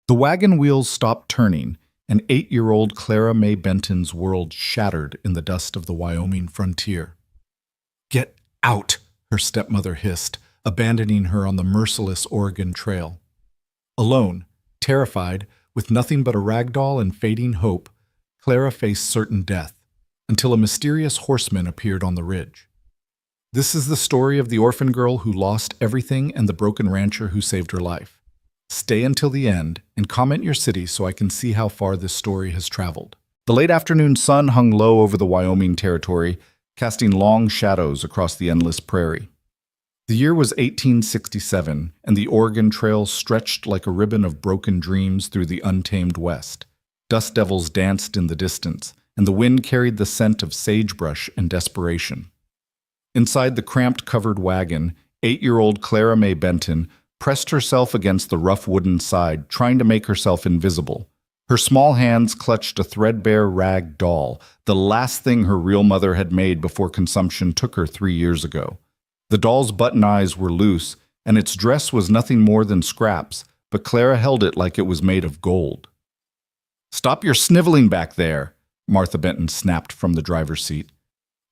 The wagon wheels stopped turning, and 8-year-old Clara Mae Benton's world shattered in the dust of the Wyoming frontier. "Get out," her stepmother hissed, abandoning her on the merciless Oregon Trail. Alone, terrified, with nothing but a rag doll and fading hope, Clara faced certain death, until a mysterious horseman appeared on the ridge. This is the story of the orphan girl who lost everything and the broken rancher who saved her life. Stay until the end and comment your city so I can see how far this story has traveled. The late afternoon sun hung low over the Wyoming territory, casting long shadows across the endless prairie. The year was 1867, and the Oregon Trail stretched like a ribbon of broken dreams through the untamed West. Dust devils danced in the distance, and the wind carried the scent of sagebrush and desperation. Inside the cramped covered wagon, 8-year-old Clara Mae Benton pressed herself against the rough wooden side, trying to make herself invisible. Her small hands clutched a threadbare rag doll, the last thing her real mother had made before consumption took her 3 years ago. The doll's button eyes were loose, and its dress was nothing more than scraps, but Clara held it like it was made of gold. "Stop your sniveling back there," Martha Benton snapped from the driver's seat.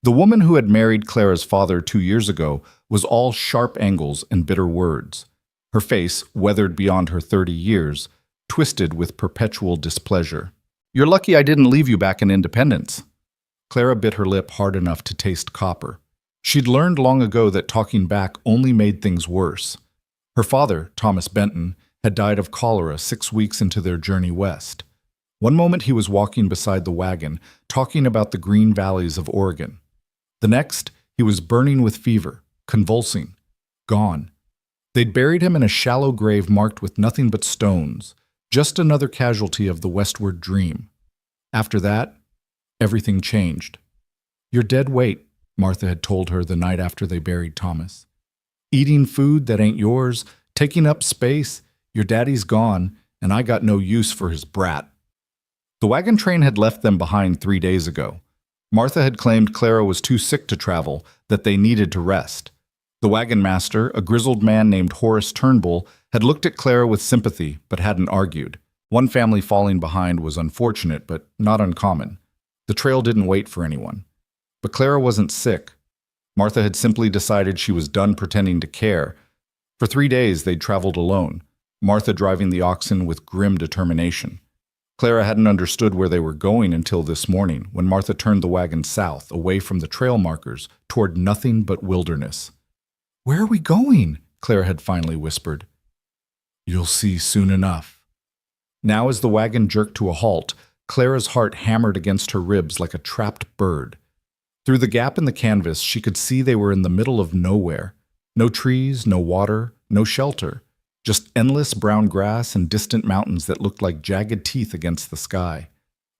The woman who had married Clara's father 2 years ago was all sharp angles and bitter words. Her face, weathered beyond her 30 years, twisted with perpetual displeasure. "You're lucky I didn't leave you back in Independence." Clara bit her lip hard enough to taste copper. She'd learned long ago that talking back only made things worse. Her father, Thomas Benton, had died of cholera 6 weeks into their journey west. One moment he was walking beside the wagon, talking about the green valleys of Oregon. The next, he was burning with fever, convulsing, gone. They'd buried him in a shallow grave marked with nothing but stones, just another casualty of the westward dream. After that, everything changed. "You're dead weight," Martha had told her the night after they buried Thomas. "Eating food that ain't yours, taking up space, your daddy's gone, and I got no use for his brat." The wagon train had left them behind 3 days ago. Martha had claimed Clara was too sick to travel, that they needed to rest. The wagon master, a grizzled man named Horace Turnbull, had looked at Clara with sympathy, but hadn't argued. One family falling behind was unfortunate, but not uncommon. The trail didn't wait for anyone. But Clara wasn't sick. Martha had simply decided she was done pretending to care. For 3 days they'd traveled alone, Martha driving the oxen with grim determination. Clara hadn't understood where they were going until this morning, when Martha turned the wagon south, away from the trail markers, toward nothing but wilderness. "Where are we going?" Clara had finally whispered. "You'll see soon enough." Now as the wagon jerked to a halt, Clara's heart hammered against her ribs like a trapped bird. Through the gap in the canvas, she could see they were in the middle of nowhere. No trees, no water, no shelter. Just endless brown grass and distant mountains that looked like jagged teeth against the sky.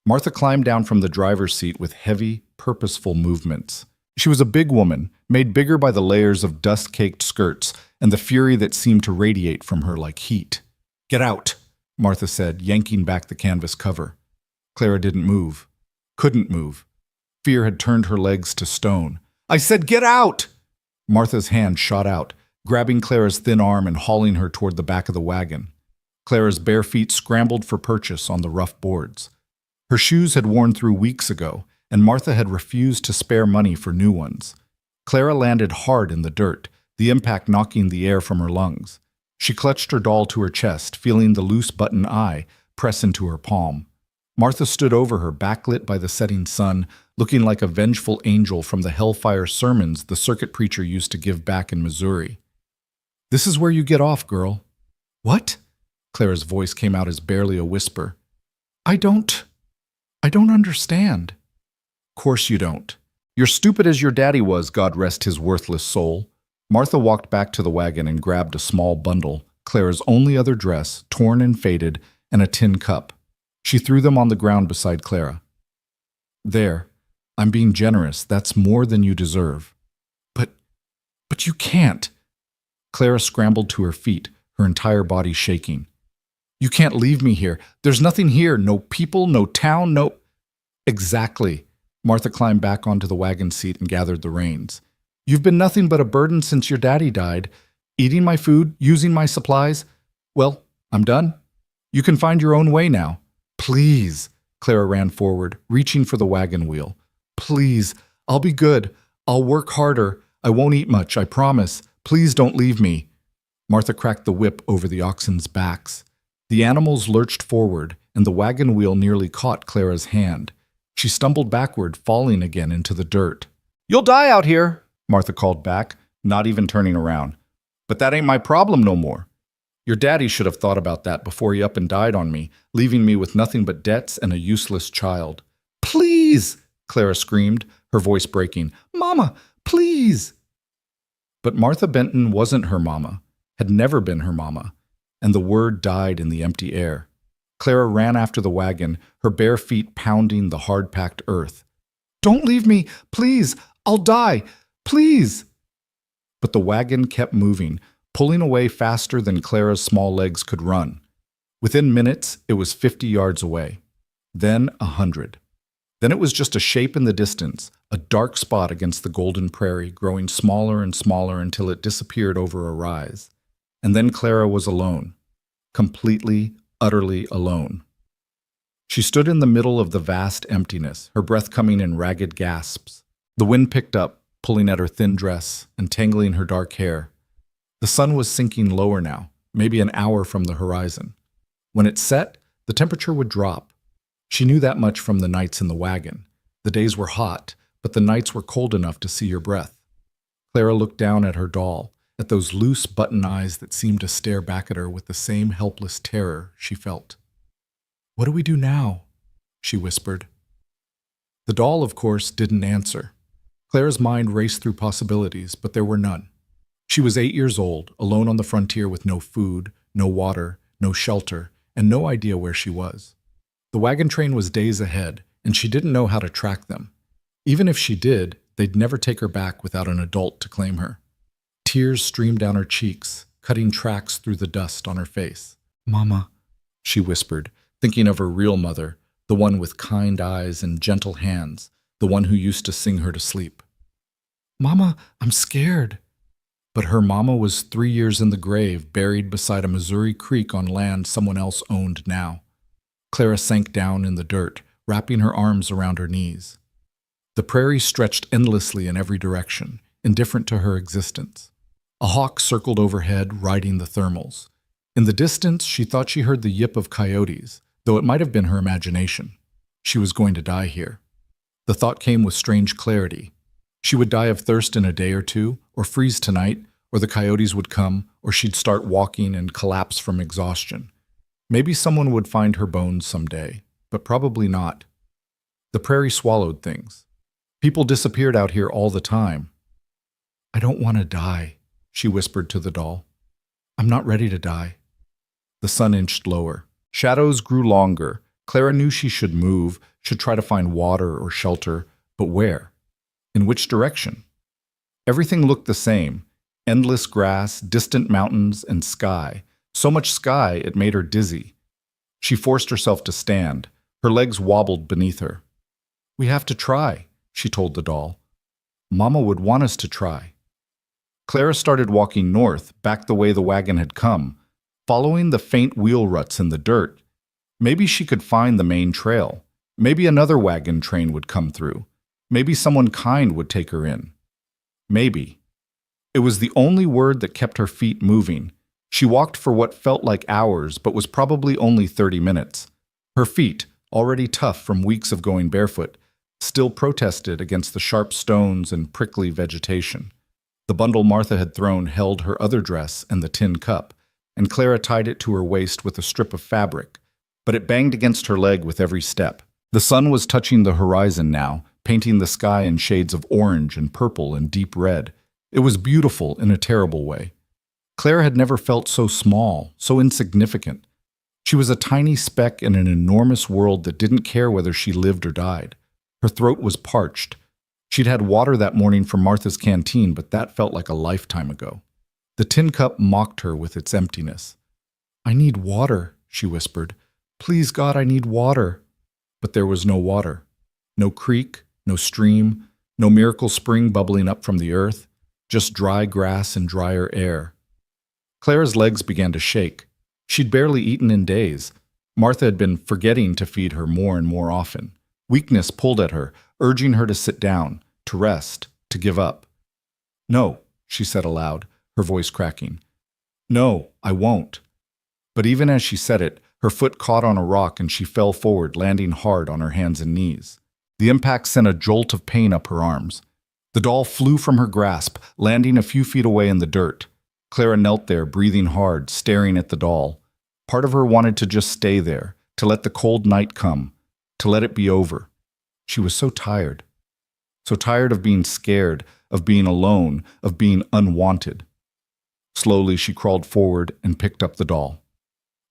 Martha climbed down from the driver's seat with heavy, purposeful movements. She was a big woman, made bigger by the layers of dust-caked skirts and the fury that seemed to radiate from her like heat. "Get out," Martha said, yanking back the canvas cover. Clara didn't move. Couldn't move. Fear had turned her legs to stone. "I said get out!" Martha's hand shot out, grabbing Clara's thin arm and hauling her toward the back of the wagon. Clara's bare feet scrambled for purchase on the rough boards. Her shoes had worn through weeks ago, and Martha had refused to spare money for new ones. Clara landed hard in the dirt, the impact knocking the air from her lungs. She clutched her doll to her chest, feeling the loose button eye press into her palm. Martha stood over her, backlit by the setting sun, looking like a vengeful angel from the hellfire sermons the circuit preacher used to give back in Missouri. "This is where you get off, girl." "What?" Clara's voice came out as barely a whisper. I don't understand." "Course you don't. You're stupid as your daddy was, God rest his worthless soul." Martha walked back to the wagon and grabbed a small bundle, Clara's only other dress, torn and faded, and a tin cup. She threw them on the ground beside Clara. "There. I'm being generous. That's more than you deserve." But you can't." Clara scrambled to her feet, her entire body shaking. "You can't leave me here. There's nothing here. No people, no town, no—" "Exactly." Martha climbed back onto the wagon seat and gathered the reins. "You've been nothing but a burden since your daddy died. Eating my food, using my supplies. Well, I'm done. You can find your own way now. Please. Clara ran forward, reaching for the wagon wheel. Please, I'll be good. I'll work harder. I won't eat much, I promise. Please don't leave me. Martha cracked the whip over the oxen's backs. The animals lurched forward, and the wagon wheel nearly caught Clara's hand. She stumbled backward, falling again into the dirt. You'll die out here, Martha called back, not even turning around. But that ain't my problem no more. Your daddy should have thought about that before he up and died on me, leaving me with nothing but debts and a useless child. Please, Clara screamed, her voice breaking. Mama, please. But Martha Benton wasn't her mama, had never been her mama, and the word died in the empty air. Clara ran after the wagon, her bare feet pounding the hard-packed earth. Don't leave me, please, I'll die, please. But the wagon kept moving, pulling away faster than Clara's small legs could run. Within minutes, it was 50 yards away. Then 100. Then it was just a shape in the distance, a dark spot against the golden prairie, growing smaller and smaller until it disappeared over a rise. And then Clara was alone, completely, utterly alone. She stood in the middle of the vast emptiness, her breath coming in ragged gasps. The wind picked up, pulling at her thin dress and tangling her dark hair. The sun was sinking lower now, maybe an hour from the horizon. When it set, the temperature would drop. She knew that much from the nights in the wagon. The days were hot, but the nights were cold enough to see your breath. Clara looked down at her doll, at those loose button eyes that seemed to stare back at her with the same helpless terror she felt. What do we do now? She whispered. The doll, of course, didn't answer. Clara's mind raced through possibilities, but there were none. She was 8 years old, alone on the frontier with no food, no water, no shelter, and no idea where she was. The wagon train was days ahead, and she didn't know how to track them. Even if she did, they'd never take her back without an adult to claim her. Tears streamed down her cheeks, cutting tracks through the dust on her face. Mama, she whispered, thinking of her real mother, the one with kind eyes and gentle hands, the one who used to sing her to sleep. Mama, I'm scared. But her mama was 3 years in the grave, buried beside a Missouri creek on land someone else owned now. Clara sank down in the dirt, wrapping her arms around her knees. The prairie stretched endlessly in every direction, indifferent to her existence. A hawk circled overhead, riding the thermals. In the distance, she thought she heard the yip of coyotes, though it might have been her imagination. She was going to die here. The thought came with strange clarity. She would die of thirst in a day or two, or freeze tonight, or the coyotes would come, or she'd start walking and collapse from exhaustion. Maybe someone would find her bones someday, but probably not. The prairie swallowed things. People disappeared out here all the time. I don't want to die, she whispered to the doll. I'm not ready to die. The sun inched lower. Shadows grew longer. Clara knew she should move, should try to find water or shelter, but where? In which direction? Everything looked the same. Endless grass, distant mountains, and sky. So much sky it made her dizzy. She forced herself to stand. Her legs wobbled beneath her. We have to try, she told the doll. Mama would want us to try. Clara started walking north, back the way the wagon had come, following the faint wheel ruts in the dirt. Maybe she could find the main trail. Maybe another wagon train would come through. Maybe someone kind would take her in. Maybe. It was the only word that kept her feet moving. She walked for what felt like hours, but was probably only 30 minutes. Her feet, already tough from weeks of going barefoot, still protested against the sharp stones and prickly vegetation. The bundle Martha had thrown held her other dress and the tin cup, and Clara tied it to her waist with a strip of fabric, but it banged against her leg with every step. The sun was touching the horizon now, painting the sky in shades of orange and purple and deep red. It was beautiful in a terrible way. Clara had never felt so small, so insignificant. She was a tiny speck in an enormous world that didn't care whether she lived or died. Her throat was parched. She'd had water that morning from Martha's canteen, but that felt like a lifetime ago. The tin cup mocked her with its emptiness. I need water, she whispered. Please, God, I need water. But there was no water. No creek, no stream, no miracle spring bubbling up from the earth, just dry grass and drier air. Clara's legs began to shake. She'd barely eaten in days. Martha had been forgetting to feed her more and more often. Weakness pulled at her, urging her to sit down, to rest, to give up. "No," she said aloud, her voice cracking. "No, I won't." But even as she said it, her foot caught on a rock and she fell forward, landing hard on her hands and knees. The impact sent a jolt of pain up her arms. The doll flew from her grasp, landing a few feet away in the dirt. Clara knelt there, breathing hard, staring at the doll. Part of her wanted to just stay there, to let the cold night come, to let it be over. She was so tired of being scared, of being alone, of being unwanted. Slowly she crawled forward and picked up the doll.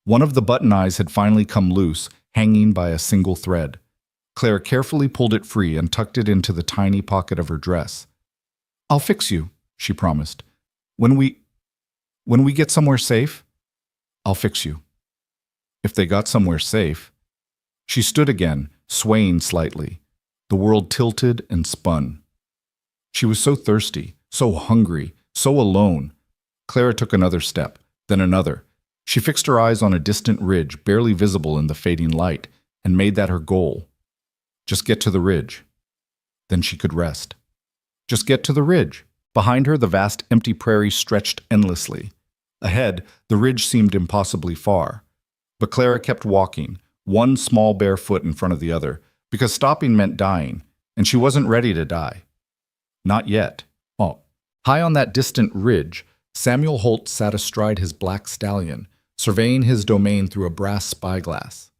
One of the button eyes had finally come loose, hanging by a single thread. Clara carefully pulled it free and tucked it into the tiny pocket of her dress. "I'll fix you," she promised. When we get somewhere safe, I'll fix you." If they got somewhere safe. She stood again, swaying slightly. The world tilted and spun. She was so thirsty, so hungry, so alone. Clara took another step, then another. She fixed her eyes on a distant ridge, barely visible in the fading light, and made that her goal. Just get to the ridge. Then she could rest. Just get to the ridge. Behind her, the vast empty prairie stretched endlessly. Ahead, the ridge seemed impossibly far. But Clara kept walking, one small bare foot in front of the other, because stopping meant dying, and she wasn't ready to die. Not yet. Oh. High on that distant ridge, Samuel Holt sat astride his black stallion, surveying his domain through a brass spyglass.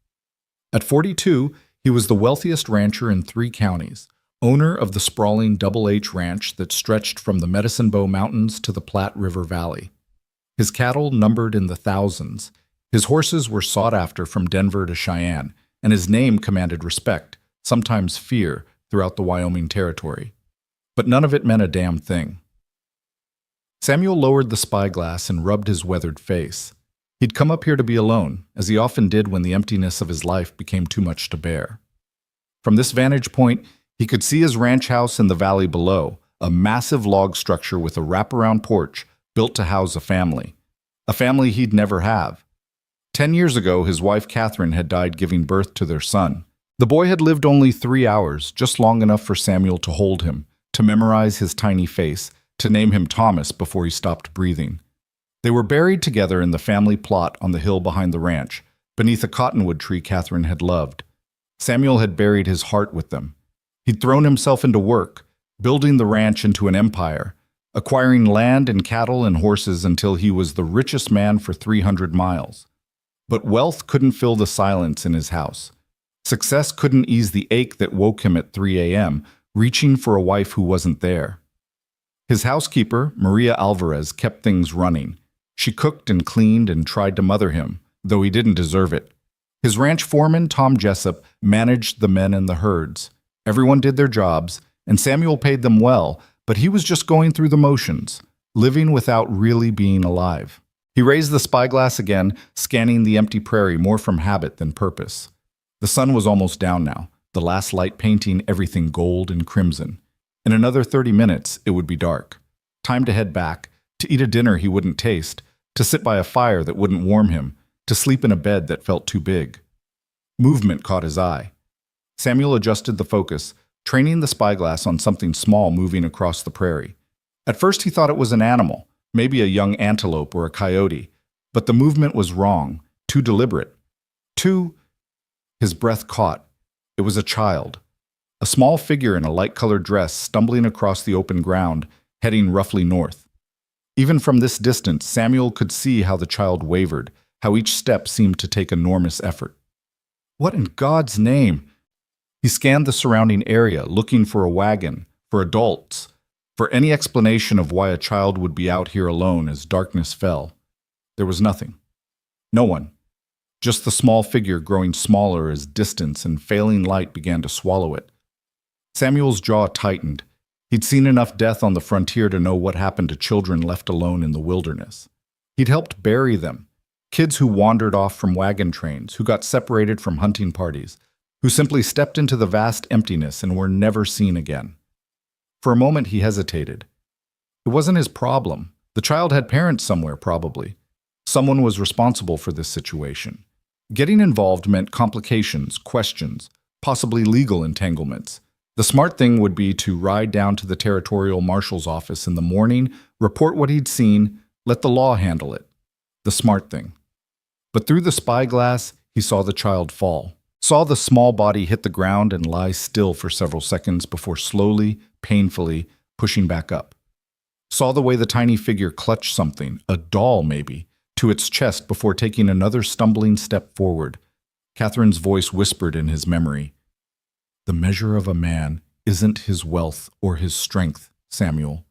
At 42, he was the wealthiest rancher in 3 counties, owner of the sprawling Double H Ranch that stretched from the Medicine Bow Mountains to the Platte River Valley. His cattle numbered in the thousands. His horses were sought after from Denver to Cheyenne, and his name commanded respect, sometimes fear, throughout the Wyoming Territory. But none of it meant a damn thing. Samuel lowered the spyglass and rubbed his weathered face. He'd come up here to be alone, as he often did when the emptiness of his life became too much to bear. From this vantage point, he could see his ranch house in the valley below, a massive log structure with a wraparound porch built to house a family he'd never have. 10 years ago, his wife Catherine had died giving birth to their son. The boy had lived only 3 hours, just long enough for Samuel to hold him, to memorize his tiny face, to name him Thomas before he stopped breathing. They were buried together in the family plot on the hill behind the ranch, beneath a cottonwood tree Catherine had loved. Samuel had buried his heart with them. He'd thrown himself into work, building the ranch into an empire, acquiring land and cattle and horses until he was the richest man for 300 miles. But wealth couldn't fill the silence in his house. Success couldn't ease the ache that woke him at 3 a.m., reaching for a wife who wasn't there. His housekeeper, Maria Alvarez, kept things running. She cooked and cleaned and tried to mother him, though he didn't deserve it. His ranch foreman, Tom Jessup, managed the men and the herds. Everyone did their jobs, and Samuel paid them well, but he was just going through the motions, living without really being alive. He raised the spyglass again, scanning the empty prairie more from habit than purpose. The sun was almost down now, the last light painting everything gold and crimson. In another 30 minutes, it would be dark. Time to head back, to eat a dinner he wouldn't taste, to sit by a fire that wouldn't warm him, to sleep in a bed that felt too big. Movement caught his eye. Samuel adjusted the focus, training the spyglass on something small moving across the prairie. At first he thought it was an animal, maybe a young antelope or a coyote, but the movement was wrong, too deliberate. His breath caught. It was a child. A small figure in a light-colored dress stumbling across the open ground, heading roughly north. Even from this distance, Samuel could see how the child wavered, how each step seemed to take enormous effort. What in God's name? He scanned the surrounding area, looking for a wagon, for adults, for any explanation of why a child would be out here alone as darkness fell. There was nothing. No one. Just the small figure growing smaller as distance and failing light began to swallow it. Samuel's jaw tightened. He'd seen enough death on the frontier to know what happened to children left alone in the wilderness. He'd helped bury them. Kids who wandered off from wagon trains, who got separated from hunting parties, who simply stepped into the vast emptiness and were never seen again. For a moment he hesitated. It wasn't his problem. The child had parents somewhere, probably. Someone was responsible for this situation. Getting involved meant complications, questions, possibly legal entanglements. The smart thing would be to ride down to the territorial marshal's office in the morning, report what he'd seen, let the law handle it. The smart thing. But through the spyglass, he saw the child fall, saw the small body hit the ground and lie still for several seconds before slowly, painfully pushing back up. Saw the way the tiny figure clutched something, a doll maybe, to its chest before taking another stumbling step forward. Catherine's voice whispered in his memory, "The measure of a man isn't his wealth or his strength, Samuel.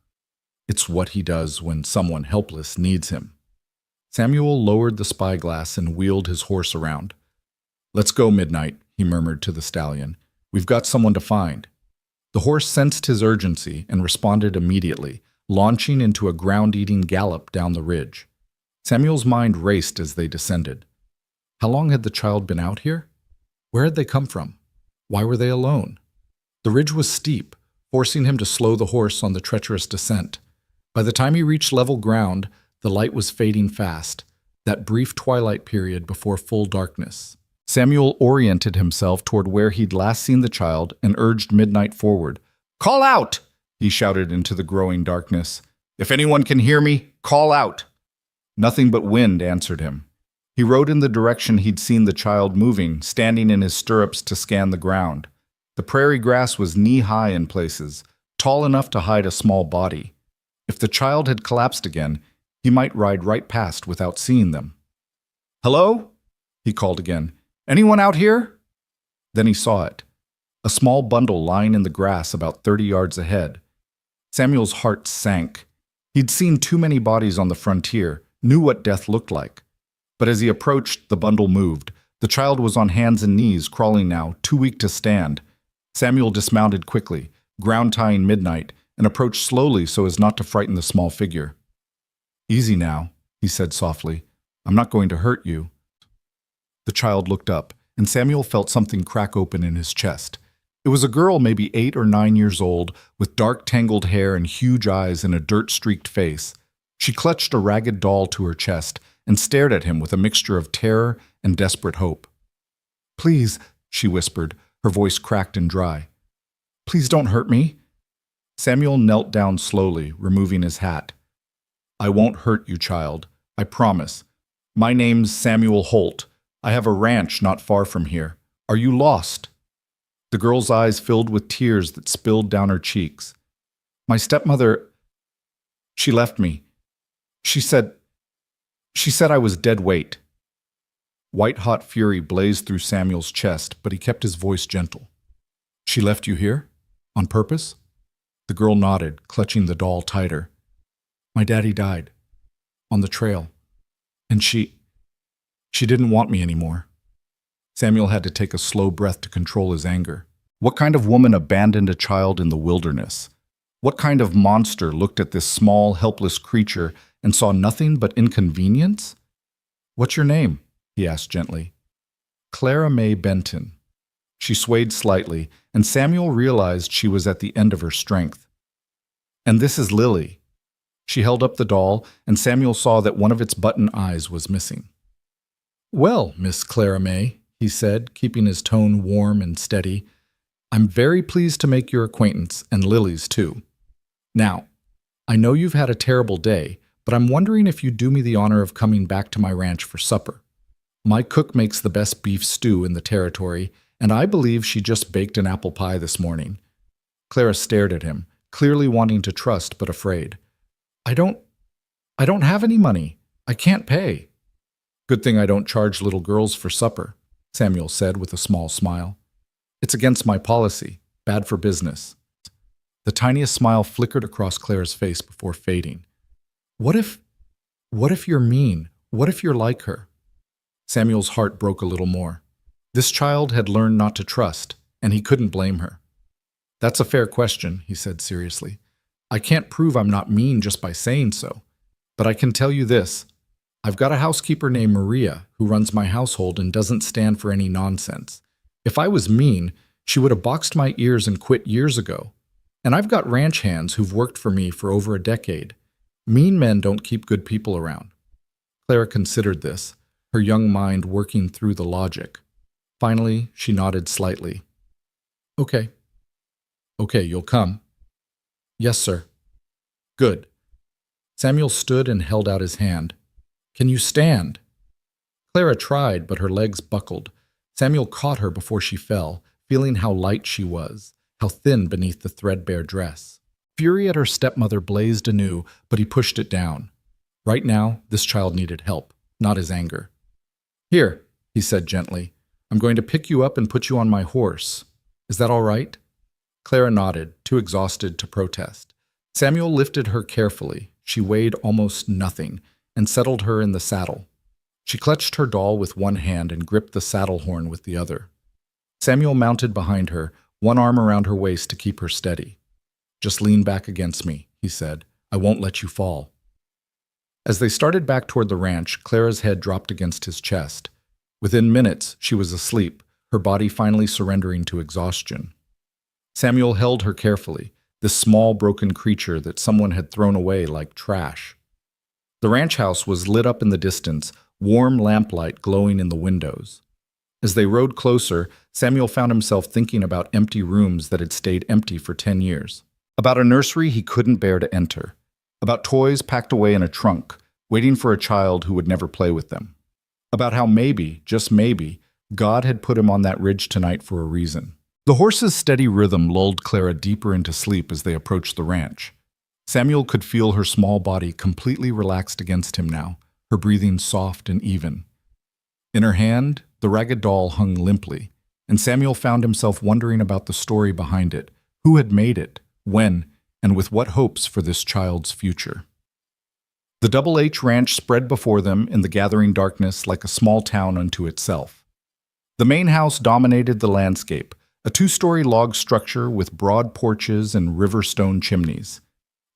It's what he does when someone helpless needs him." Samuel lowered the spyglass and wheeled his horse around. "Let's go, Midnight," he murmured to the stallion. "We've got someone to find." The horse sensed his urgency and responded immediately, launching into a ground-eating gallop down the ridge. Samuel's mind raced as they descended. How long had the child been out here? Where had they come from? Why were they alone? The ridge was steep, forcing him to slow the horse on the treacherous descent. By the time he reached level ground, the light was fading fast, that brief twilight period before full darkness. Samuel oriented himself toward where he'd last seen the child and urged Midnight forward. "Call out!" he shouted into the growing darkness. "If anyone can hear me, call out!" Nothing but wind answered him. He rode in the direction he'd seen the child moving, standing in his stirrups to scan the ground. The prairie grass was knee-high in places, tall enough to hide a small body. If the child had collapsed again, he might ride right past without seeing them. "Hello?" he called again. "Anyone out here?" Then he saw it. A small bundle lying in the grass about 30 yards ahead. Samuel's heart sank. He'd seen too many bodies on the frontier, knew what death looked like. But as he approached, the bundle moved. The child was on hands and knees, crawling now, too weak to stand. Samuel dismounted quickly, ground-tying Midnight, and approached slowly so as not to frighten the small figure. "Easy now," he said softly. "I'm not going to hurt you." The child looked up, and Samuel felt something crack open in his chest. It was a girl maybe 8 or 9 years old, with dark tangled hair and huge eyes and a dirt-streaked face. She clutched a ragged doll to her chest and stared at him with a mixture of terror and desperate hope. "Please," she whispered, her voice cracked and dry. "Please don't hurt me." Samuel knelt down slowly, removing his hat. "I won't hurt you, child. I promise. My name's Samuel Holt. I have a ranch not far from here. Are you lost?" The girl's eyes filled with tears that spilled down her cheeks. "My stepmother, she left me. She said I was dead weight." White-hot fury blazed through Samuel's chest, but he kept his voice gentle. "She left you here? On purpose?" The girl nodded, clutching the doll tighter. "My daddy died. On the trail. And she didn't want me anymore." Samuel had to take a slow breath to control his anger. What kind of woman abandoned a child in the wilderness? What kind of monster looked at this small, helpless creature and saw nothing but inconvenience? "What's your name?" he asked gently. "Clara May Benton." She swayed slightly, and Samuel realized she was at the end of her strength. "And this is Lily." She held up the doll, and Samuel saw that one of its button eyes was missing. "Well, Miss Clara May," he said, keeping his tone warm and steady, "I'm very pleased to make your acquaintance, and Lily's too. Now, I know you've had a terrible day, but I'm wondering if you'd do me the honor of coming back to my ranch for supper. My cook makes the best beef stew in the territory, and I believe she just baked an apple pie this morning." Clara stared at him, clearly wanting to trust but afraid. I don't have any money. I can't pay." "Good thing I don't charge little girls for supper," Samuel said with a small smile. "It's against my policy. Bad for business." The tiniest smile flickered across Clara's face before fading. What if you're mean? What if you're like her?" Samuel's heart broke a little more. This child had learned not to trust, and he couldn't blame her. "That's a fair question," he said seriously. "I can't prove I'm not mean just by saying so. But I can tell you this. I've got a housekeeper named Maria who runs my household and doesn't stand for any nonsense. If I was mean, she would have boxed my ears and quit years ago. And I've got ranch hands who've worked for me for over a decade. Mean men don't keep good people around." Clara considered this, her young mind working through the logic. Finally, she nodded slightly. Okay. Okay, you'll come. Yes, sir. Good. Samuel stood and held out his hand. Can you stand? Clara tried, but her legs buckled. Samuel caught her before she fell, feeling how light she was, how thin beneath the threadbare dress. Fury at her stepmother blazed anew, but he pushed it down. Right now, this child needed help, not his anger. Here, he said gently. I'm going to pick you up and put you on my horse. Is that all right? Clara nodded, too exhausted to protest. Samuel lifted her carefully. She weighed almost nothing, and settled her in the saddle. She clutched her doll with one hand and gripped the saddle horn with the other. Samuel mounted behind her, one arm around her waist to keep her steady. Just lean back against me, he said. I won't let you fall. As they started back toward the ranch, Clara's head dropped against his chest. Within minutes, she was asleep, her body finally surrendering to exhaustion. Samuel held her carefully, this small broken creature that someone had thrown away like trash. The ranch house was lit up in the distance, warm lamplight glowing in the windows. As they rode closer, Samuel found himself thinking about empty rooms that had stayed empty for 10 years. About a nursery he couldn't bear to enter. About toys packed away in a trunk, waiting for a child who would never play with them. About how maybe, just maybe, God had put him on that ridge tonight for a reason. The horse's steady rhythm lulled Clara deeper into sleep as they approached the ranch. Samuel could feel her small body completely relaxed against him now, her breathing soft and even. In her hand, the ragged doll hung limply, and Samuel found himself wondering about the story behind it. Who had made it? When? And with what hopes for this child's future? The Double H Ranch spread before them in the gathering darkness like a small town unto itself. The main house dominated the landscape, a 2-story log structure with broad porches and river stone chimneys.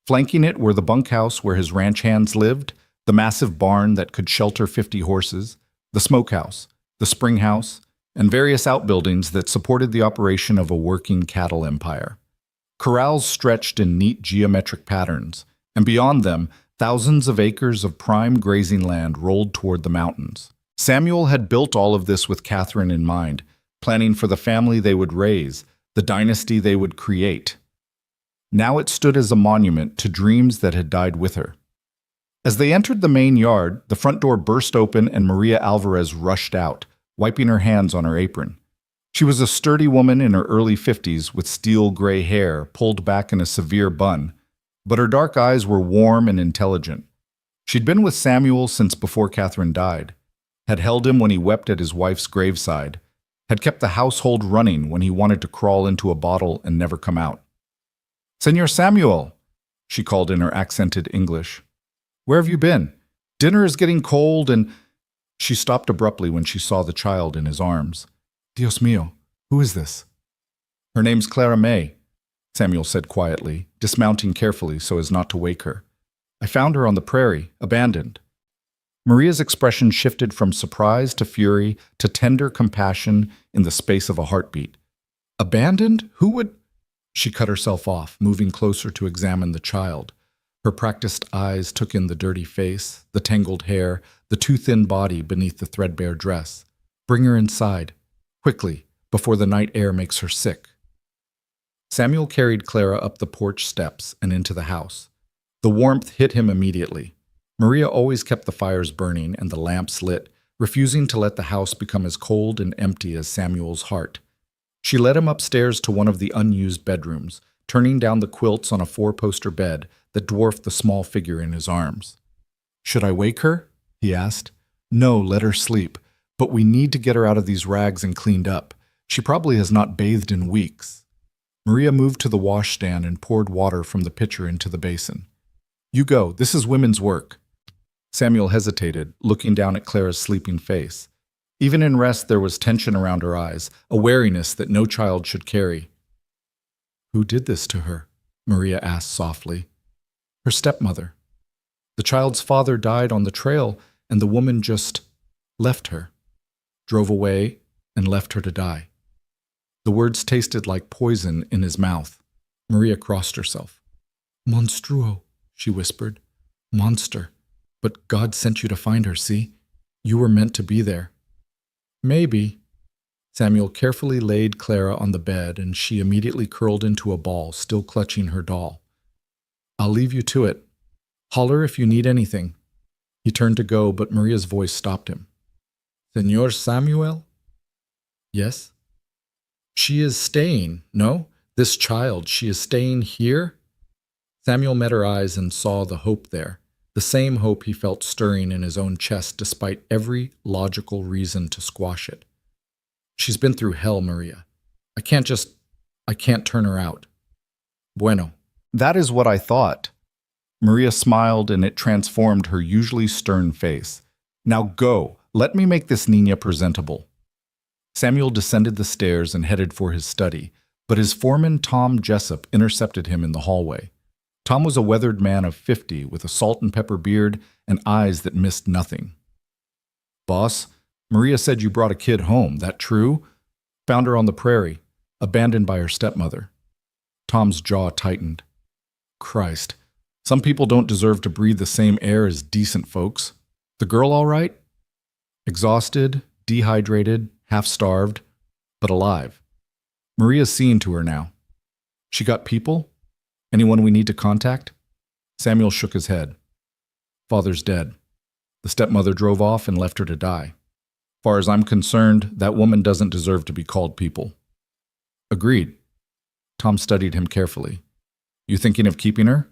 Flanking it were the bunkhouse where his ranch hands lived, the massive barn that could shelter 50 horses, the smokehouse, the spring house, and various outbuildings that supported the operation of a working cattle empire. Corrals stretched in neat geometric patterns, and beyond them, thousands of acres of prime grazing land rolled toward the mountains. Samuel had built all of this with Catherine in mind, planning for the family they would raise, the dynasty they would create. Now it stood as a monument to dreams that had died with her. As they entered the main yard, the front door burst open and Maria Alvarez rushed out, wiping her hands on her apron. She was a sturdy woman in her early 50s with steel gray hair pulled back in a severe bun, but her dark eyes were warm and intelligent. She'd been with Samuel since before Catherine died, had held him when he wept at his wife's graveside, had kept the household running when he wanted to crawl into a bottle and never come out. "Senor Samuel," she called in her accented English. "Where have you been? Dinner is getting cold and—" She stopped abruptly when she saw the child in his arms. "Dios mío, who is this?" "Her name's Clara May," Samuel said quietly, dismounting carefully so as not to wake her. "I found her on the prairie, abandoned." Maria's expression shifted from surprise to fury to tender compassion in the space of a heartbeat. "Abandoned? Who would—" She cut herself off, moving closer to examine the child. Her practiced eyes took in the dirty face, the tangled hair, the too thin body beneath the threadbare dress. "Bring her inside. Quickly, before the night air makes her sick." Samuel carried Clara up the porch steps and into the house. The warmth hit him immediately. Maria always kept the fires burning and the lamps lit, refusing to let the house become as cold and empty as Samuel's heart. She led him upstairs to one of the unused bedrooms, turning down the quilts on a 4-poster bed that dwarfed the small figure in his arms. "Should I wake her?" he asked. "No, let her sleep. But we need to get her out of these rags and cleaned up. She probably has not bathed in weeks." Maria moved to the washstand and poured water from the pitcher into the basin. "You go. This is women's work." Samuel hesitated, looking down at Clara's sleeping face. Even in rest, there was tension around her eyes, a wariness that no child should carry. "Who did this to her?" Maria asked softly. "Her stepmother. The child's father died on the trail, and the woman just left her, drove away, and left her to die." The words tasted like poison in his mouth. Maria crossed herself. "Monstruo," she whispered. "Monster. But God sent you to find her, see? You were meant to be there. Maybe. Samuel carefully laid Clara on the bed, and she immediately curled into a ball, still clutching her doll. I'll leave you to it. Holler if you need anything. He turned to go, but Maria's voice stopped him. Señor Samuel? Yes? She is staying, no? This child, she is staying here? Samuel met her eyes and saw the hope there, the same hope he felt stirring in his own chest despite every logical reason to squash it. She's been through hell, Maria. I can't turn her out. Bueno. That is what I thought. Maria smiled, and it transformed her usually stern face. Now go. Let me make this Niña presentable. Samuel descended the stairs and headed for his study, but his foreman, Tom Jessup, intercepted him in the hallway. Tom was a weathered man of 50 with a salt and pepper beard and eyes that missed nothing. Boss, Maria said you brought a kid home. That true? Found her on the prairie, abandoned by her stepmother. Tom's jaw tightened. Christ, some people don't deserve to breathe the same air as decent folks. The girl all right? Exhausted, dehydrated, half-starved, but alive. Maria's seeing to her now. She got people? Anyone we need to contact? Samuel shook his head. Father's dead. The stepmother drove off and left her to die. Far as I'm concerned, that woman doesn't deserve to be called people. Agreed. Tom studied him carefully. You thinking of keeping her?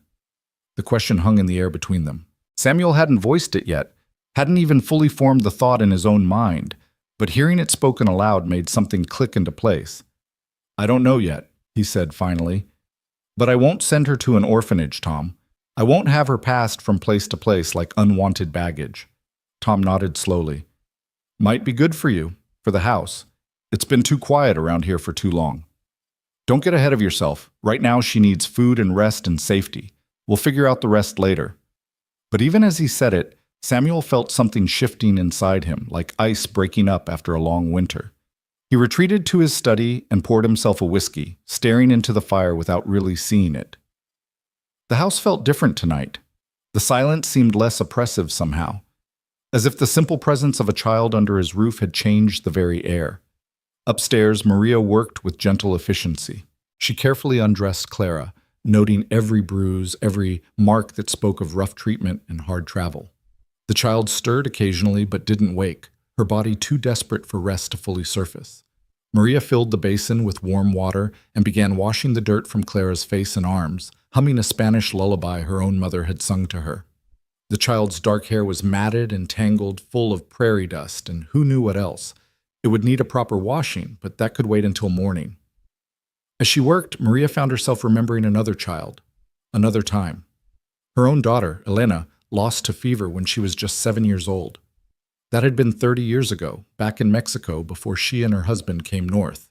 The question hung in the air between them. Samuel hadn't voiced it yet, hadn't even fully formed the thought in his own mind, but hearing it spoken aloud made something click into place. I don't know yet, he said finally. But I won't send her to an orphanage, Tom. I won't have her passed from place to place like unwanted baggage. Tom nodded slowly. Might be good for you, for the house. It's been too quiet around here for too long. Don't get ahead of yourself. Right now she needs food and rest and safety. We'll figure out the rest later. But even as he said it, Samuel felt something shifting inside him, like ice breaking up after a long winter. He retreated to his study and poured himself a whiskey, staring into the fire without really seeing it. The house felt different tonight. The silence seemed less oppressive somehow, as if the simple presence of a child under his roof had changed the very air. Upstairs, Maria worked with gentle efficiency. She carefully undressed Clara, noting every bruise, every mark that spoke of rough treatment and hard travel. The child stirred occasionally but didn't wake, her body too desperate for rest to fully surface. Maria filled the basin with warm water and began washing the dirt from Clara's face and arms, humming a Spanish lullaby her own mother had sung to her. The child's dark hair was matted and tangled, full of prairie dust, and who knew what else. It would need a proper washing, but that could wait until morning. As she worked, Maria found herself remembering another child, another time. Her own daughter, Elena, lost to fever when she was just 7 years old. That had been 30 years ago, back in Mexico before she and her husband came north.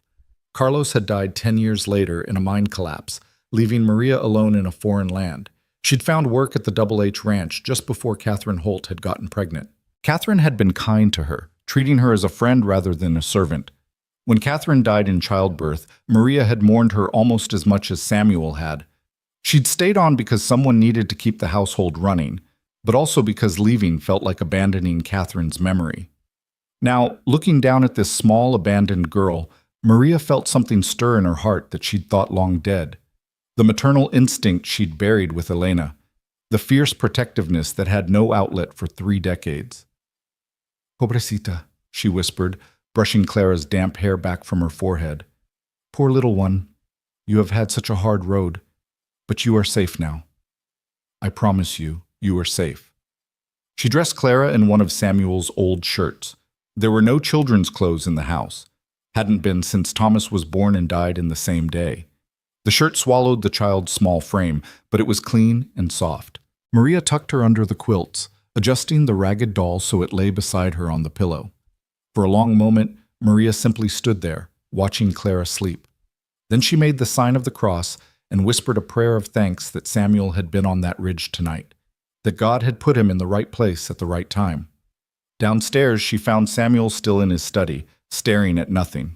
Carlos had died 10 years later in a mine collapse, leaving Maria alone in a foreign land. She'd found work at the Double H Ranch just before Catherine Holt had gotten pregnant. Catherine had been kind to her, treating her as a friend rather than a servant. When Catherine died in childbirth, Maria had mourned her almost as much as Samuel had. She'd stayed on because someone needed to keep the household running, but also because leaving felt like abandoning Catherine's memory. Now, looking down at this small, abandoned girl, Maria felt something stir in her heart that she'd thought long dead. The maternal instinct she'd buried with Elena, the fierce protectiveness that had no outlet for 3 decades. Pobrecita, she whispered, brushing Clara's damp hair back from her forehead. Poor little one, you have had such a hard road, but you are safe now. I promise you, you are safe. She dressed Clara in one of Samuel's old shirts. There were no children's clothes in the house. Hadn't been since Thomas was born and died in the same day. The shirt swallowed the child's small frame, but it was clean and soft. Maria tucked her under the quilts, adjusting the ragged doll so it lay beside her on the pillow. For a long moment, Maria simply stood there, watching Clara sleep. Then she made the sign of the cross and whispered a prayer of thanks that Samuel had been on that ridge tonight, that God had put him in the right place at the right time. Downstairs, she found Samuel still in his study, staring at nothing.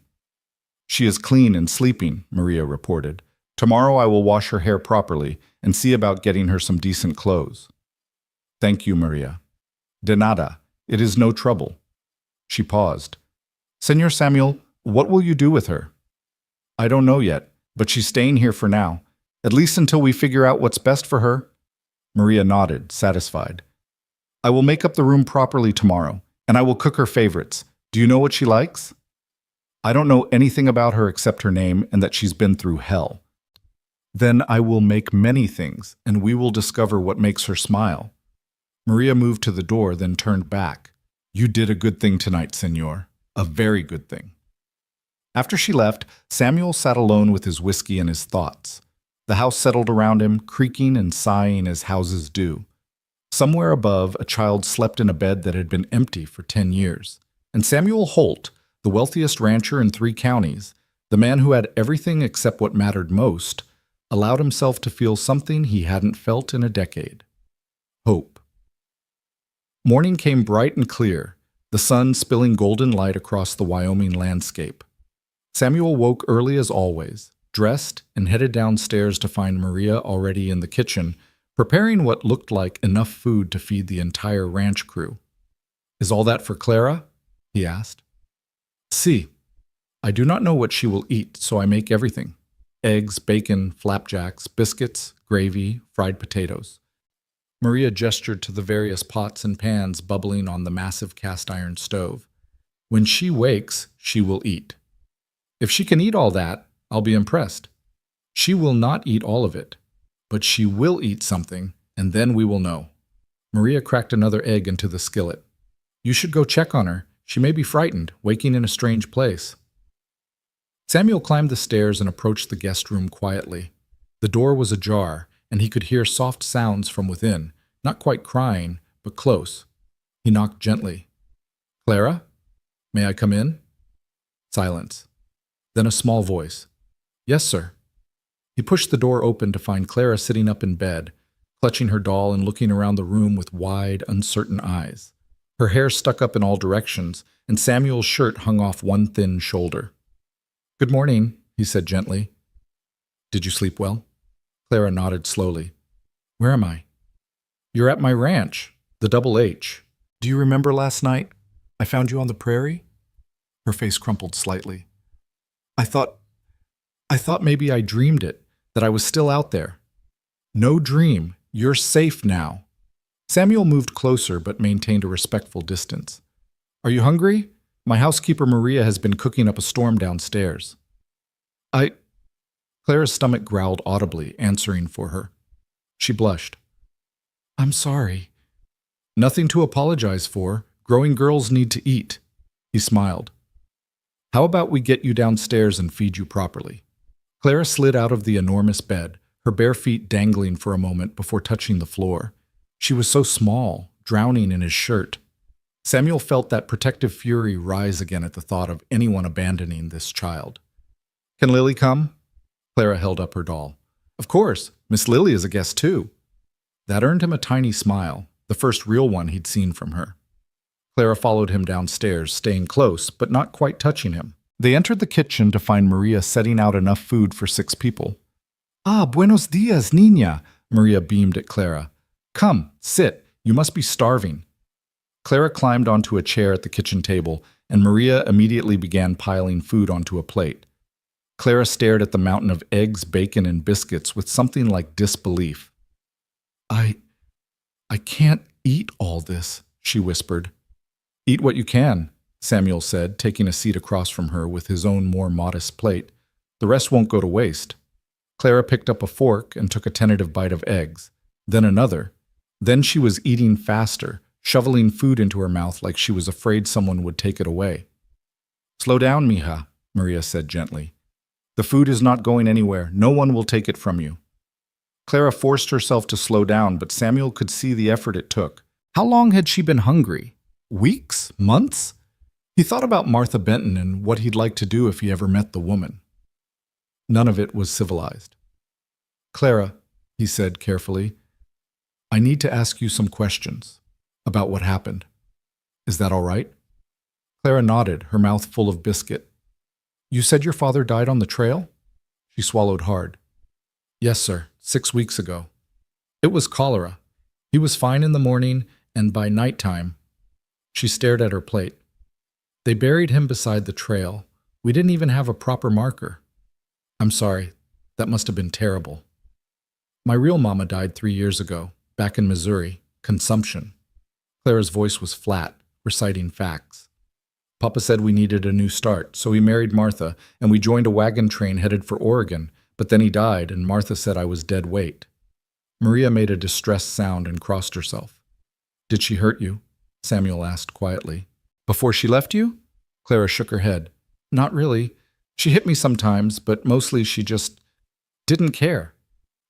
She is clean and sleeping, Maria reported. Tomorrow I will wash her hair properly and see about getting her some decent clothes. Thank you, Maria. De nada. It is no trouble. She paused. Senor Samuel, what will you do with her? I don't know yet, but she's staying here for now, at least until we figure out what's best for her. Maria nodded, satisfied. I will make up the room properly tomorrow, and I will cook her favorites. Do you know what she likes? I don't know anything about her except her name and that she's been through hell. Then I will make many things, and we will discover what makes her smile. Maria moved to the door, then turned back. You did a good thing tonight, senor. A very good thing. After she left, Samuel sat alone with his whiskey and his thoughts. The house settled around him, creaking and sighing as houses do. Somewhere above, a child slept in a bed that had been empty for 10 years. And Samuel Holt, the wealthiest rancher in 3 counties, the man who had everything except what mattered most, allowed himself to feel something he hadn't felt in a decade. Hope. Morning came bright and clear, the sun spilling golden light across the Wyoming landscape. Samuel woke early as always, dressed, and headed downstairs to find Maria already in the kitchen, preparing what looked like enough food to feed the entire ranch crew. Is all that for Clara? He asked. Si. I do not know what she will eat, so I make everything. Eggs, bacon, flapjacks, biscuits, gravy, fried potatoes. Maria gestured to the various pots and pans bubbling on the massive cast-iron stove. When she wakes, she will eat. If she can eat all that, I'll be impressed. She will not eat all of it, but she will eat something, and then we will know. Maria cracked another egg into the skillet. You should go check on her. She may be frightened, waking in a strange place. Samuel climbed the stairs and approached the guest room quietly. The door was ajar, and he could hear soft sounds from within, not quite crying, but close. He knocked gently. Clara? May I come in? Silence. Then a small voice. Yes, sir. He pushed the door open to find Clara sitting up in bed, clutching her doll and looking around the room with wide, uncertain eyes. Her hair stuck up in all directions, and Samuel's shirt hung off one thin shoulder. Good morning, he said gently. Did you sleep well? Clara nodded slowly. Where am I? You're at my ranch, the Double H. Do you remember last night? I found you on the prairie? Her face crumpled slightly. I thought maybe I dreamed it, that I was still out there. No dream. You're safe now. Samuel moved closer but maintained a respectful distance. Are you hungry? My housekeeper Maria has been cooking up a storm downstairs. Clara's stomach growled audibly, answering for her. She blushed. I'm sorry. Nothing to apologize for. Growing girls need to eat. He smiled. How about we get you downstairs and feed you properly? Clara slid out of the enormous bed, her bare feet dangling for a moment before touching the floor. She was so small, drowning in his shirt. Samuel felt that protective fury rise again at the thought of anyone abandoning this child. Can Lily come? Clara held up her doll. Of course, Miss Lily is a guest too. That earned him a tiny smile, the first real one he'd seen from her. Clara followed him downstairs, staying close, but not quite touching him. They entered the kitchen to find Maria setting out enough food for 6 people. Ah, buenos dias, niña, Maria beamed at Clara. Come, sit. You must be starving. Clara climbed onto a chair at the kitchen table, and Maria immediately began piling food onto a plate. Clara stared at the mountain of eggs, bacon, and biscuits with something like disbelief. I can't eat all this, she whispered. Eat what you can, Samuel said, taking a seat across from her with his own more modest plate. The rest won't go to waste. Clara picked up a fork and took a tentative bite of eggs, then another. Then she was eating faster, shoveling food into her mouth like she was afraid someone would take it away. Slow down, mija, Maria said gently. The food is not going anywhere. No one will take it from you. Clara forced herself to slow down, but Samuel could see the effort it took. How long had she been hungry? Weeks? Months? He thought about Martha Benton and what he'd like to do if he ever met the woman. None of it was civilized. Clara, he said carefully, I need to ask you some questions about what happened. Is that all right? Clara nodded, her mouth full of biscuit. You said your father died on the trail? She swallowed hard. Yes, sir, 6 weeks ago. It was cholera. He was fine in the morning, and by nighttime, she stared at her plate. They buried him beside the trail. We didn't even have a proper marker. I'm sorry, that must have been terrible. My real mama died 3 years ago, back in Missouri, consumption. Clara's voice was flat, reciting facts. Papa said we needed a new start, so he married Martha, and we joined a wagon train headed for Oregon, but then he died, and Martha said I was dead weight. Maria made a distressed sound and crossed herself. Did she hurt you? Samuel asked quietly. Before she left you? Clara shook her head. Not really. She hit me sometimes, but mostly she just didn't care.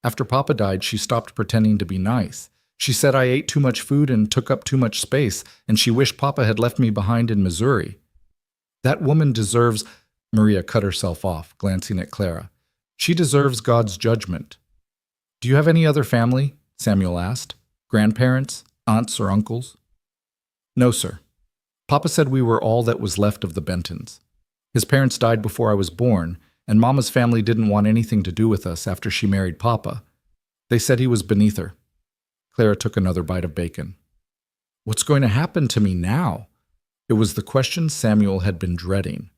After Papa died, she stopped pretending to be nice. She said I ate too much food and took up too much space, and she wished Papa had left me behind in Missouri. That woman deserves— Maria cut herself off, glancing at Clara. She deserves God's judgment. Do you have any other family? Samuel asked. Grandparents, aunts or uncles? No, sir. Papa said we were all that was left of the Bentons. His parents died before I was born, and Mama's family didn't want anything to do with us after she married Papa. They said he was beneath her. Clara took another bite of bacon. What's going to happen to me now? It was the question Samuel had been dreading.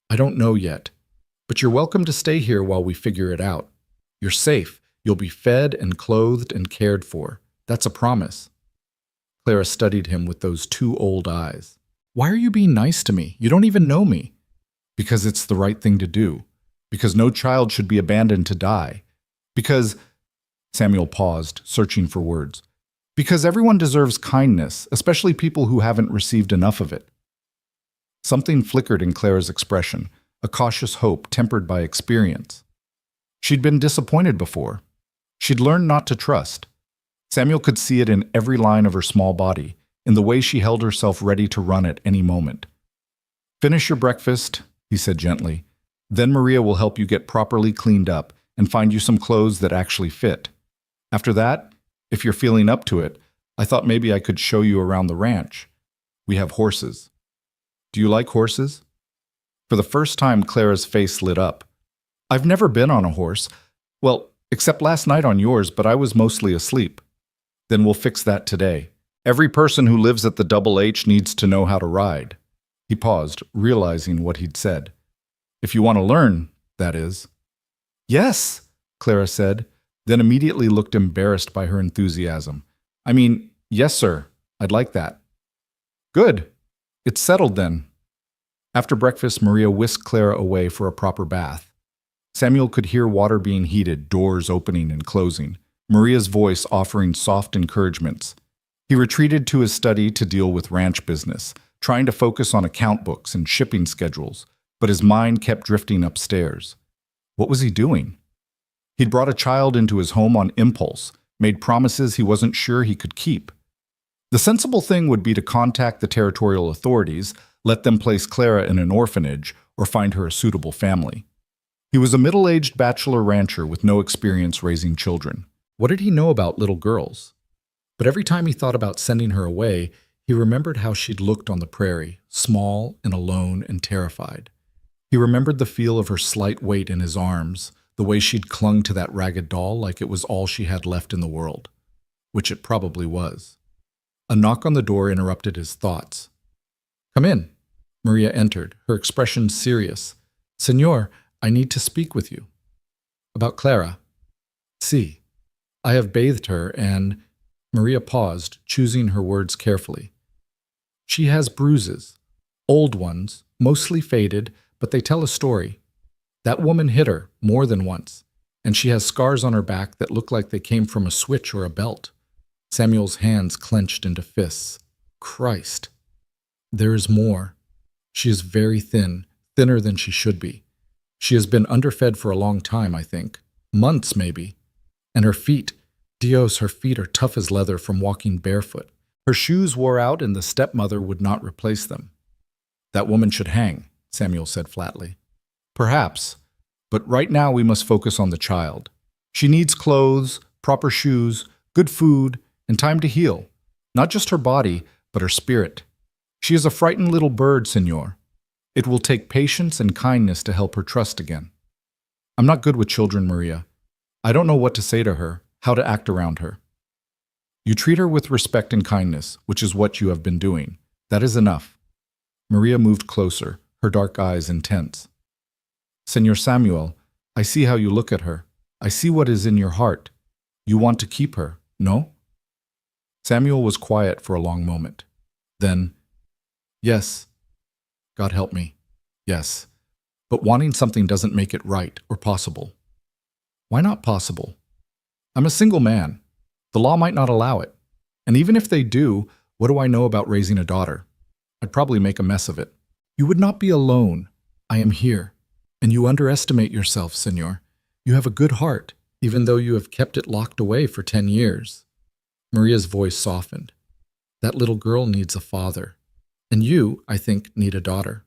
I don't know yet, but you're welcome to stay here while we figure it out. You're safe. You'll be fed and clothed and cared for. That's a promise. Clara studied him with those two old eyes. Why are you being nice to me? You don't even know me. Because it's the right thing to do. Because no child should be abandoned to die. Because— Samuel paused, searching for words. Because everyone deserves kindness, especially people who haven't received enough of it. Something flickered in Clara's expression, a cautious hope tempered by experience. She'd been disappointed before. She'd learned not to trust. Samuel could see it in every line of her small body, in the way she held herself ready to run at any moment. Finish your breakfast, he said gently. Then Maria will help you get properly cleaned up and find you some clothes that actually fit. After that, if you're feeling up to it, I thought maybe I could show you around the ranch. We have horses. Do you like horses? For the first time, Clara's face lit up. I've never been on a horse. Well, except last night on yours, but I was mostly asleep. Then we'll fix that today. Every person who lives at the Double H needs to know how to ride. He paused, realizing what he'd said. If you want to learn, that is. Yes, Clara said, then immediately looked embarrassed by her enthusiasm. I mean, yes, sir, I'd like that. Good. It's settled then. After breakfast, Maria whisked Clara away for a proper bath. Samuel could hear water being heated, doors opening and closing, Maria's voice offering soft encouragements. He retreated to his study to deal with ranch business, trying to focus on account books and shipping schedules, but his mind kept drifting upstairs. What was he doing? He'd brought a child into his home on impulse, made promises he wasn't sure he could keep. The sensible thing would be to contact the territorial authorities, let them place Clara in an orphanage, or find her a suitable family. He was a middle-aged bachelor rancher with no experience raising children. What did he know about little girls? But every time he thought about sending her away, he remembered how she'd looked on the prairie, small and alone and terrified. He remembered the feel of her slight weight in his arms, the way she'd clung to that ragged doll like it was all she had left in the world, which it probably was. A knock on the door interrupted his thoughts. Come in. Maria entered, her expression serious. Senor, I need to speak with you. About Clara. Si. I have bathed her and— Maria paused, choosing her words carefully. She has bruises. Old ones, mostly faded, but they tell a story. That woman hit her more than once, and she has scars on her back that look like they came from a switch or a belt. Samuel's hands clenched into fists. Christ. There is more. She is very thin, thinner than she should be. She has been underfed for a long time, I think. Months, maybe. And her feet, Dios, her feet are tough as leather from walking barefoot. Her shoes wore out and the stepmother would not replace them. That woman should hang, Samuel said flatly. Perhaps, but right now we must focus on the child. She needs clothes, proper shoes, good food, and time to heal. Not just her body, but her spirit. She is a frightened little bird, senor. It will take patience and kindness to help her trust again. I'm not good with children, Maria. I don't know what to say to her, how to act around her. You treat her with respect and kindness, which is what you have been doing. That is enough. Maria moved closer, her dark eyes intense. Senor Samuel, I see how you look at her. I see what is in your heart. You want to keep her, no? Samuel was quiet for a long moment. Then, yes, God help me, yes, but wanting something doesn't make it right or possible. Why not possible? I'm a single man. The law might not allow it. And even if they do, what do I know about raising a daughter? I'd probably make a mess of it. You would not be alone. I am here. And you underestimate yourself, senor. You have a good heart, even though you have kept it locked away for 10 years. Maria's voice softened. That little girl needs a father. And you, I think, need a daughter.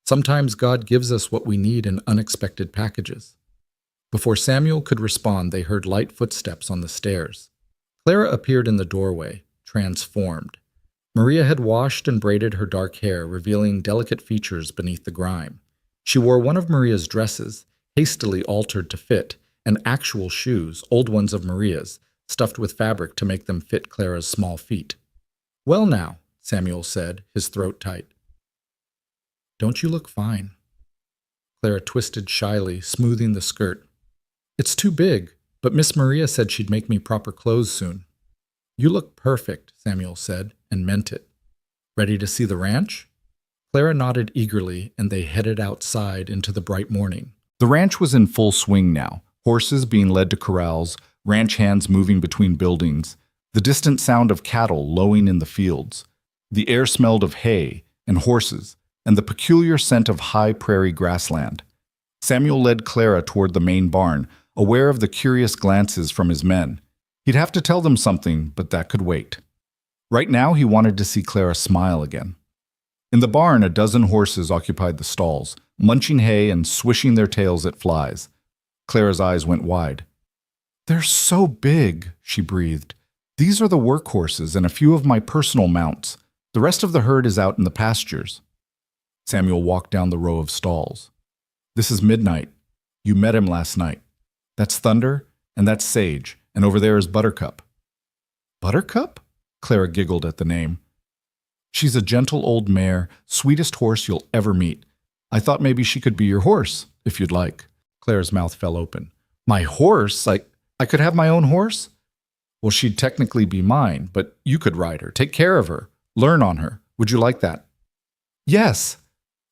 Sometimes God gives us what we need in unexpected packages. Before Samuel could respond, they heard light footsteps on the stairs. Clara appeared in the doorway, transformed. Maria had washed and braided her dark hair, revealing delicate features beneath the grime. She wore one of Maria's dresses, hastily altered to fit, and actual shoes, old ones of Maria's, stuffed with fabric to make them fit Clara's small feet. Well now, Samuel said, his throat tight. Don't you look fine? Clara twisted shyly, smoothing the skirt. It's too big, but Miss Maria said she'd make me proper clothes soon. You look perfect, Samuel said, and meant it. Ready to see the ranch? Clara nodded eagerly, and they headed outside into the bright morning. The ranch was in full swing now, horses being led to corrals, ranch hands moving between buildings, the distant sound of cattle lowing in the fields. The air smelled of hay and horses, and the peculiar scent of high prairie grassland. Samuel led Clara toward the main barn, aware of the curious glances from his men. He'd have to tell them something, but that could wait. Right now he wanted to see Clara smile again. In the barn, a dozen horses occupied the stalls, munching hay and swishing their tails at flies. Clara's eyes went wide. They're so big, she breathed. These are the workhorses and a few of my personal mounts. The rest of the herd is out in the pastures. Samuel walked down the row of stalls. This is Midnight. You met him last night. That's Thunder, and that's Sage, and over there is Buttercup. Buttercup? Clara giggled at the name. She's a gentle old mare, sweetest horse you'll ever meet. I thought maybe she could be your horse, if you'd like. Clara's mouth fell open. My horse? I could have my own horse? Well, she'd technically be mine, but you could ride her, take care of her, learn on her. Would you like that? Yes.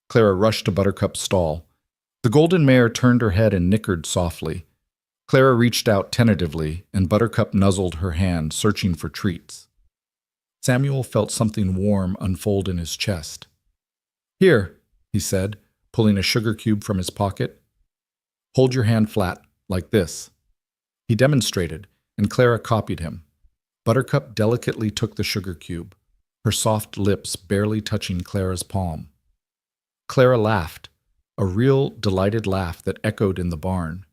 Clara rushed to Buttercup's stall. The golden mare turned her head and nickered softly. Clara reached out tentatively, and Buttercup nuzzled her hand, searching for treats. Samuel felt something warm unfold in his chest. Here, he said, pulling a sugar cube from his pocket. Hold your hand flat, like this. He demonstrated, and Clara copied him. Buttercup delicately took the sugar cube, her soft lips barely touching Clara's palm. Clara laughed, a real, delighted laugh that echoed in the barn.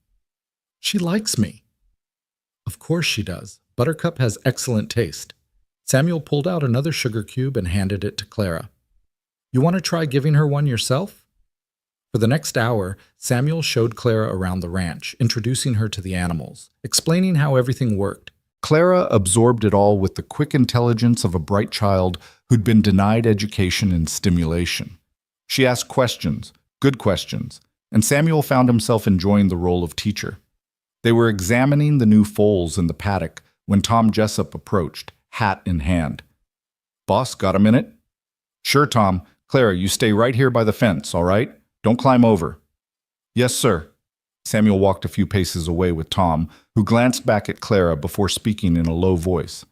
She likes me. Of course she does. Buttercup has excellent taste. Samuel pulled out another sugar cube and handed it to Clara. You want to try giving her one yourself? For the next hour, Samuel showed Clara around the ranch, introducing her to the animals, explaining how everything worked. Clara absorbed it all with the quick intelligence of a bright child who'd been denied education and stimulation. She asked questions, good questions, and Samuel found himself enjoying the role of teacher. They were examining the new foals in the paddock when Tom Jessup approached, hat in hand. Boss, got a minute? Sure, Tom. Clara, you stay right here by the fence, all right? Don't climb over. Yes, sir. Samuel walked a few paces away with Tom, who glanced back at Clara before speaking in a low voice.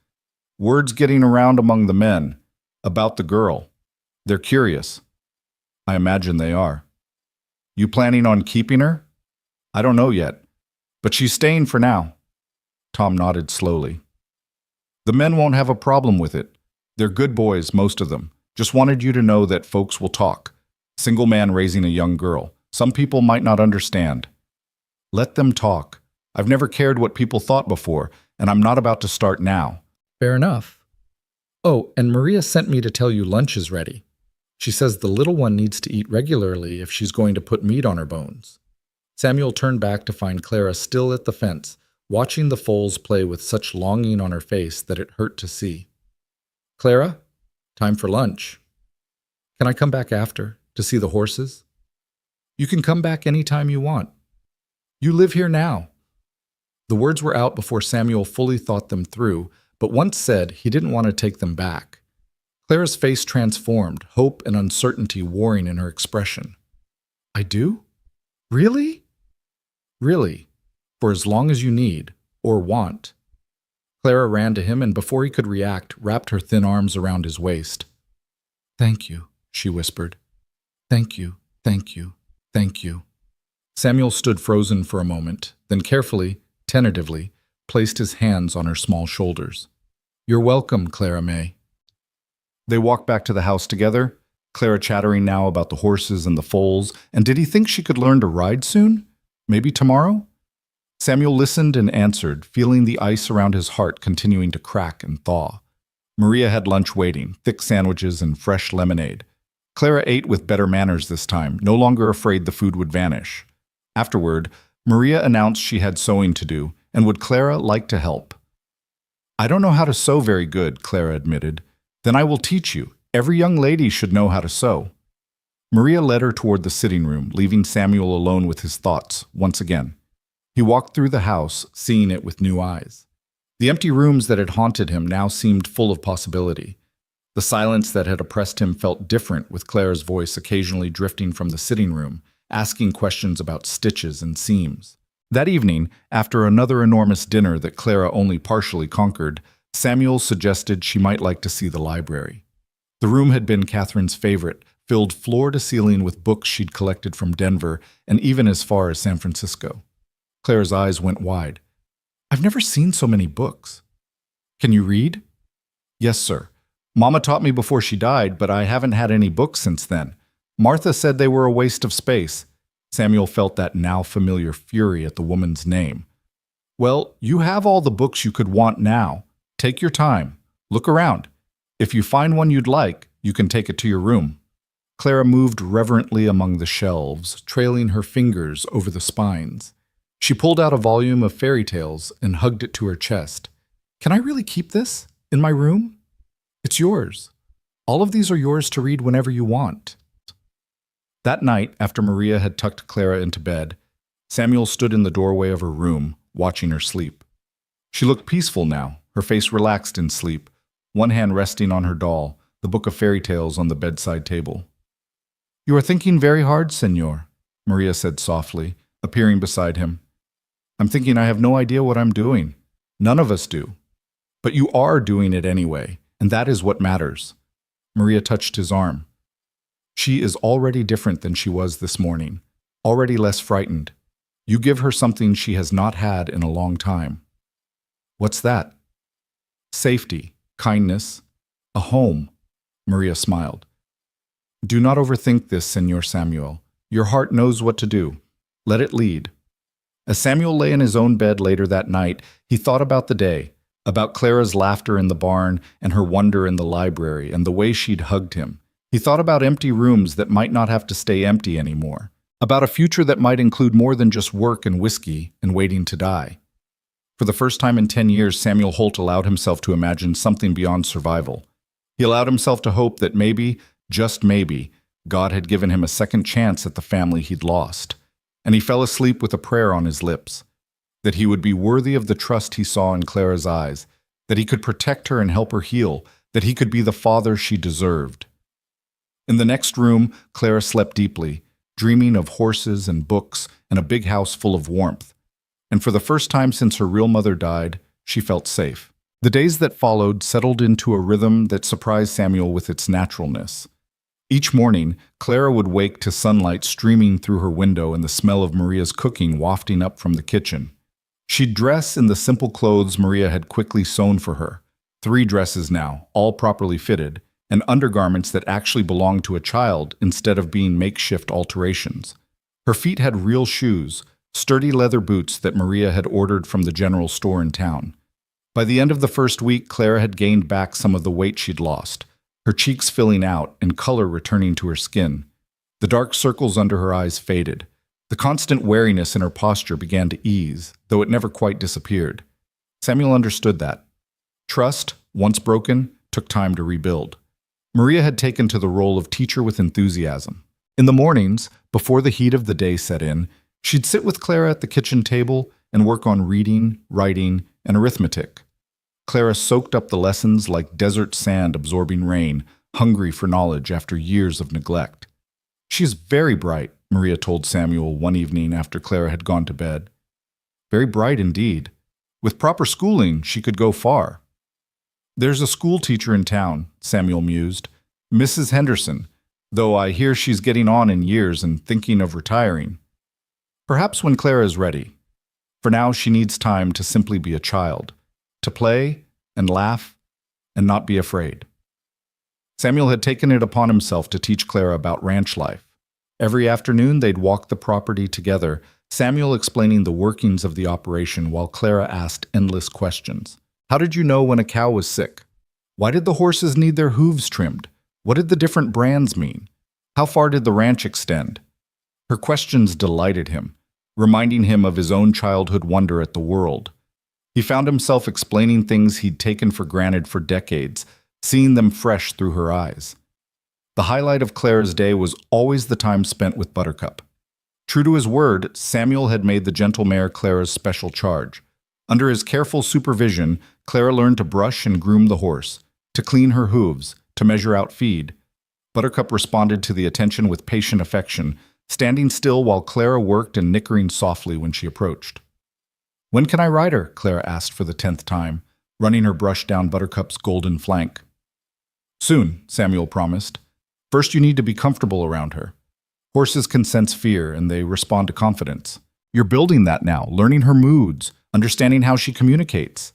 Word's getting around among the men about the girl. They're curious. I imagine they are. You planning on keeping her? I don't know yet, but she's staying for now. Tom nodded slowly. The men won't have a problem with it. They're good boys, most of them. Just wanted you to know that folks will talk. Single man raising a young girl. Some people might not understand. Let them talk. I've never cared what people thought before, and I'm not about to start now. Fair enough. Oh, and Maria sent me to tell you lunch is ready. She says the little one needs to eat regularly if she's going to put meat on her bones. Samuel turned back to find Clara still at the fence, watching the foals play with such longing on her face that it hurt to see. Clara, time for lunch. Can I come back after to see the horses? You can come back any time you want. You live here now. The words were out before Samuel fully thought them through, but once said, he didn't want to take them back. Clara's face transformed, hope and uncertainty warring in her expression. I do? Really? Really, for as long as you need, or want. Clara ran to him and before he could react, wrapped her thin arms around his waist. Thank you, she whispered. Thank you, thank you, thank you. Samuel stood frozen for a moment, then carefully, tentatively, placed his hands on her small shoulders. You're welcome, Clara May. They walked back to the house together, Clara chattering now about the horses and the foals, and did he think she could learn to ride soon? Maybe tomorrow? Samuel listened and answered, feeling the ice around his heart continuing to crack and thaw. Maria had lunch waiting, thick sandwiches and fresh lemonade. Clara ate with better manners this time, no longer afraid the food would vanish. Afterward, Maria announced she had sewing to do, and would Clara like to help? I don't know how to sew very good, Clara admitted. Then I will teach you. Every young lady should know how to sew. Maria led her toward the sitting room, leaving Samuel alone with his thoughts, once again. He walked through the house, seeing it with new eyes. The empty rooms that had haunted him now seemed full of possibility. The silence that had oppressed him felt different, with Clara's voice occasionally drifting from the sitting room, asking questions about stitches and seams. That evening, after another enormous dinner that Clara only partially conquered, Samuel suggested she might like to see the library. The room had been Catherine's favorite, filled floor to ceiling with books she'd collected from Denver and even as far as San Francisco. Clara's eyes went wide. I've never seen so many books. Can you read? Yes, sir. Mama taught me before she died, but I haven't had any books since then. Martha said they were a waste of space. Samuel felt that now familiar fury at the woman's name. Well, you have all the books you could want now. Take your time. Look around. If you find one you'd like, you can take it to your room. Clara moved reverently among the shelves, trailing her fingers over the spines. She pulled out a volume of fairy tales and hugged it to her chest. Can I really keep this? In my room? It's yours. All of these are yours to read whenever you want. That night, after Maria had tucked Clara into bed, Samuel stood in the doorway of her room, watching her sleep. She looked peaceful now, her face relaxed in sleep, one hand resting on her doll, the book of fairy tales on the bedside table. You are thinking very hard, Senor, Maria said softly, appearing beside him. I'm thinking I have no idea what I'm doing. None of us do. But you are doing it anyway, and that is what matters. Maria touched his arm. She is already different than she was this morning, already less frightened. You give her something she has not had in a long time. What's that? Safety, kindness, a home, Maria smiled. Do not overthink this, Senor Samuel. Your heart knows what to do. Let it lead. As Samuel lay in his own bed later that night, he thought about the day, about Clara's laughter in the barn and her wonder in the library and the way she'd hugged him. He thought about empty rooms that might not have to stay empty anymore, about a future that might include more than just work and whiskey and waiting to die. For the first time in 10 years, Samuel Holt allowed himself to imagine something beyond survival. He allowed himself to hope that maybe, just maybe, God had given him a second chance at the family he'd lost. And he fell asleep with a prayer on his lips, that he would be worthy of the trust he saw in Clara's eyes, that he could protect her and help her heal, that he could be the father she deserved. In the next room, Clara slept deeply, dreaming of horses and books and a big house full of warmth. And for the first time since her real mother died, she felt safe. The days that followed settled into a rhythm that surprised Samuel with its naturalness. Each morning, Clara would wake to sunlight streaming through her window and the smell of Maria's cooking wafting up from the kitchen. She'd dress in the simple clothes Maria had quickly sewn for her, 3 dresses now, all properly fitted, and undergarments that actually belonged to a child instead of being makeshift alterations. Her feet had real shoes, sturdy leather boots that Maria had ordered from the general store in town. By the end of the first week, Clara had gained back some of the weight she'd lost, her cheeks filling out and color returning to her skin. The dark circles under her eyes faded. The constant wariness in her posture began to ease, though it never quite disappeared. Samuel understood that. Trust, once broken, took time to rebuild. Maria had taken to the role of teacher with enthusiasm. In the mornings, before the heat of the day set in, she'd sit with Clara at the kitchen table and work on reading, writing, and arithmetic. Clara soaked up the lessons like desert sand absorbing rain, hungry for knowledge after years of neglect. "She's very bright," Maria told Samuel one evening after Clara had gone to bed. "Very bright indeed. With proper schooling, she could go far." "There's a school teacher in town," Samuel mused, "Mrs. Henderson, though I hear she's getting on in years and thinking of retiring. Perhaps when Clara is ready. For now, she needs time to simply be a child, to play and laugh and not be afraid." Samuel had taken it upon himself to teach Clara about ranch life. Every afternoon, they'd walk the property together, Samuel explaining the workings of the operation while Clara asked endless questions. How did you know when a cow was sick? Why did the horses need their hooves trimmed? What did the different brands mean? How far did the ranch extend? Her questions delighted him, reminding him of his own childhood wonder at the world. He found himself explaining things he'd taken for granted for decades, seeing them fresh through her eyes. The highlight of Clara's day was always the time spent with Buttercup. True to his word, Samuel had made the gentle mare Clara's special charge. Under his careful supervision, Clara learned to brush and groom the horse, to clean her hooves, to measure out feed. Buttercup responded to the attention with patient affection, standing still while Clara worked and nickering softly when she approached. "When can I ride her?" Clara asked for the 10th time, running her brush down Buttercup's golden flank. "Soon," Samuel promised. "First you need to be comfortable around her. Horses can sense fear and they respond to confidence. You're building that now, learning her moods, understanding how she communicates."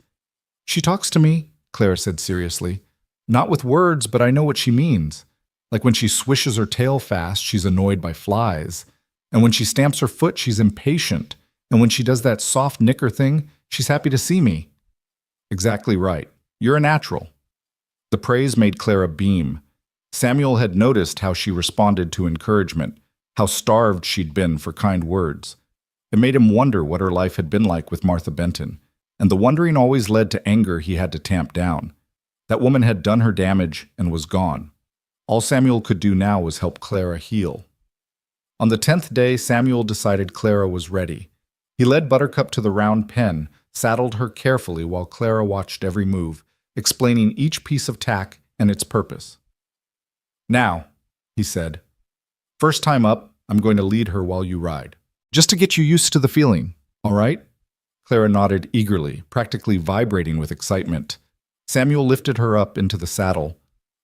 "She talks to me," Clara said seriously. "Not with words, but I know what she means. Like when she swishes her tail fast, she's annoyed by flies. And when she stamps her foot, she's impatient. And when she does that soft nicker thing, she's happy to see me." "Exactly right. You're a natural." The praise made Clara beam. Samuel had noticed how she responded to encouragement, how starved she'd been for kind words. It made him wonder what her life had been like with Martha Benton, and the wondering always led to anger he had to tamp down. That woman had done her damage and was gone. All Samuel could do now was help Clara heal. On the 10th day, Samuel decided Clara was ready. He led Buttercup to the round pen, saddled her carefully while Clara watched every move, explaining each piece of tack and its purpose. "Now," he said, "first time up, I'm going to lead her while you ride. Just to get you used to the feeling, all right?" Clara nodded eagerly, practically vibrating with excitement. Samuel lifted her up into the saddle.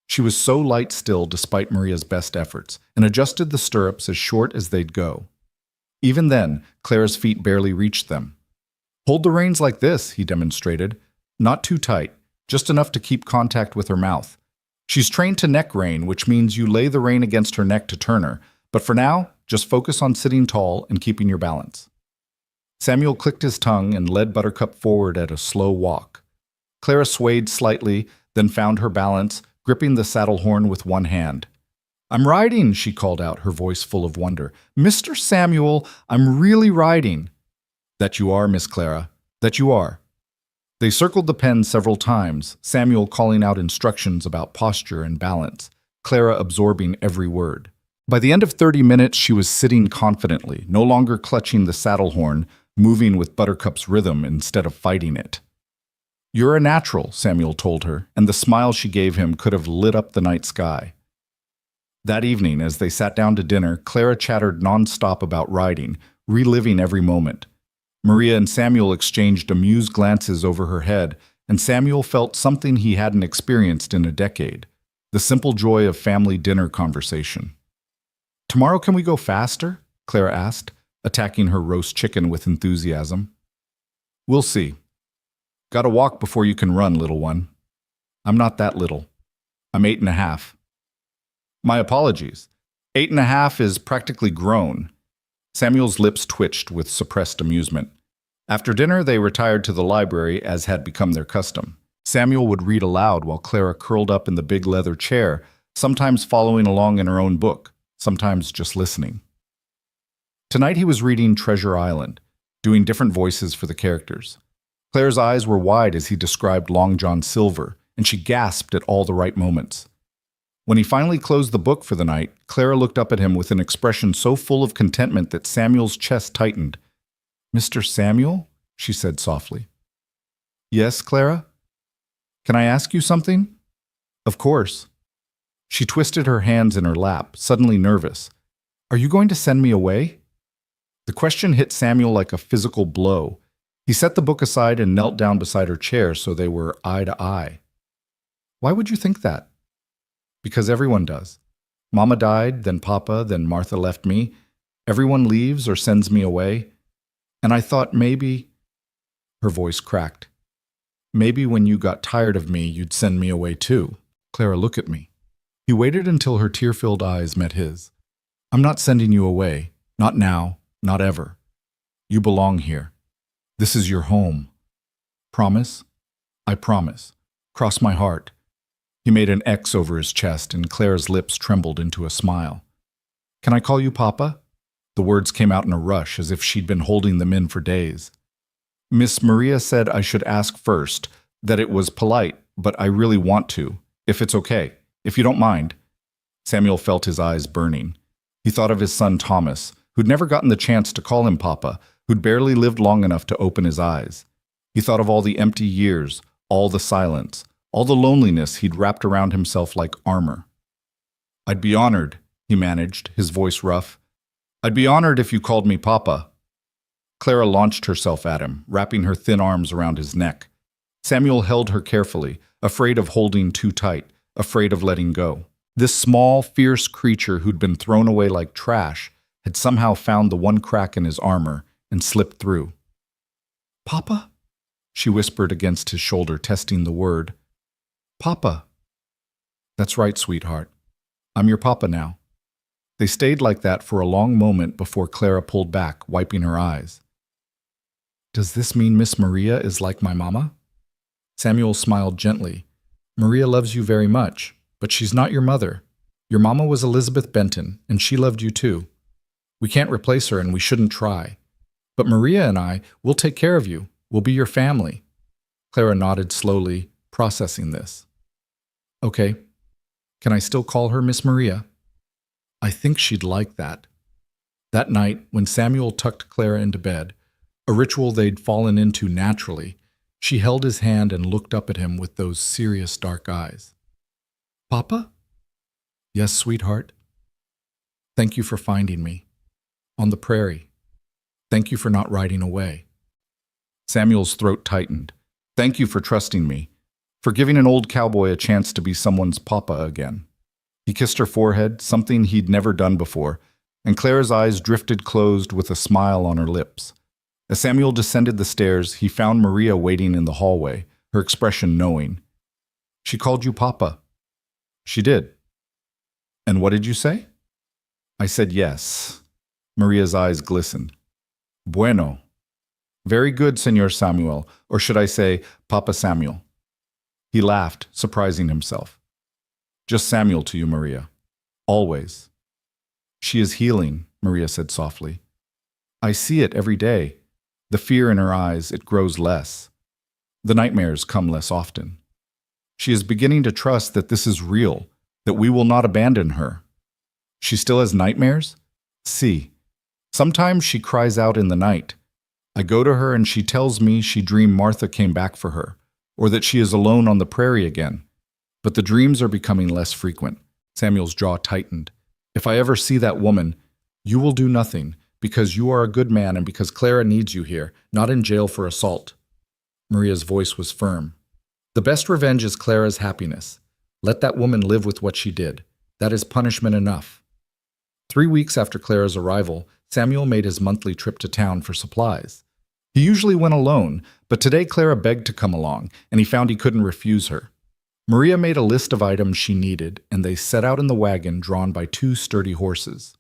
She was so light still despite Maria's best efforts, and adjusted the stirrups as short as they'd go. Even then, Clara's feet barely reached them. "Hold the reins like this," he demonstrated. "Not too tight, just enough to keep contact with her mouth. She's trained to neck rein, which means you lay the rein against her neck to turn her, but for now, just focus on sitting tall and keeping your balance." Samuel clicked his tongue and led Buttercup forward at a slow walk. Clara swayed slightly, then found her balance, gripping the saddle horn with one hand. "I'm riding," she called out, her voice full of wonder. "Mr. Samuel, I'm really riding." "That you are, Miss Clara, that you are." They circled the pen several times, Samuel calling out instructions about posture and balance, Clara absorbing every word. By the end of 30 minutes, she was sitting confidently, no longer clutching the saddle horn, moving with Buttercup's rhythm instead of fighting it. "You're a natural," Samuel told her, and the smile she gave him could have lit up the night sky. That evening, as they sat down to dinner, Clara chattered nonstop about riding, reliving every moment. Maria and Samuel exchanged amused glances over her head, and Samuel felt something he hadn't experienced in a decade, the simple joy of family dinner conversation. "Tomorrow can we go faster?" Clara asked, attacking her roast chicken with enthusiasm. "We'll see. Gotta walk before you can run, little one." "I'm not that little. I'm 8.5. "My apologies. 8.5 is practically grown." Samuel's lips twitched with suppressed amusement. After dinner, they retired to the library, as had become their custom. Samuel would read aloud while Clara curled up in the big leather chair, sometimes following along in her own book, sometimes just listening. Tonight he was reading Treasure Island, doing different voices for the characters. Claire's eyes were wide as he described Long John Silver, and she gasped at all the right moments. When he finally closed the book for the night, Clara looked up at him with an expression so full of contentment that Samuel's chest tightened. "Mr. Samuel?" she said softly. "Yes, Clara? Can I ask you something?" "Of course." She twisted her hands in her lap, suddenly nervous. "Are you going to send me away?" The question hit Samuel like a physical blow. He set the book aside and knelt down beside her chair so they were eye to eye. "Why would you think that?" "Because everyone does. Mama died, then Papa, then Martha left me. Everyone leaves or sends me away. And I thought maybe—" Her voice cracked. "Maybe when you got tired of me, you'd send me away too." "Clara, look at me." He waited until her tear-filled eyes met his. "I'm not sending you away. Not now. Not ever. You belong here. This is your home. Promise?" "I promise. Cross my heart." He made an X over his chest, and Claire's lips trembled into a smile. "Can I call you Papa?" The words came out in a rush, as if she'd been holding them in for days. "Miss Maria said I should ask first, that it was polite, but I really want to, if it's okay, if you don't mind." Samuel felt his eyes burning. He thought of his son Thomas, who'd never gotten the chance to call him Papa, who'd barely lived long enough to open his eyes. He thought of all the empty years, all the silence, all the loneliness he'd wrapped around himself like armor. "I'd be honored," he managed, his voice rough. "I'd be honored if you called me Papa." Clara launched herself at him, wrapping her thin arms around his neck. Samuel held her carefully, afraid of holding too tight, afraid of letting go. This small, fierce creature who'd been thrown away like trash had somehow found the one crack in his armor and slipped through. "Papa?" she whispered against his shoulder, testing the word. "Papa." "That's right, sweetheart. I'm your papa now." They stayed like that for a long moment before Clara pulled back, wiping her eyes. "Does this mean Miss Maria is like my mama?" Samuel smiled gently. "Maria loves you very much, but she's not your mother. Your mama was Elizabeth Benton, and she loved you too. We can't replace her, and we shouldn't try. But Maria and I, we'll take care of you. We'll be your family." Clara nodded slowly, processing this. "Okay. Can I still call her Miss Maria?" I think she'd like that. That night, when Samuel tucked Clara into bed, a ritual they'd fallen into naturally, she held his hand and looked up at him with those serious dark eyes. "Papa?" "Yes, sweetheart." "Thank you for finding me. On the prairie. Thank you for not riding away." Samuel's throat tightened. "Thank you for trusting me, for giving an old cowboy a chance to be someone's papa again." He kissed her forehead, something he'd never done before, and Clara's eyes drifted closed with a smile on her lips. As Samuel descended the stairs, he found Maria waiting in the hallway, her expression knowing. "She called you Papa." "She did." "And what did you say?" "I said yes." Maria's eyes glistened. "Bueno. Very good, Señor Samuel, or should I say, Papa Samuel." He laughed, surprising himself. "Just Samuel to you, Maria. Always." "She is healing," Maria said softly. "I see it every day. The fear in her eyes, it grows less. The nightmares come less often. She is beginning to trust that this is real, that we will not abandon her. She still has nightmares? See. Sometimes she cries out in the night. I go to her and she tells me she dreamed Martha came back for her, or that she is alone on the prairie again. But the dreams are becoming less frequent." Samuel's jaw tightened. "If I ever see that woman, you will do nothing, because you are a good man and because Clara needs you here, not in jail for assault." Maria's voice was firm. "The best revenge is Clara's happiness. Let that woman live with what she did. That is punishment enough." 3 weeks after Clara's arrival, Samuel made his monthly trip to town for supplies. He usually went alone, but today Clara begged to come along, and he found he couldn't refuse her. Maria made a list of items she needed, and they set out in the wagon drawn by 2 sturdy horses.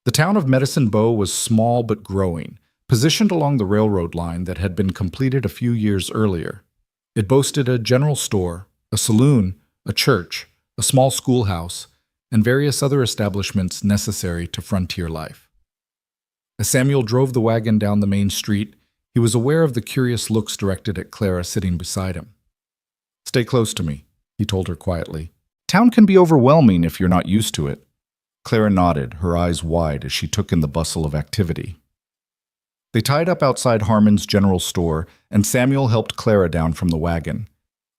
The town of Medicine Bow was small but growing, positioned along the railroad line that had been completed a few years earlier. It boasted a general store, a saloon, a church, a small schoolhouse, and various other establishments necessary to frontier life. As Samuel drove the wagon down the main street, he was aware of the curious looks directed at Clara sitting beside him. "Stay close to me," he told her quietly. "Town can be overwhelming if you're not used to it." Clara nodded, her eyes wide as she took in the bustle of activity. They tied up outside Harmon's general store, and Samuel helped Clara down from the wagon.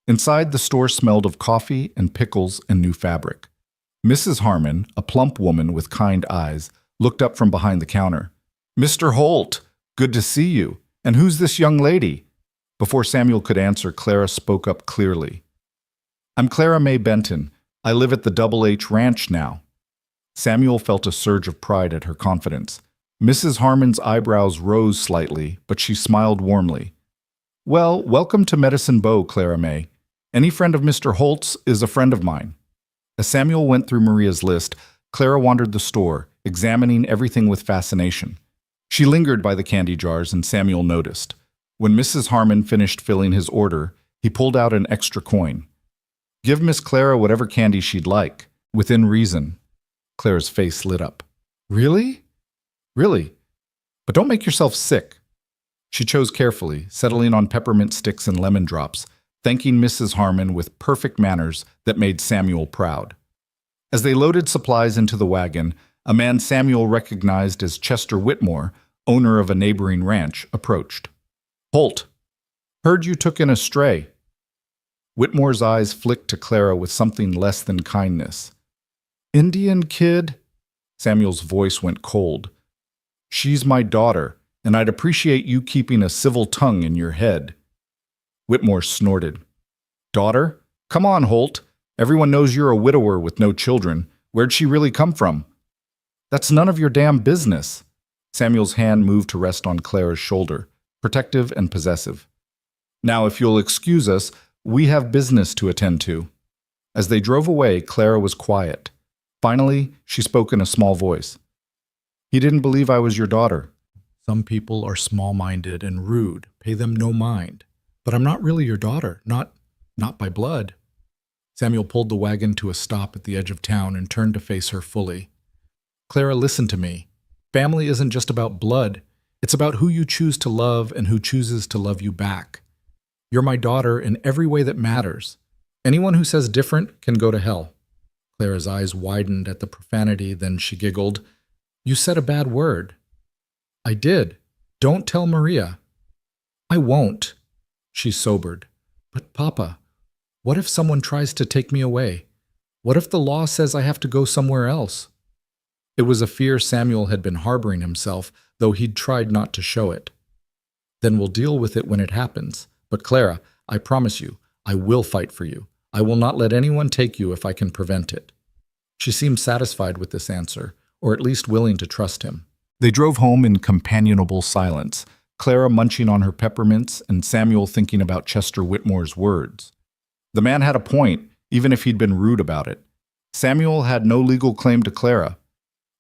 Inside, the store smelled of coffee and pickles and new fabric. Mrs. Harmon, a plump woman with kind eyes, looked up from behind the counter. "Mr. Holt, good to see you. And who's this young lady?" Before Samuel could answer, Clara spoke up clearly. "I'm Clara May Benton. I live at the Double H Ranch now." Samuel felt a surge of pride at her confidence. Mrs. Harmon's eyebrows rose slightly, but she smiled warmly. "Well, welcome to Medicine Bow, Clara May. Any friend of Mr. Holt's is a friend of mine." As Samuel went through Maria's list, Clara wandered the store, examining everything with fascination. She lingered by the candy jars, and Samuel noticed. When Mrs. Harmon finished filling his order, he pulled out an extra coin. "Give Miss Clara whatever candy she'd like, within reason." Clara's face lit up. "Really?" "Really. But don't make yourself sick." She chose carefully, settling on peppermint sticks and lemon drops, thanking Mrs. Harmon with perfect manners that made Samuel proud. As they loaded supplies into the wagon, a man Samuel recognized as Chester Whitmore, owner of a neighboring ranch, approached. "Holt, heard you took in a stray." Whitmore's eyes flicked to Clara with something less than kindness. "Indian kid?" Samuel's voice went cold. "She's my daughter, and I'd appreciate you keeping a civil tongue in your head." Whitmore snorted. "Daughter? Come on, Holt. Everyone knows you're a widower with no children. Where'd she really come from?" "That's none of your damn business." Samuel's hand moved to rest on Clara's shoulder, protective and possessive. "Now, if you'll excuse us, we have business to attend to." As they drove away, Clara was quiet. Finally, she spoke in a small voice. "He didn't believe I was your daughter. Some people are small-minded and rude. Pay them no mind. But I'm not really your daughter, not by blood." Samuel pulled the wagon to a stop at the edge of town and turned to face her fully. "Clara, listen to me. Family isn't just about blood. It's about who you choose to love and who chooses to love you back. You're my daughter in every way that matters. Anyone who says different can go to hell." Clara's eyes widened at the profanity, then she giggled. "You said a bad word." "I did. Don't tell Maria." "I won't." She sobered. "But Papa, what if someone tries to take me away? What if the law says I have to go somewhere else?" It was a fear Samuel had been harboring himself, though he'd tried not to show it. "Then we'll deal with it when it happens. But Clara, I promise you, I will fight for you. I will not let anyone take you if I can prevent it." She seemed satisfied with this answer, or at least willing to trust him. They drove home in companionable silence, Clara munching on her peppermints and Samuel thinking about Chester Whitmore's words. The man had a point, even if he'd been rude about it. Samuel had no legal claim to Clara.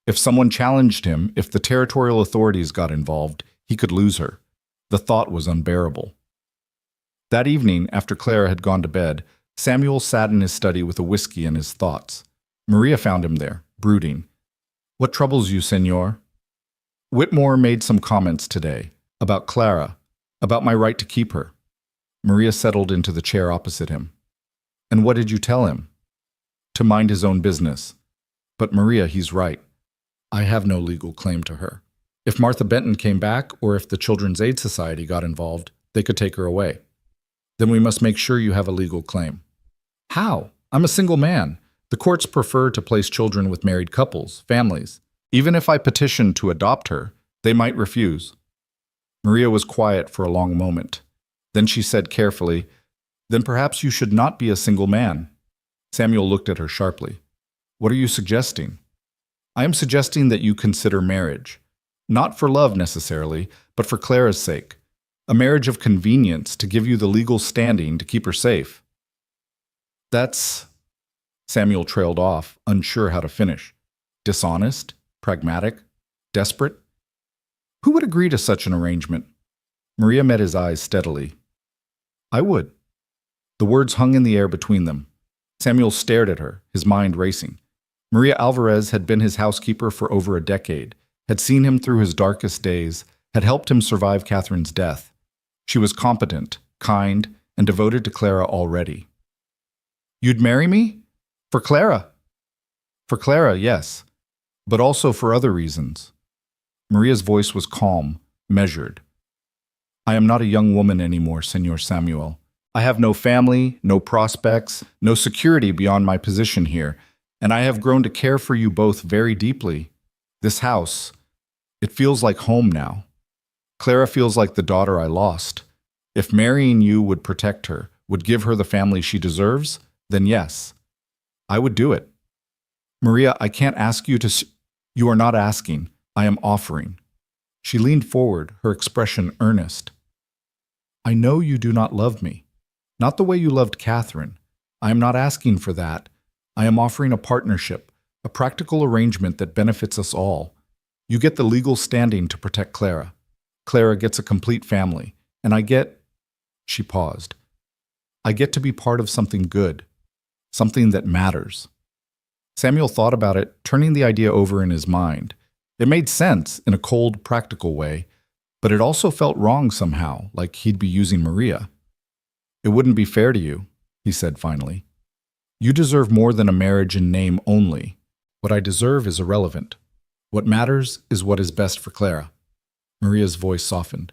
If someone challenged him, if the territorial authorities got involved, he could lose her. The thought was unbearable. That evening, after Clara had gone to bed, Samuel sat in his study with a whiskey in his thoughts. Maria found him there, brooding. "What troubles you, senor?" "Whitmore made some comments today. About Clara. About my right to keep her." Maria settled into the chair opposite him. "And what did you tell him?" "To mind his own business." "But Maria, he's right. I have no legal claim to her. If Martha Benton came back, or if the Children's Aid Society got involved, they could take her away. Then we must make sure you have a legal claim." "How? I'm a single man. The courts prefer to place children with married couples, families. Even if I petitioned to adopt her, they might refuse." Maria was quiet for a long moment. Then she said carefully, "Then perhaps you should not be a single man." Samuel looked at her sharply. "What are you suggesting?" "I am suggesting that you consider marriage. Not for love necessarily, but for Clara's sake. A marriage of convenience to give you the legal standing to keep her safe." "That's—" Samuel trailed off, unsure how to finish. "Dishonest? Pragmatic? Desperate? Who would agree to such an arrangement?" Maria met his eyes steadily. "I would." The words hung in the air between them. Samuel stared at her, his mind racing. Maria Alvarez had been his housekeeper for over a decade. had seen him through his darkest days, had helped him survive Catherine's death. She was competent, kind, and devoted to Clara already. "You'd marry me? For Clara?" "For Clara, yes, but also for other reasons." Maria's voice was calm, measured. "I am not a young woman anymore, Senor Samuel. I have no family, no prospects, no security beyond my position here, and I have grown to care for you both very deeply. This house, it feels like home now. Clara feels like the daughter I lost. If marrying you would protect her, would give her the family she deserves, then yes, I would do it. Maria, I can't ask you to... You are not asking. I am offering." She leaned forward, her expression earnest. "I know you do not love me. Not the way you loved Catherine. I am not asking for that. I am offering a partnership, a practical arrangement that benefits us all. You get the legal standing to protect Clara. Clara gets a complete family, and I get..." She paused. "I get to be part of something good, something that matters." Samuel thought about it, turning the idea over in his mind. It made sense in a cold, practical way, but it also felt wrong somehow, like he'd be using Maria. "It wouldn't be fair to you," he said finally. "You deserve more than a marriage in name only. What I deserve is irrelevant. What matters is what is best for Clara." Maria's voice softened.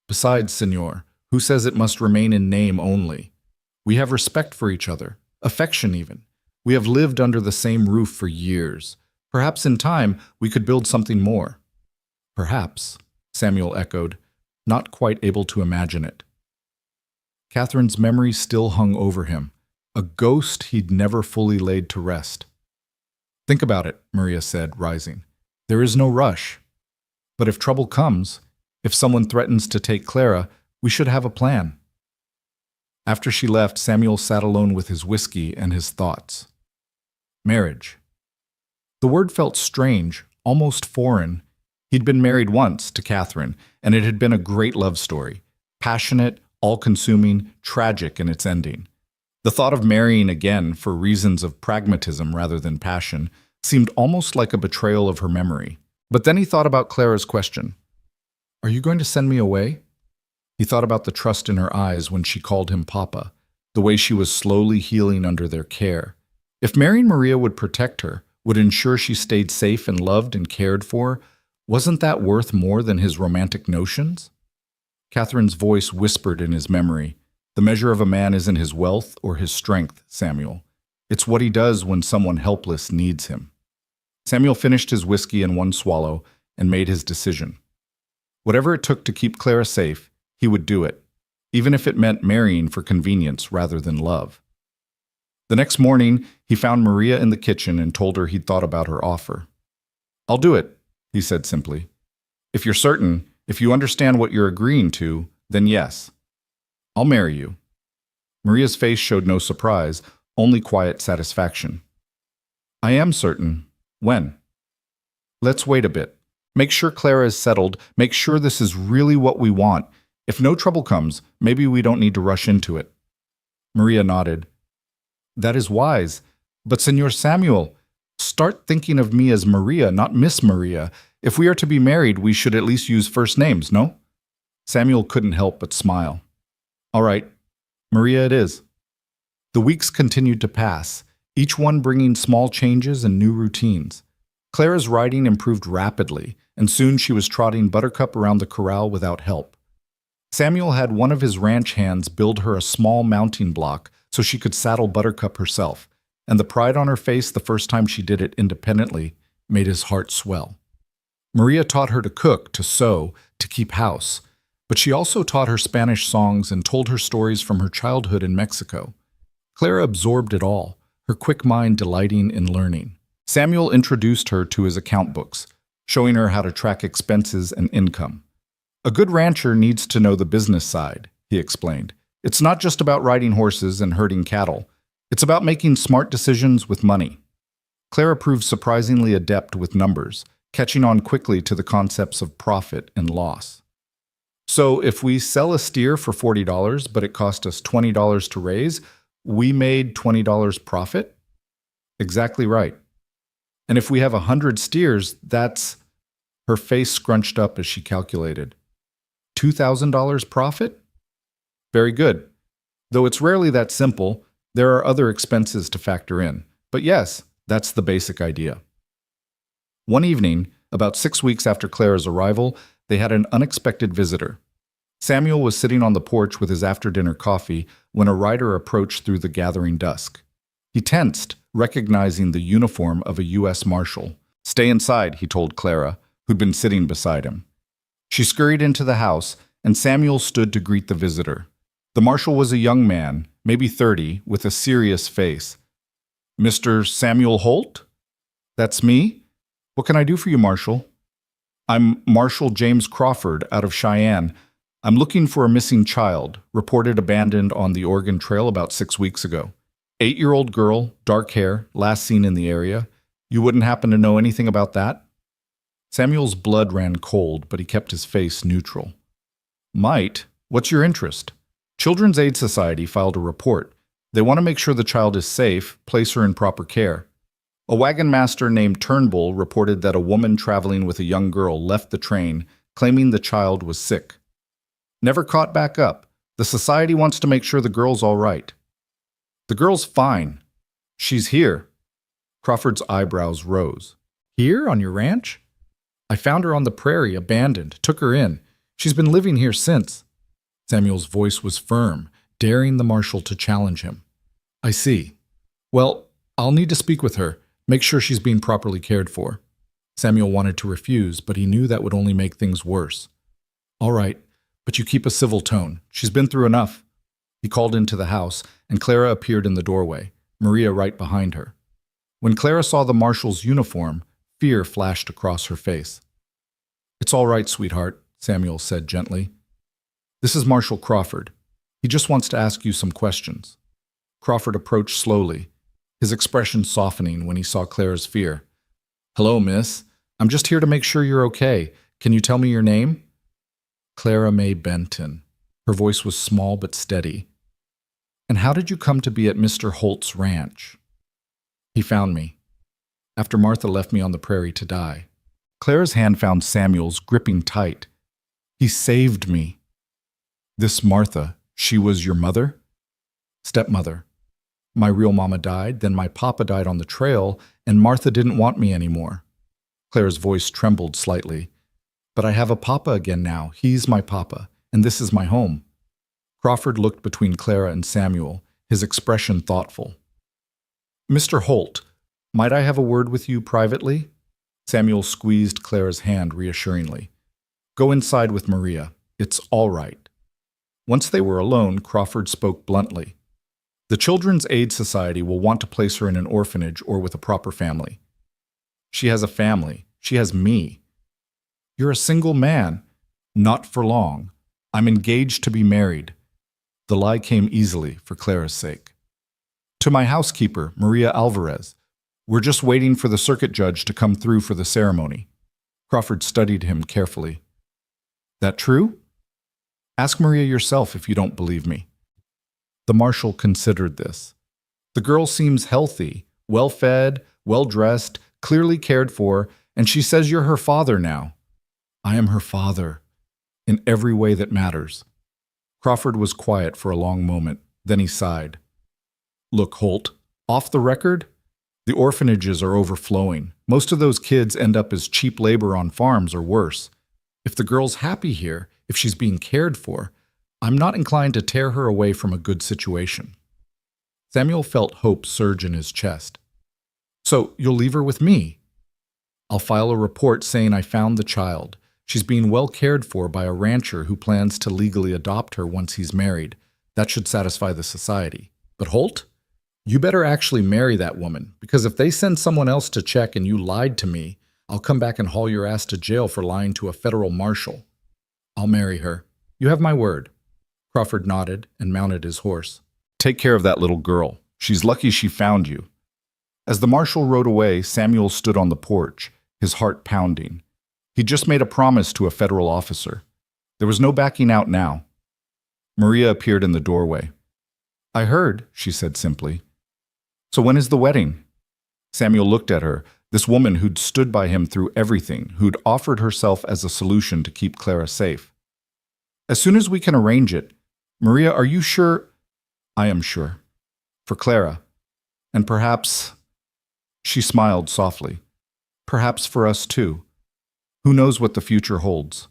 "Besides, Senor, who says it must remain in name only? We have respect for each other, affection even. We have lived under the same roof for years. Perhaps in time we could build something more." "Perhaps," Samuel echoed, not quite able to imagine it. Catherine's memory still hung over him, a ghost he'd never fully laid to rest. "Think about it," Maria said, rising. "There is no rush. But if trouble comes, if someone threatens to take Clara, we should have a plan." After she left, Samuel sat alone with his whiskey and his thoughts. Marriage. The word felt strange, almost foreign. He'd been married once to Catherine, and it had been a great love story. Passionate, all-consuming, tragic in its ending. The thought of marrying again for reasons of pragmatism rather than passion seemed almost like a betrayal of her memory. But then he thought about Clara's question. "Are you going to send me away?" He thought about the trust in her eyes when she called him Papa, the way she was slowly healing under their care. If marrying Maria would protect her, would ensure she stayed safe and loved and cared for, wasn't that worth more than his romantic notions? Catherine's voice whispered in his memory, "The measure of a man isn't his wealth or his strength, Samuel. It's what he does when someone helpless needs him." Samuel finished his whiskey in one swallow and made his decision. Whatever it took to keep Clara safe, he would do it, even if it meant marrying for convenience rather than love. The next morning, he found Maria in the kitchen and told her he'd thought about her offer. "I'll do it," he said simply. "If you're certain, if you understand what you're agreeing to, then yes. I'll marry you." Maria's face showed no surprise, only quiet satisfaction. "I am certain. When?" "Let's wait a bit. Make sure Clara is settled. Make sure this is really what we want. If no trouble comes, maybe we don't need to rush into it." Maria nodded. "That is wise. But Senor Samuel, start thinking of me as Maria, not Miss Maria. If we are to be married, we should at least use first names, no?" Samuel couldn't help but smile. "All right, Maria it is." The weeks continued to pass, each one bringing small changes and new routines. Clara's riding improved rapidly, and soon she was trotting Buttercup around the corral without help. Samuel had one of his ranch hands build her a small mounting block so she could saddle Buttercup herself, and the pride on her face the first time she did it independently made his heart swell. Maria taught her to cook, to sew, to keep house, but she also taught her Spanish songs and told her stories from her childhood in Mexico. Clara absorbed it all, her quick mind delighting in learning. Samuel introduced her to his account books, showing her how to track expenses and income. "A good rancher needs to know the business side," he explained. "It's not just about riding horses and herding cattle. It's about making smart decisions with money." Clara proved surprisingly adept with numbers, catching on quickly to the concepts of profit and loss. "So if we sell a steer for $40, but it cost us $20 to raise, we made $20 profit?" "Exactly right. And if we have 100 steers, that's..." Her face scrunched up as she calculated. $2,000 profit? Very good. Though it's rarely that simple, there are other expenses to factor in. But yes, that's the basic idea. One evening, about 6 weeks after Clara's arrival, they had an unexpected visitor. Samuel was sitting on the porch with his after-dinner coffee when a rider approached through the gathering dusk. He tensed, recognizing the uniform of a U.S. Marshal. "Stay inside," he told Clara, who'd been sitting beside him. She scurried into the house, and Samuel stood to greet the visitor. The Marshal was a young man, maybe 30, with a serious face. "Mr. Samuel Holt?" "That's me. What can I do for you, Marshal?" "I'm Marshal James Crawford out of Cheyenne. I'm looking for a missing child, reported abandoned on the Oregon Trail about 6 weeks ago. 8-year-old girl, dark hair, last seen in the area. You wouldn't happen to know anything about that?" Samuel's blood ran cold, but he kept his face neutral. "Might. What's your interest?" Children's Aid Society filed a report. They want to make sure the child is safe, place her in proper care. A wagon master named Turnbull reported that a woman traveling with a young girl left the train, claiming the child was sick. Never caught back up. The society wants to make sure the girl's all right. "The girl's fine. She's here." Crawford's eyebrows rose. "Here, on your ranch?" "I found her on the prairie, abandoned, took her in. She's been living here since." Samuel's voice was firm, daring the Marshal to challenge him. "I see. Well, I'll need to speak with her, make sure she's being properly cared for." Samuel wanted to refuse, but he knew that would only make things worse. "All right, but you keep a civil tone. She's been through enough." He called into the house, and Clara appeared in the doorway, Maria right behind her. When Clara saw the Marshal's uniform, fear flashed across her face. "It's all right, sweetheart," Samuel said gently. "This is Marshal Crawford. He just wants to ask you some questions." Crawford approached slowly, his expression softening when he saw Clara's fear. "Hello, miss. I'm just here to make sure you're okay. Can you tell me your name?" "Clara May Benton." Her voice was small but steady. "And how did you come to be at Mr. Holt's ranch?" "He found me, after Martha left me on the prairie to die." Clara's hand found Samuel's, gripping tight. "He saved me." "This Martha, she was your mother?" "Stepmother. My real mama died, then my papa died on the trail, and Martha didn't want me anymore." Clara's voice trembled slightly. "But I have a papa again now. He's my papa, and this is my home." Crawford looked between Clara and Samuel, his expression thoughtful. "Mr. Holt, might I have a word with you privately?" Samuel squeezed Clara's hand reassuringly. "Go inside with Maria. It's all right." Once they were alone, Crawford spoke bluntly. "The Children's Aid Society will want to place her in an orphanage or with a proper family. She has a family. She has me. You're a single man. Not for long. I'm engaged to be married." The lie came easily for Clara's sake. "To my housekeeper, Maria Alvarez. We're just waiting for the circuit judge to come through for the ceremony." Crawford studied him carefully. "That true? Ask Maria yourself if you don't believe me." The Marshal considered this. "The girl seems healthy, well-fed, well-dressed, clearly cared for, and she says you're her father now." "I am her father, in every way that matters." Crawford was quiet for a long moment, then he sighed. "Look, Holt, off the record, the orphanages are overflowing. Most of those kids end up as cheap labor on farms or worse. If the girl's happy here, if she's being cared for, I'm not inclined to tear her away from a good situation." Samuel felt hope surge in his chest. "So you'll leave her with me?" "I'll file a report saying I found the child. She's being well cared for by a rancher who plans to legally adopt her once he's married. That should satisfy the society. But Holt, you better actually marry that woman, because if they send someone else to check and you lied to me, I'll come back and haul your ass to jail for lying to a federal marshal." "I'll marry her. You have my word." Crawford nodded and mounted his horse. "Take care of that little girl. She's lucky she found you." As the marshal rode away, Samuel stood on the porch, his heart pounding. He'd just made a promise to a federal officer. There was no backing out now. Maria appeared in the doorway. "I heard," she said simply. "So when is the wedding?" Samuel looked at her, This woman who'd stood by him through everything, who'd offered herself as a solution to keep Clara safe. As soon as we can arrange it. Maria, are you sure? I am sure. For Clara. And perhaps, she smiled softly, perhaps for us too. Who knows what the future holds?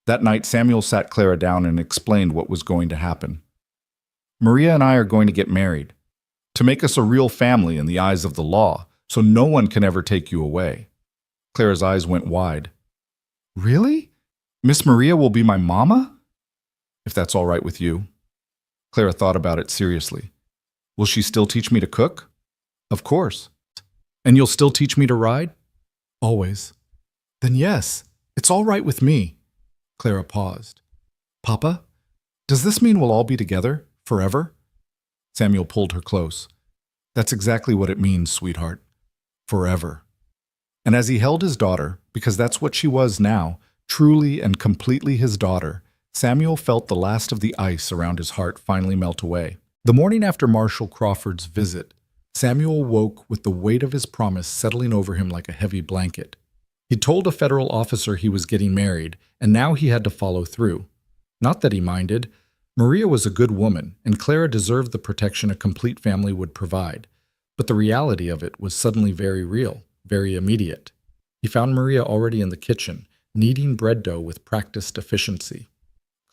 That night, Samuel sat Clara down and explained what was going to happen. Maria and I are going to get married, to make us a real family in the eyes of the law, so no one can ever take you away. Clara's eyes went wide. Really? Miss Maria will be my mama? If that's all right with you. Clara thought about it seriously. Will she still teach me to cook? Of course. And you'll still teach me to ride? Always. Then yes, it's all right with me. Clara paused. Papa, does this mean we'll all be together, forever? Samuel pulled her close. That's exactly what it means, sweetheart. Forever. And as he held his daughter, because that's what she was now, truly and completely his daughter, Samuel felt the last of the ice around his heart finally melt away. The morning after Marshal Crawford's visit, Samuel woke with the weight of his promise settling over him like a heavy blanket. He told a federal officer he was getting married, and now he had to follow through. Not that he minded. Maria was a good woman, and Clara deserved the protection a complete family would provide. But the reality of it was suddenly very real, very immediate. He found Maria already in the kitchen, kneading bread dough with practiced efficiency.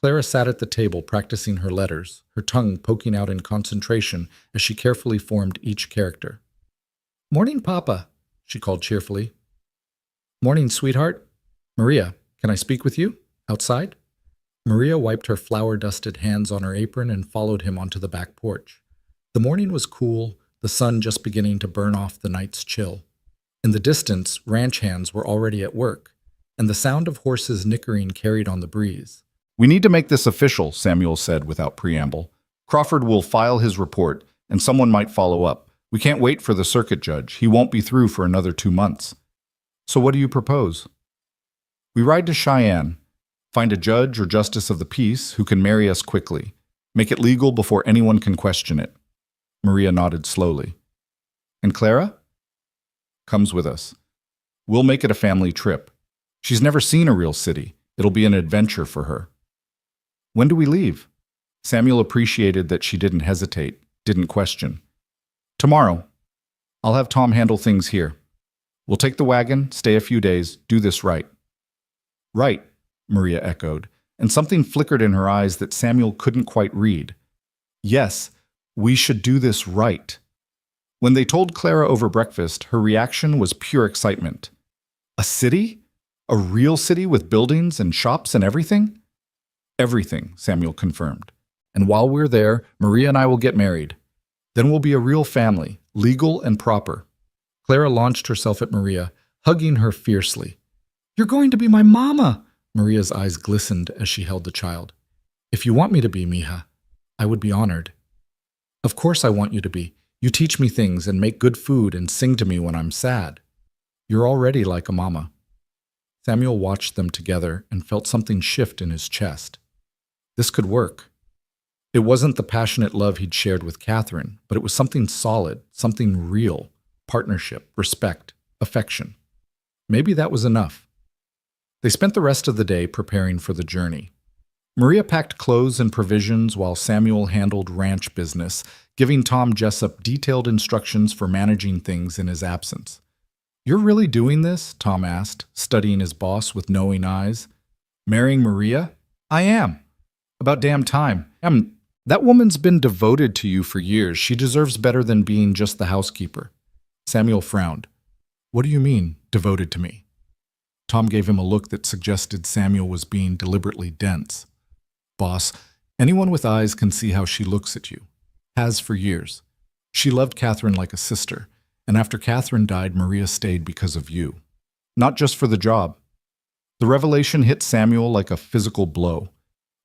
Clara sat at the table practicing her letters, her tongue poking out in concentration as she carefully formed each character. "Morning, Papa," she called cheerfully. "Morning, sweetheart. Maria, can I speak with you? Outside?" Maria wiped her flour-dusted hands on her apron and followed him onto the back porch. The morning was cool, the sun just beginning to burn off the night's chill. In the distance, ranch hands were already at work, and the sound of horses nickering carried on the breeze. "We need to make this official," Samuel said without preamble. "Crawford will file his report, and someone might follow up. We can't wait for the circuit judge. He won't be through for another 2 months. So what do you propose?" "We ride to Cheyenne, find a judge or justice of the peace who can marry us quickly, make it legal before anyone can question it." Maria nodded slowly. "And Clara?" "Comes with us. We'll make it a family trip. She's never seen a real city. It'll be an adventure for her." "When do we leave?" Samuel appreciated that she didn't hesitate, didn't question. "Tomorrow. I'll have Tom handle things here. We'll take the wagon, stay a few days, do this right." "Right," Maria echoed, and something flickered in her eyes that Samuel couldn't quite read. "Yes, we should do this right." When they told Clara over breakfast, her reaction was pure excitement. "A city? A real city with buildings and shops and everything?" "Everything," Samuel confirmed. "And while we're there, Maria and I will get married. Then we'll be a real family, legal and proper." Clara launched herself at Maria, hugging her fiercely. "You're going to be my mama!" Maria's eyes glistened as she held the child. "If you want me to be, mija, I would be honored." "Of course I want you to be. You teach me things and make good food and sing to me when I'm sad. You're already like a mama." Samuel watched them together and felt something shift in his chest. This could work. It wasn't the passionate love he'd shared with Catherine, but it was something solid, something real. Partnership, respect, affection. Maybe that was enough. They spent the rest of the day preparing for the journey. Maria packed clothes and provisions while Samuel handled ranch business, giving Tom Jessup detailed instructions for managing things in his absence. "You're really doing this?" Tom asked, studying his boss with knowing eyes. "Marrying Maria? I am. About damn time. That woman's been devoted to you for years. She deserves better than being just the housekeeper." Samuel frowned. "What do you mean, devoted to me?" Tom gave him a look that suggested Samuel was being deliberately dense. "Boss, anyone with eyes can see how she looks at you. Has for years. She loved Catherine like a sister, and after Catherine died, Maria stayed because of you. Not just for the job." The revelation hit Samuel like a physical blow.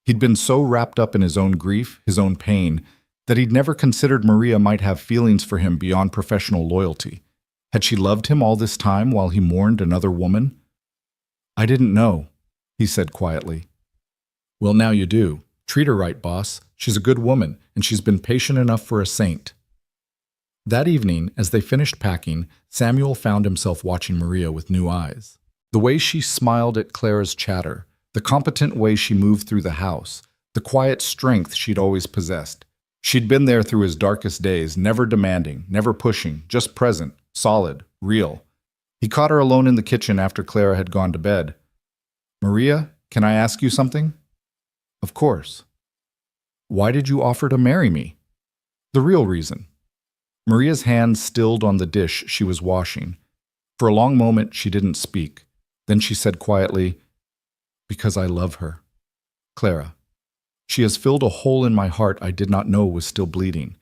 He'd been so wrapped up in his own grief, his own pain, that he'd never considered Maria might have feelings for him beyond professional loyalty. Had she loved him all this time while he mourned another woman? "I didn't know," he said quietly. "Well, now you do. Treat her right, boss. She's a good woman, and she's been patient enough for a saint." That evening, as they finished packing, Samuel found himself watching Maria with new eyes. The way she smiled at Clara's chatter, the competent way she moved through the house, the quiet strength she'd always possessed. She'd been there through his darkest days, never demanding, never pushing, just present, solid, real. He caught her alone in the kitchen after Clara had gone to bed. "Maria, can I ask you something?" "Of course." "Why did you offer to marry me?" "The real reason." Maria's hands stilled on the dish she was washing. For a long moment she didn't speak. Then she said quietly, "Because I love her. Clara. She has filled a hole in my heart I did not know was still bleeding.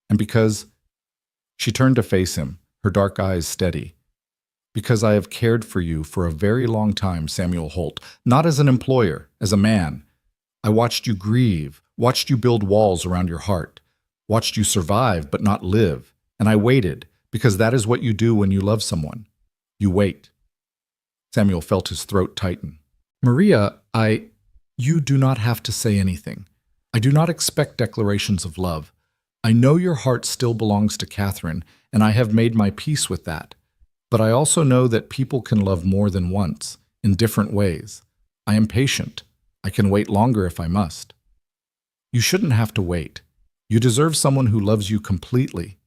And because—" She turned to face him, her dark eyes steady. "Because I have cared for you for a very long time, Samuel Holt, not as an employer, as a man. I watched you grieve, watched you build walls around your heart, watched you survive but not live, and I waited, because that is what you do when you love someone. You wait." Samuel felt his throat tighten. "Maria, You do not have to say anything. I do not expect declarations of love. I know your heart still belongs to Catherine, and I have made my peace with that. But I also know that people can love more than once, in different ways. I am patient. I can wait longer if I must." "You shouldn't have to wait. You deserve someone who loves you completely.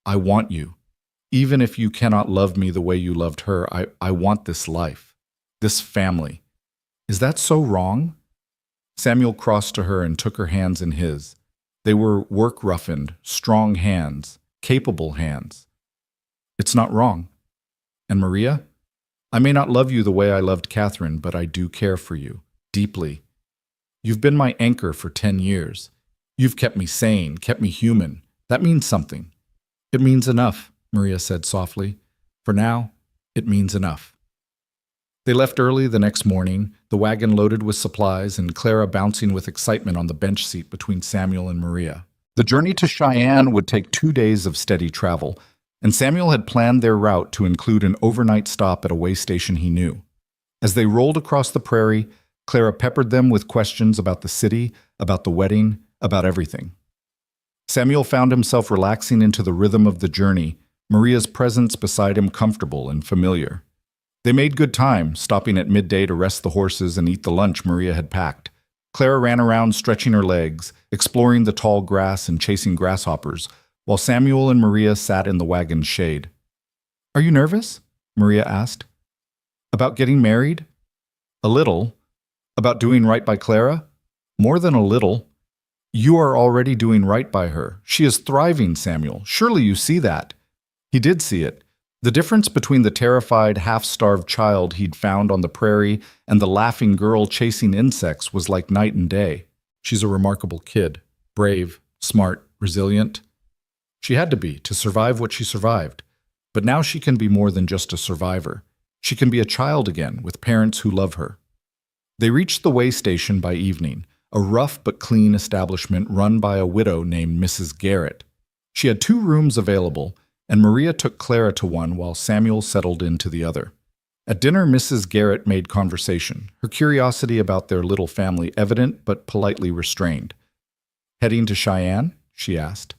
I want you. Even if you cannot love me the way you loved her, I want this life, this family. Is that so wrong?" Samuel crossed to her and took her hands in his. They were work-roughened, strong hands, capable hands. "It's not wrong. And Maria, I may not love you the way I loved Catherine, but I do care for you, deeply. You've been my anchor for 10 years. You've kept me sane, kept me human. That means something." "It means enough," Maria said softly. "For now, it means enough." They left early the next morning, the wagon loaded with supplies and Clara bouncing with excitement on the bench seat between Samuel and Maria. The journey to Cheyenne would take 2 days of steady travel, and Samuel had planned their route to include an overnight stop at a way station he knew. As they rolled across the prairie, Clara peppered them with questions about the city, about the wedding, about everything. Samuel found himself relaxing into the rhythm of the journey, Maria's presence beside him comfortable and familiar. They made good time, stopping at midday to rest the horses and eat the lunch Maria had packed. Clara ran around stretching her legs, exploring the tall grass and chasing grasshoppers, while Samuel and Maria sat in the wagon's shade. "Are you nervous?" Maria asked. "About getting married?" "A little." "About doing right by Clara?" "More than a little." "You are already doing right by her. She is thriving, Samuel. Surely you see that." He did see it. The difference between the terrified, half-starved child he'd found on the prairie and the laughing girl chasing insects was like night and day. "She's a remarkable kid. Brave, smart, resilient. She had to be, to survive what she survived. But now she can be more than just a survivor. She can be a child again, with parents who love her." They reached the way station by evening, a rough but clean establishment run by a widow named Mrs. Garrett. She had 2 rooms available, and Maria took Clara to one while Samuel settled into the other. At dinner, Mrs. Garrett made conversation, her curiosity about their little family evident but politely restrained. "Heading to Cheyenne?" she asked.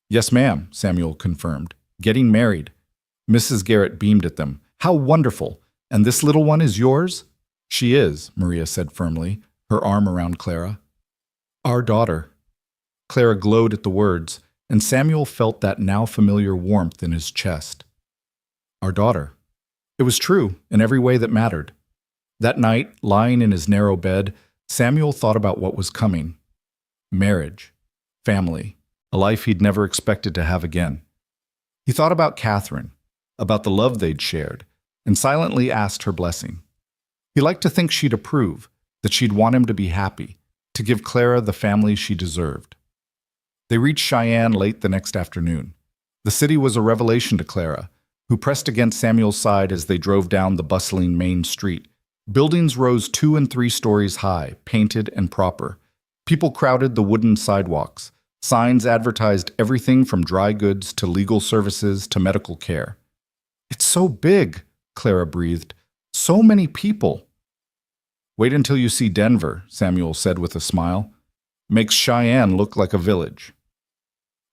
"Yes, ma'am," Samuel confirmed. "Getting married." Mrs. Garrett beamed at them. "How wonderful! And this little one is yours?" "She is," Maria said firmly, her arm around Clara. "Our daughter." Clara glowed at the words, and Samuel felt that now familiar warmth in his chest. Our daughter. It was true in every way that mattered. That night, lying in his narrow bed, Samuel thought about what was coming. Marriage, family, a life he'd never expected to have again. He thought about Catherine, about the love they'd shared, and silently asked her blessing. He liked to think she'd approve, that she'd want him to be happy, to give Clara the family she deserved. They reached Cheyenne late the next afternoon. The city was a revelation to Clara, who pressed against Samuel's side as they drove down the bustling main street. Buildings rose 2 and 3 stories high, painted and proper. People crowded the wooden sidewalks. Signs advertised everything from dry goods to legal services to medical care. "It's so big," Clara breathed. "So many people." "Wait until you see Denver," Samuel said with a smile. "Makes Cheyenne look like a village."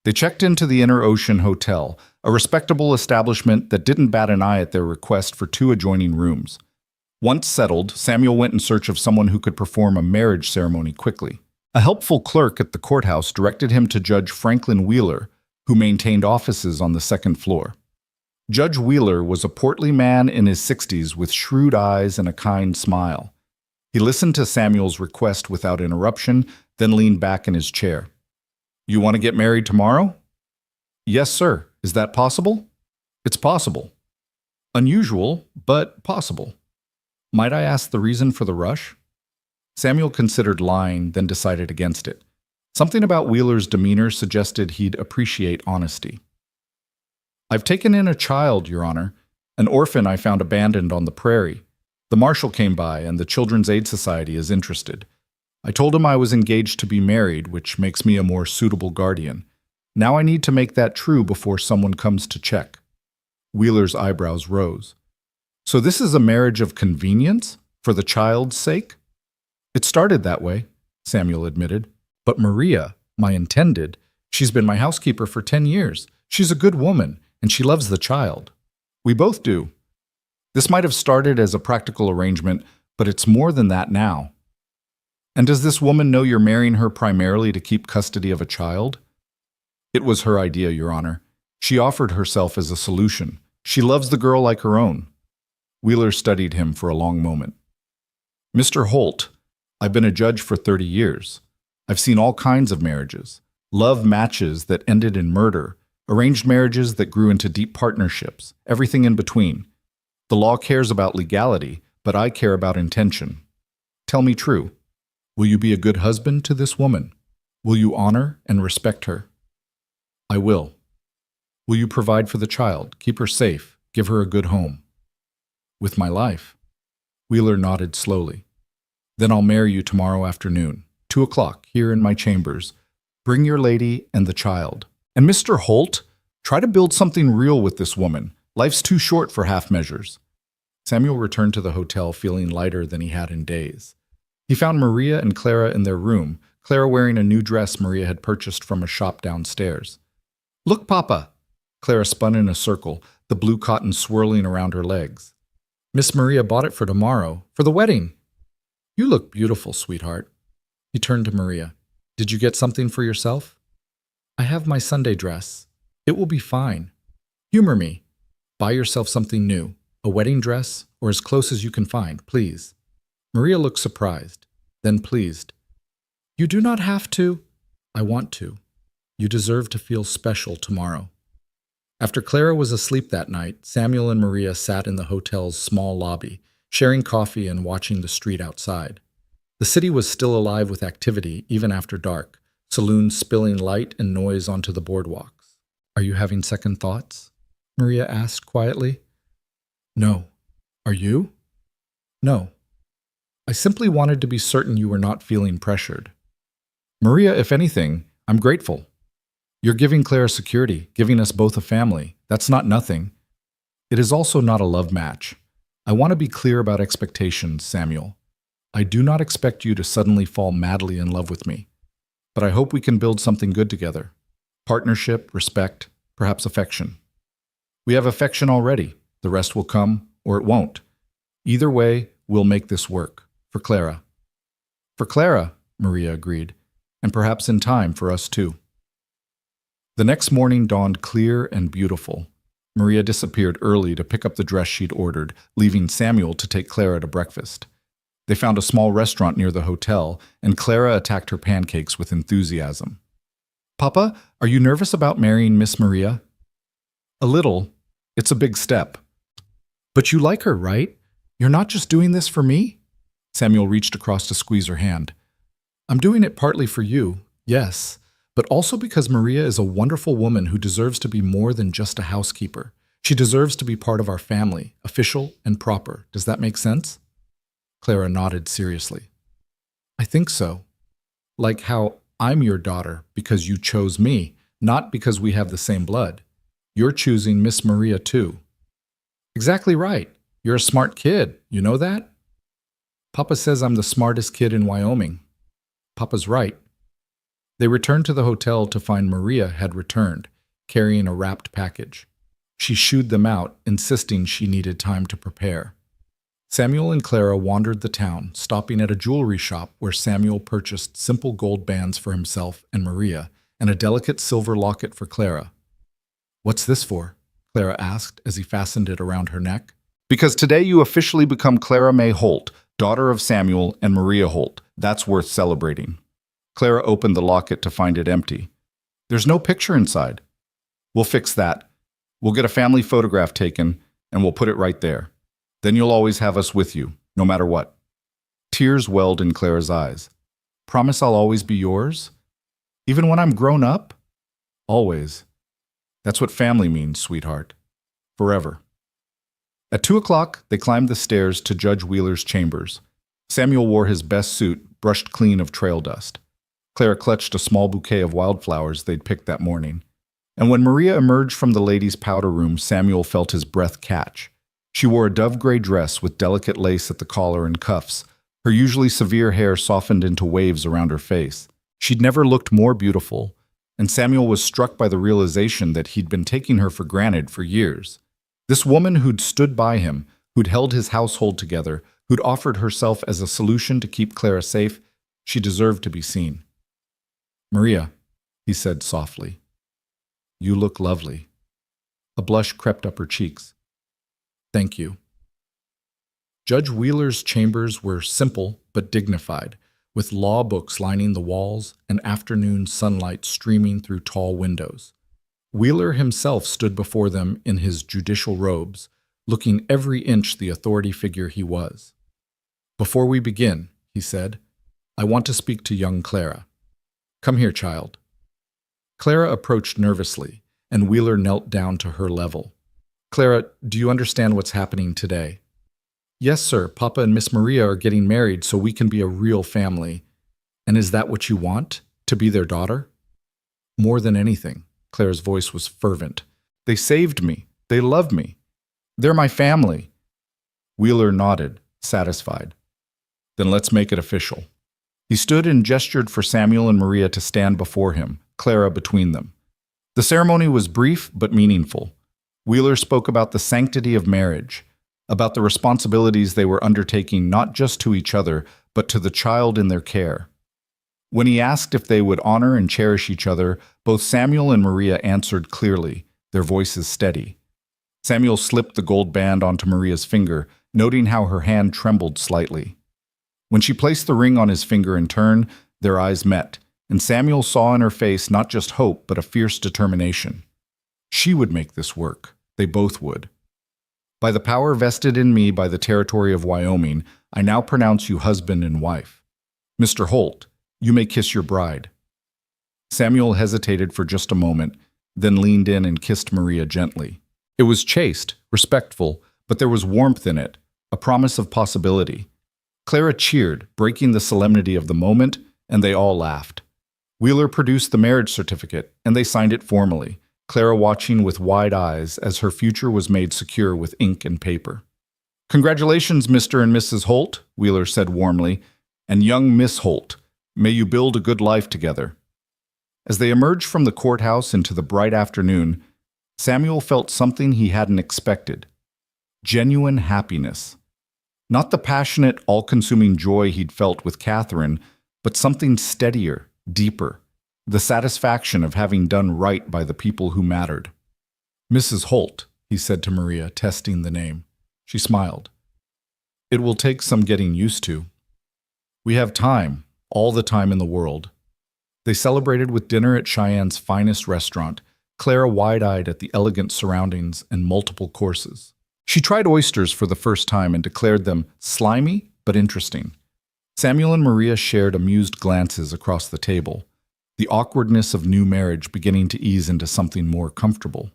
They checked into the Inner Ocean Hotel, a respectable establishment that didn't bat an eye at their request for 2 adjoining rooms. Once settled, Samuel went in search of someone who could perform a marriage ceremony quickly. A helpful clerk at the courthouse directed him to Judge Franklin Wheeler, who maintained offices on the 2nd floor. Judge Wheeler was a portly man in his 60s with shrewd eyes and a kind smile. He listened to Samuel's request without interruption, then leaned back in his chair. "You want to get married tomorrow?" "Yes, sir. Is that possible?" "It's possible." "Unusual, but possible." "Might I ask the reason for the rush?" Samuel considered lying, then decided against it. Something about Wheeler's demeanor suggested he'd appreciate honesty. "I've taken in a child, Your Honor, an orphan I found abandoned on the prairie. The marshal came by, and the Children's Aid Society is interested. I told him I was engaged to be married, which makes me a more suitable guardian. Now I need to make that true before someone comes to check." Wheeler's eyebrows rose. "So this is a marriage of convenience? For the child's sake?" "It started that way," Samuel admitted. "But Maria, my intended, she's been my housekeeper for 10 years. She's a good woman, and she loves the child. We both do. This might have started as a practical arrangement, but it's more than that now." "And does this woman know you're marrying her primarily to keep custody of a child?" "It was her idea, Your Honor. She offered herself as a solution. She loves the girl like her own." Wheeler studied him for a long moment. "Mr. Holt, I've been a judge for 30 years. I've seen all kinds of marriages. Love matches that ended in murder, arranged marriages that grew into deep partnerships, everything in between. The law cares about legality, but I care about intention. Tell me true. Will you be a good husband to this woman? Will you honor and respect her?" "I will." "Will you provide for the child, keep her safe, give her a good home?" "With my life." Wheeler nodded slowly. "Then I'll marry you tomorrow afternoon, 2 o'clock, here in my chambers. Bring your lady and the child. And Mr. Holt, try to build something real with this woman. Life's too short for half measures." Samuel returned to the hotel feeling lighter than he had in days. He found Maria and Clara in their room, Clara wearing a new dress Maria had purchased from a shop downstairs. "Look, Papa!" Clara spun in a circle, the blue cotton swirling around her legs. "Miss Maria bought it for tomorrow, for the wedding." "You look beautiful, sweetheart." He turned to Maria. "Did you get something for yourself?" "I have my Sunday dress. It will be fine. Humor me. Buy yourself something new, a wedding dress, or as close as you can find, please." Maria looked surprised, then pleased. "You do not have to." "I want to. You deserve to feel special tomorrow." After Clara was asleep that night, Samuel and Maria sat in the hotel's small lobby, sharing coffee and watching the street outside. The city was still alive with activity even after dark, saloons spilling light and noise onto the boardwalks. "Are you having second thoughts?" Maria asked quietly. "No. Are you?" "No. I simply wanted to be certain you were not feeling pressured." "Maria, if anything, I'm grateful. You're giving Clara security, giving us both a family. That's not nothing. It is also not a love match. I want to be clear about expectations, Samuel. I do not expect you to suddenly fall madly in love with me, but I hope we can build something good together. Partnership, respect, perhaps affection. We have affection already. The rest will come, or it won't. Either way, we'll make this work. For Clara." "For Clara," Maria agreed, "and perhaps in time for us too." The next morning dawned clear and beautiful. Maria disappeared early to pick up the dress she'd ordered, leaving Samuel to take Clara to breakfast. They found a small restaurant near the hotel, and Clara attacked her pancakes with enthusiasm. "Papa, are you nervous about marrying Miss Maria?" "A little. It's a big step." "But you like her, right? You're not just doing this for me?" Samuel reached across to squeeze her hand. "I'm doing it partly for you, yes, but also because Maria is a wonderful woman who deserves to be more than just a housekeeper. She deserves to be part of our family, official and proper. Does that make sense?" Clara nodded seriously. "I think so. Like how I'm your daughter because you chose me, not because we have the same blood. You're choosing Miss Maria too." "Exactly right. You're a smart kid. You know that?" "Papa says I'm the smartest kid in Wyoming." "Papa's right." They returned to the hotel to find Maria had returned, carrying a wrapped package. She shooed them out, insisting she needed time to prepare. Samuel and Clara wandered the town, stopping at a jewelry shop where Samuel purchased simple gold bands for himself and Maria, and a delicate silver locket for Clara. "What's this for?" Clara asked as he fastened it around her neck. "Because today you officially become Clara May Holt, daughter of Samuel and Maria Holt. That's worth celebrating." Clara opened the locket to find it empty. "There's no picture inside." "We'll fix that. We'll get a family photograph taken, and we'll put it right there. Then you'll always have us with you, no matter what." Tears welled in Clara's eyes. "Promise I'll always be yours? Even when I'm grown up?" "Always. That's what family means, sweetheart. Forever." At 2 o'clock, they climbed the stairs to Judge Wheeler's chambers. Samuel wore his best suit, brushed clean of trail dust. Clara clutched a small bouquet of wildflowers they'd picked that morning. And when Maria emerged from the ladies' powder room, Samuel felt his breath catch. She wore a dove-gray dress with delicate lace at the collar and cuffs. Her usually severe hair softened into waves around her face. She'd never looked more beautiful, and Samuel was struck by the realization that he'd been taking her for granted for years. This woman who'd stood by him, who'd held his household together, who'd offered herself as a solution to keep Clara safe, she deserved to be seen. "Maria," he said softly, "you look lovely." A blush crept up her cheeks. "Thank you." Judge Wheeler's chambers were simple but dignified, with law books lining the walls and afternoon sunlight streaming through tall windows. Wheeler himself stood before them in his judicial robes, looking every inch the authority figure he was. "Before we begin," he said, "I want to speak to young Clara. Come here, child." Clara approached nervously, and Wheeler knelt down to her level. "Clara, do you understand what's happening today?" "Yes, sir. Papa and Miss Maria are getting married so we can be a real family. And is that what you want? To be their daughter?" "More than anything." Clara's voice was fervent. "They saved me. They love me. They're my family." Wheeler nodded, satisfied. "Then let's make it official." He stood and gestured for Samuel and Maria to stand before him, Clara between them. The ceremony was brief but meaningful. Wheeler spoke about the sanctity of marriage, about the responsibilities they were undertaking not just to each other, but to the child in their care. When he asked if they would honor and cherish each other, both Samuel and Maria answered clearly, their voices steady. Samuel slipped the gold band onto Maria's finger, noting how her hand trembled slightly. When she placed the ring on his finger in turn, their eyes met, and Samuel saw in her face not just hope, but a fierce determination. She would make this work. They both would. "By the power vested in me by the territory of Wyoming, I now pronounce you husband and wife. Mr. Holt, you may kiss your bride." Samuel hesitated for just a moment, then leaned in and kissed Maria gently. It was chaste, respectful, but there was warmth in it, a promise of possibility. Clara cheered, breaking the solemnity of the moment, and they all laughed. Wheeler produced the marriage certificate, and they signed it formally, Clara watching with wide eyes as her future was made secure with ink and paper. "Congratulations, Mr. and Mrs. Holt," Wheeler said warmly, "and young Miss Holt. May you build a good life together." As they emerged from the courthouse into the bright afternoon, Samuel felt something he hadn't expected. Genuine happiness. Not the passionate, all-consuming joy he'd felt with Catherine, but something steadier, deeper. The satisfaction of having done right by the people who mattered. "Mrs. Holt," he said to Maria, testing the name. She smiled. "It will take some getting used to. We have time, all the time in the world." They celebrated with dinner at Cheyenne's finest restaurant, Clara wide-eyed at the elegant surroundings and multiple courses. She tried oysters for the first time and declared them slimy but interesting. Samuel and Maria shared amused glances across the table, the awkwardness of new marriage beginning to ease into something more comfortable.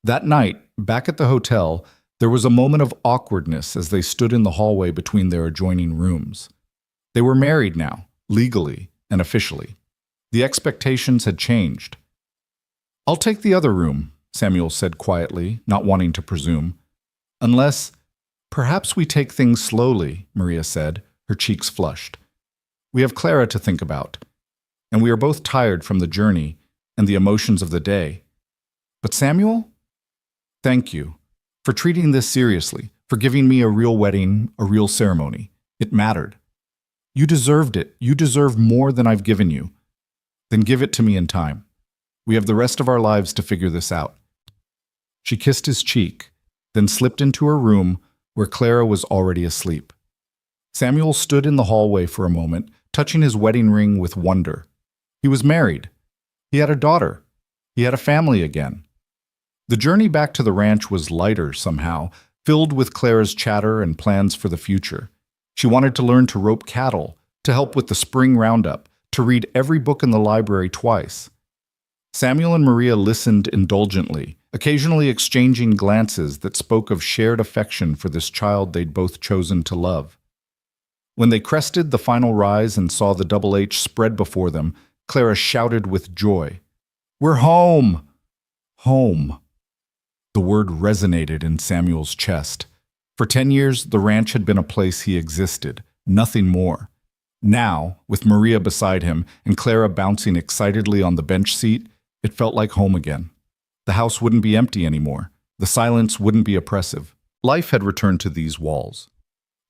That night, back at the hotel, there was a moment of awkwardness as they stood in the hallway between their adjoining rooms. They were married now, legally and officially. The expectations had changed. "I'll take the other room," Samuel said quietly, not wanting to presume. "Unless, perhaps we take things slowly," Maria said, her cheeks flushed. "We have Clara to think about." and we are both tired from the journey and the emotions of the day. But Samuel, thank you for treating this seriously, for giving me a real wedding, a real ceremony. It mattered. You deserved it. You deserve more than I've given you. Then give it to me in time. We have the rest of our lives to figure this out." She kissed his cheek, then slipped into her room where Clara was already asleep. Samuel stood in the hallway for a moment, touching his wedding ring with wonder. He was married. He had a daughter. He had a family again. The journey back to the ranch was lighter somehow, filled with Clara's chatter and plans for the future. She wanted to learn to rope cattle, to help with the spring roundup, to read every book in the library twice. Samuel and Maria listened indulgently, occasionally exchanging glances that spoke of shared affection for this child they'd both chosen to love. When they crested the final rise and saw the Double H spread before them, Clara shouted with joy, "We're home! Home!" The word resonated in Samuel's chest. For 10 years, the ranch had been a place he existed, nothing more. Now, with Maria beside him and Clara bouncing excitedly on the bench seat, it felt like home again. The house wouldn't be empty anymore. The silence wouldn't be oppressive. Life had returned to these walls.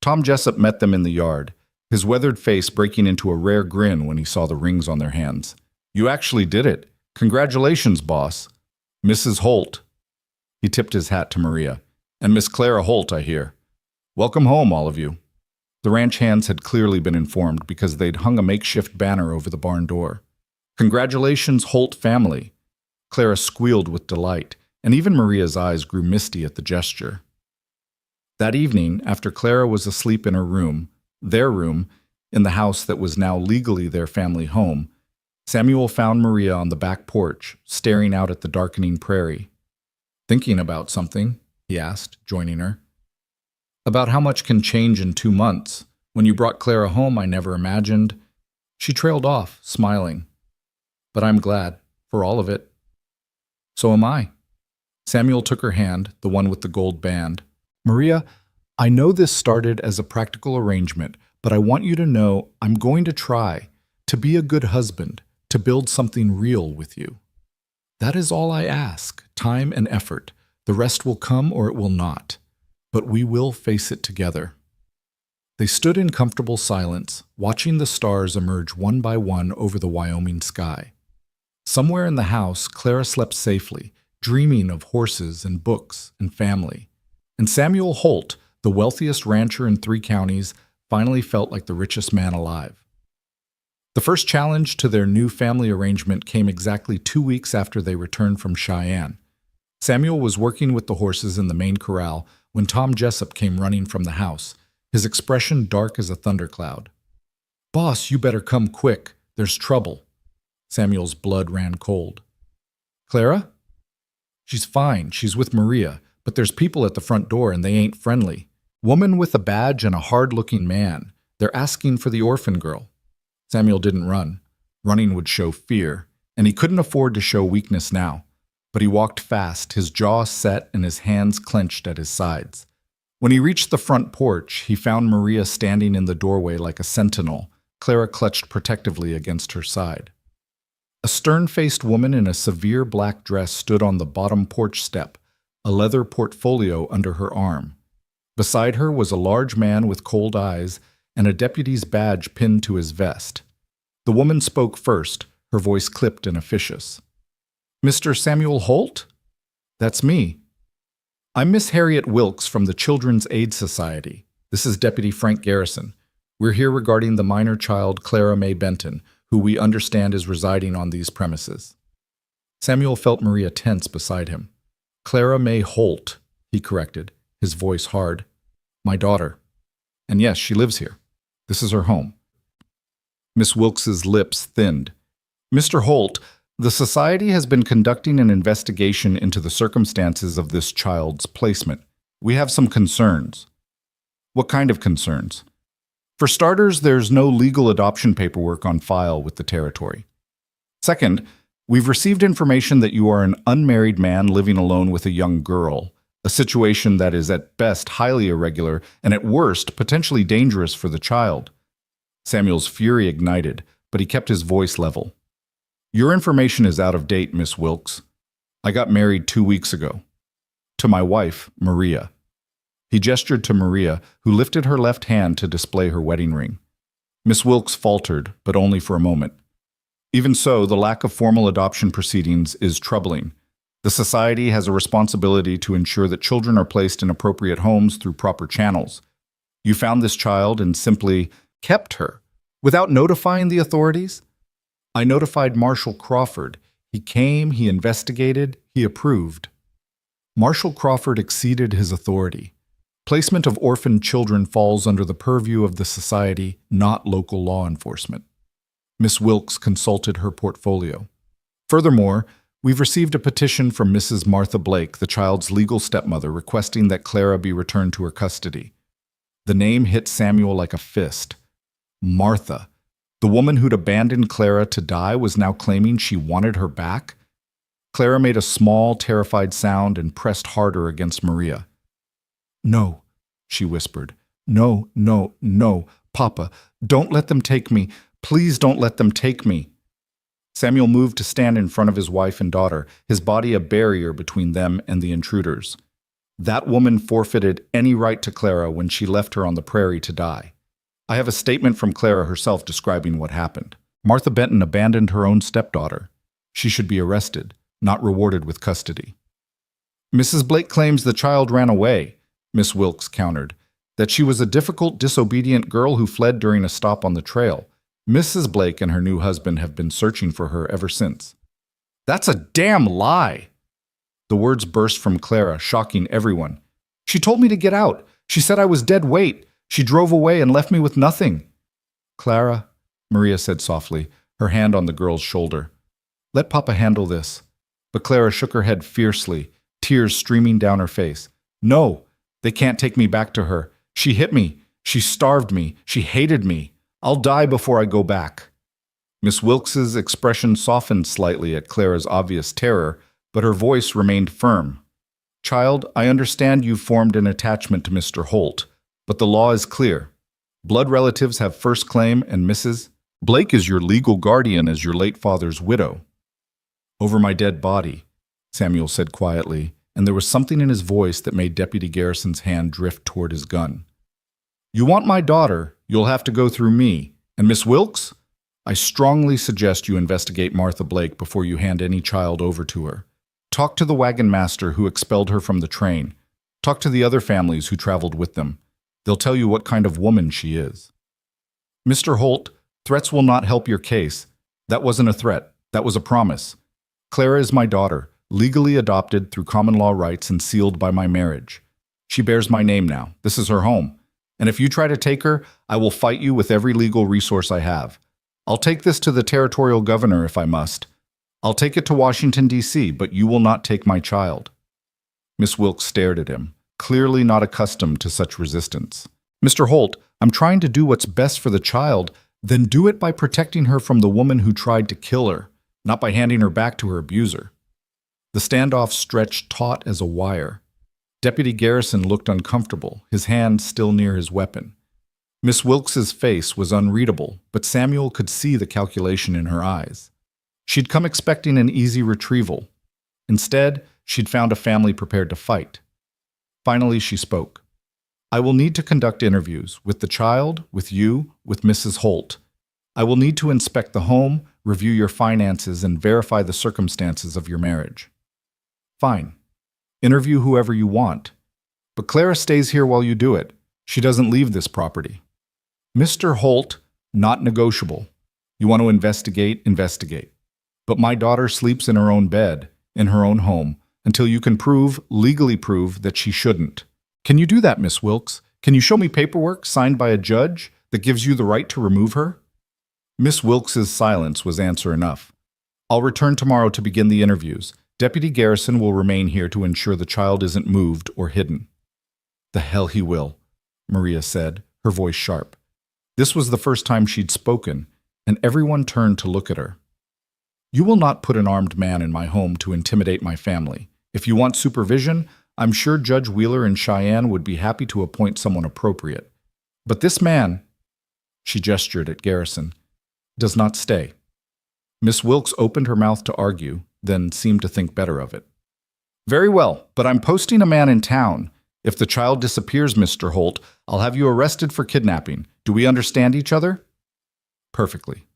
Tom Jessup met them in the yard, his weathered face breaking into a rare grin when he saw the rings on their hands. "You actually did it. Congratulations, boss. Mrs. Holt." He tipped his hat to Maria. "And Miss Clara Holt, I hear. Welcome home, all of you." The ranch hands had clearly been informed because they'd hung a makeshift banner over the barn door. "Congratulations, Holt family." Clara squealed with delight, and even Maria's eyes grew misty at the gesture. That evening, after Clara was asleep in her room, their room, in the house that was now legally their family home, Samuel found Maria on the back porch, staring out at the darkening prairie. "Thinking about something?" he asked, joining her. "About how much can change in 2 months. When you brought Clara home, I never imagined." She trailed off, smiling. "But I'm glad, for all of it." "So am I." Samuel took her hand, the one with the gold band. "Maria, I know this started as a practical arrangement, but I want you to know I'm going to try to be a good husband, to build something real with you. That is all I ask, time and effort. The rest will come or it will not. But we will face it together." They stood in comfortable silence, watching the stars emerge one by one over the Wyoming sky. Somewhere in the house, Clara slept safely, dreaming of horses and books and family. And Samuel Holt, the wealthiest rancher in 3 counties, finally felt like the richest man alive. The first challenge to their new family arrangement came exactly 2 weeks after they returned from Cheyenne. Samuel was working with the horses in the main corral when Tom Jessup came running from the house, his expression dark as a thundercloud. "Boss, you better come quick. There's trouble." Samuel's blood ran cold. "Clara?" "She's fine. She's with Maria. But there's people at the front door and they ain't friendly. Woman with a badge and a hard-looking man. They're asking for the orphan girl." Samuel didn't run. Running would show fear, and he couldn't afford to show weakness now. But he walked fast, his jaw set and his hands clenched at his sides. When he reached the front porch, he found Maria standing in the doorway like a sentinel, Clara clutched protectively against her side. A stern-faced woman in a severe black dress stood on the bottom porch step, a leather portfolio under her arm. Beside her was a large man with cold eyes and a deputy's badge pinned to his vest. The woman spoke first, her voice clipped and officious. "Mr. Samuel Holt? That's me. I'm Miss Harriet Wilkes from the Children's Aid Society. This is Deputy Frank Garrison. We're here regarding the minor child Clara May Benton, who we understand is residing on these premises." Samuel felt Maria tense beside him. "Clara May Holt," he corrected, his voice hard. "My daughter. And yes, she lives here. This is her home." Miss Wilkes's lips thinned. "Mr. Holt, the Society has been conducting an investigation into the circumstances of this child's placement. We have some concerns." "What kind of concerns?" "For starters, there's no legal adoption paperwork on file with the territory. Second, we've received information that you are an unmarried man living alone with a young girl, a situation that is at best highly irregular and at worst potentially dangerous for the child." Samuel's fury ignited, but he kept his voice level. Your information is out of date, Miss Wilkes. I got married 2 weeks ago. To my wife, Maria. He gestured to Maria, who lifted her left hand to display her wedding ring. Miss Wilkes faltered, but only for a moment. Even so, the lack of formal adoption proceedings is troubling. The society has a responsibility to ensure that children are placed in appropriate homes through proper channels. You found this child and simply kept her, without notifying the authorities? I notified Marshal Crawford. He came, he investigated, he approved. Marshal Crawford exceeded his authority. Placement of orphan children falls under the purview of the society, not local law enforcement. Miss Wilkes consulted her portfolio. Furthermore, we've received a petition from Mrs. Martha Blake, the child's legal stepmother, requesting that Clara be returned to her custody. The name hit Samuel like a fist. Martha, the woman who'd abandoned Clara to die, was now claiming she wanted her back? Clara made a small, terrified sound and pressed harder against Maria. No, she whispered. No, no, no, Papa, don't let them take me. Please don't let them take me. Samuel moved to stand in front of his wife and daughter, his body a barrier between them and the intruders. That woman forfeited any right to Clara when she left her on the prairie to die. I have a statement from Clara herself describing what happened. Martha Benton abandoned her own stepdaughter. She should be arrested, not rewarded with custody. Mrs. Blake claims the child ran away, Miss Wilkes countered, that she was a difficult, disobedient girl who fled during a stop on the trail. Mrs. Blake and her new husband have been searching for her ever since. That's a damn lie! The words burst from Clara, shocking everyone. She told me to get out. She said I was dead weight. She drove away and left me with nothing. Clara, Maria said softly, her hand on the girl's shoulder. Let Papa handle this. But Clara shook her head fiercely, tears streaming down her face. No, they can't take me back to her. She hit me. She starved me. She hated me. I'll die before I go back. Miss Wilkes's expression softened slightly at Clara's obvious terror, but her voice remained firm. Child, I understand you've formed an attachment to Mr. Holt, but the law is clear. Blood relatives have first claim, and Mrs. Blake is your legal guardian as your late father's widow. Over my dead body, Samuel said quietly, and there was something in his voice that made Deputy Garrison's hand drift toward his gun. You want my daughter, you'll have to go through me. And Miss Wilkes? I strongly suggest you investigate Martha Blake before you hand any child over to her. Talk to the wagon master who expelled her from the train. Talk to the other families who traveled with them. They'll tell you what kind of woman she is. Mr. Holt, threats will not help your case. That wasn't a threat. That was a promise. Clara is my daughter, legally adopted through common law rights and sealed by my marriage. She bears my name now. This is her home. And if you try to take her, I will fight you with every legal resource I have. I'll take this to the territorial governor if I must. I'll take it to Washington, D.C., but you will not take my child. Miss Wilkes stared at him, clearly not accustomed to such resistance. Mr. Holt, I'm trying to do what's best for the child, then do it by protecting her from the woman who tried to kill her, not by handing her back to her abuser. The standoff stretched taut as a wire. Deputy Garrison looked uncomfortable, his hand still near his weapon. Miss Wilkes's face was unreadable, but Samuel could see the calculation in her eyes. She'd come expecting an easy retrieval. Instead, she'd found a family prepared to fight. Finally, she spoke. I will need to conduct interviews with the child, with you, with Mrs. Holt. I will need to inspect the home, review your finances, and verify the circumstances of your marriage. Fine. Interview whoever you want. But Clara stays here while you do it. She doesn't leave this property. Mr. Holt, not negotiable. You want to investigate, investigate. But my daughter sleeps in her own bed, in her own home, until you can legally prove that she shouldn't. Can you do that, Miss Wilkes? Can you show me paperwork signed by a judge that gives you the right to remove her? Miss Wilkes's silence was answer enough. I'll return tomorrow to begin the interviews. Deputy Garrison will remain here to ensure the child isn't moved or hidden. The hell he will, Maria said, her voice sharp. This was the first time she'd spoken, and everyone turned to look at her. You will not put an armed man in my home to intimidate my family. If you want supervision, I'm sure Judge Wheeler in Cheyenne would be happy to appoint someone appropriate. But this man, she gestured at Garrison, does not stay. Miss Wilkes opened her mouth to argue, then seemed to think better of it. Very well, but I'm posting a man in town. If the child disappears, Mr. Holt, I'll have you arrested for kidnapping. Do we understand each other? Perfectly.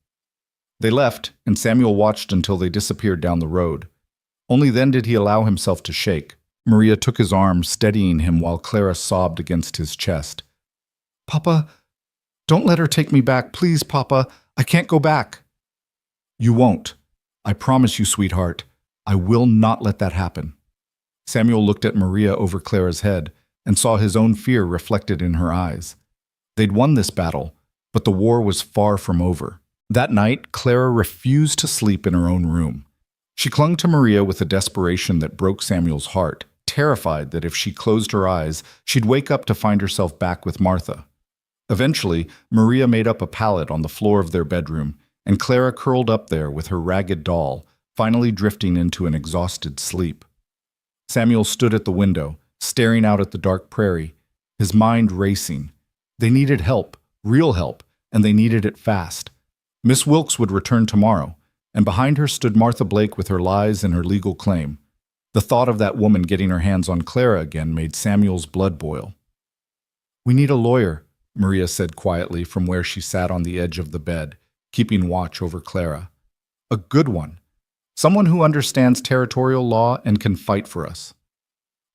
They left, and Samuel watched until they disappeared down the road. Only then did he allow himself to shake. Maria took his arm, steadying him while Clara sobbed against his chest. Papa, don't let her take me back, please, Papa. I can't go back. You won't. I promise you, sweetheart. I will not let that happen. Samuel looked at Maria over Clara's head and saw his own fear reflected in her eyes. They'd won this battle, but the war was far from over. That night, Clara refused to sleep in her own room. She clung to Maria with a desperation that broke Samuel's heart, terrified that if she closed her eyes, she'd wake up to find herself back with Martha. Eventually, Maria made up a pallet on the floor of their bedroom, and Clara curled up there with her ragged doll, finally drifting into an exhausted sleep. Samuel stood at the window, staring out at the dark prairie, his mind racing. They needed help, real help, and they needed it fast. Miss Wilkes would return tomorrow, and behind her stood Martha Blake with her lies and her legal claim. The thought of that woman getting her hands on Clara again made Samuel's blood boil. We need a lawyer, Maria said quietly from where she sat on the edge of the bed, keeping watch over Clara. A good one. Someone who understands territorial law and can fight for us.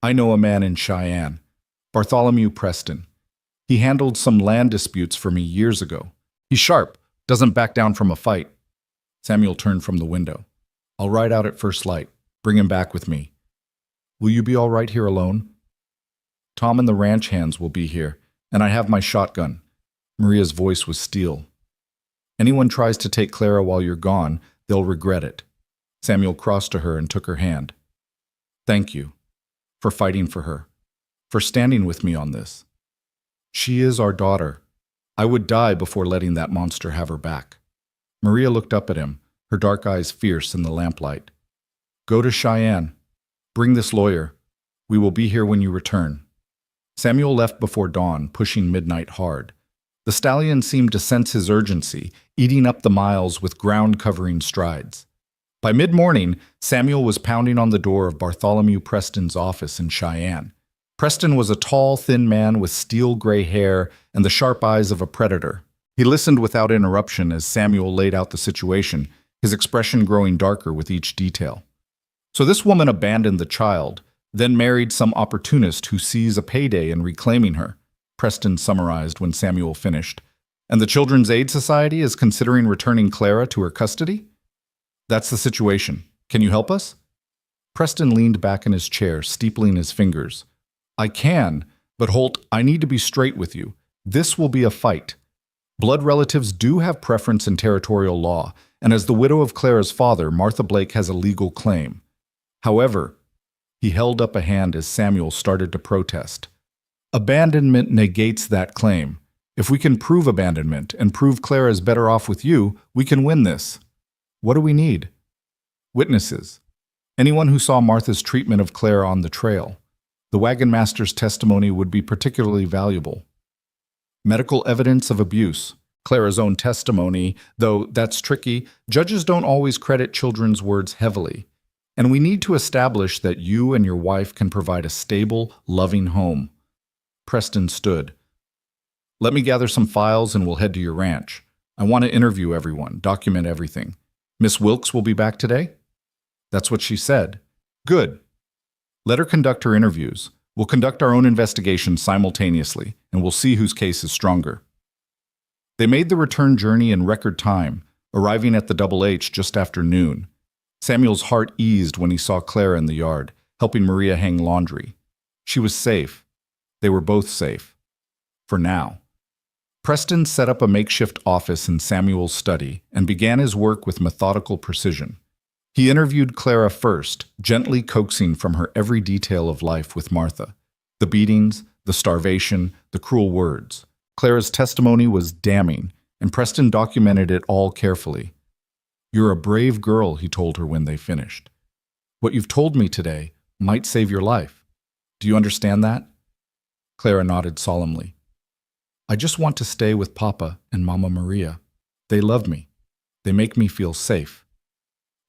I know a man in Cheyenne, Bartholomew Preston. He handled some land disputes for me years ago. He's sharp, doesn't back down from a fight. Samuel turned from the window. I'll ride out at first light. Bring him back with me. Will you be all right here alone? Tom and the ranch hands will be here, and I have my shotgun. Maria's voice was steel. Anyone tries to take Clara while you're gone, they'll regret it. Samuel crossed to her and took her hand. Thank you for fighting for her, for standing with me on this. She is our daughter. I would die before letting that monster have her back. Maria looked up at him, her dark eyes fierce in the lamplight. Go to Cheyenne. Bring this lawyer. We will be here when you return. Samuel left before dawn, pushing midnight hard. The stallion seemed to sense his urgency, eating up the miles with ground-covering strides. By mid-morning, Samuel was pounding on the door of Bartholomew Preston's office in Cheyenne. Preston was a tall, thin man with steel-gray hair and the sharp eyes of a predator. He listened without interruption as Samuel laid out the situation, his expression growing darker with each detail. So this woman abandoned the child, then married some opportunist who sees a payday in reclaiming her, Preston summarized when Samuel finished. And the Children's Aid Society is considering returning Clara to her custody? That's the situation. Can you help us? Preston leaned back in his chair, steepling his fingers. I can, but Holt, I need to be straight with you. This will be a fight. Blood relatives do have preference in territorial law, and as the widow of Clara's father, Martha Blake has a legal claim. However, he held up a hand as Samuel started to protest. Abandonment negates that claim. If we can prove abandonment and prove Clara is better off with you, we can win this. What do we need? Witnesses. Anyone who saw Martha's treatment of Clara on the trail. The wagon master's testimony would be particularly valuable. Medical evidence of abuse. Clara's own testimony, though that's tricky, judges don't always credit children's words heavily. And we need to establish that you and your wife can provide a stable, loving home. Preston stood. Let me gather some files and we'll head to your ranch. I want to interview everyone, document everything. Miss Wilkes will be back today? That's what she said. Good. Let her conduct her interviews. We'll conduct our own investigation simultaneously, and we'll see whose case is stronger. They made the return journey in record time, arriving at the Double H just after noon. Samuel's heart eased when he saw Clara in the yard, helping Maria hang laundry. She was safe. They were both safe. For now. Preston set up a makeshift office in Samuel's study and began his work with methodical precision. He interviewed Clara first, gently coaxing from her every detail of life with Martha. The beatings, the starvation, the cruel words. Clara's testimony was damning, and Preston documented it all carefully. You're a brave girl, he told her when they finished. What you've told me today might save your life. Do you understand that? Clara nodded solemnly. I just want to stay with Papa and Mama Maria. They love me. They make me feel safe.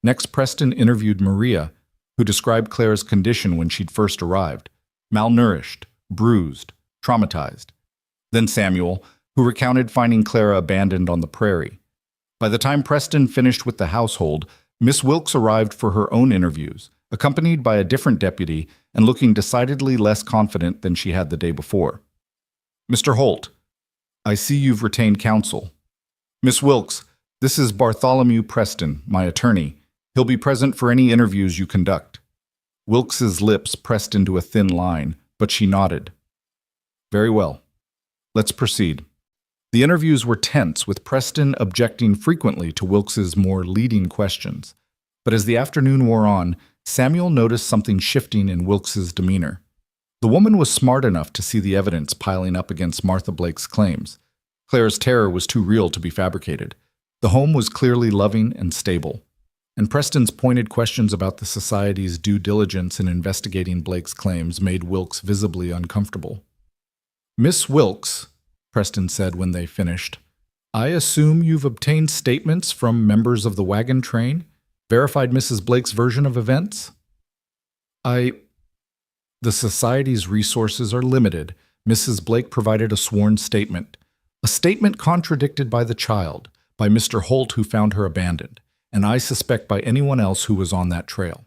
Next, Preston interviewed Maria, who described Clara's condition when she'd first arrived: malnourished, bruised, traumatized. Then Samuel, who recounted finding Clara abandoned on the prairie. By the time Preston finished with the household, Miss Wilkes arrived for her own interviews, accompanied by a different deputy and looking decidedly less confident than she had the day before. "Mr. Holt, I see you've retained counsel. Miss Wilkes, this is Bartholomew Preston, my attorney. He'll be present for any interviews you conduct." Wilkes's lips pressed into a thin line, but she nodded. "Very well. Let's proceed." The interviews were tense, with Preston objecting frequently to Wilkes's more leading questions. But as the afternoon wore on, Samuel noticed something shifting in Wilkes's demeanor. The woman was smart enough to see the evidence piling up against Martha Blake's claims. Clara's terror was too real to be fabricated. The home was clearly loving and stable. And Preston's pointed questions about the society's due diligence in investigating Blake's claims made Wilkes visibly uncomfortable. "Miss Wilkes," Preston said when they finished, "I assume you've obtained statements from members of the wagon train, verified Mrs. Blake's version of events?" The society's resources are limited. Mrs. Blake provided a sworn statement. A statement contradicted by the child, by Mr. Holt, who found her abandoned, and I suspect by anyone else who was on that trail.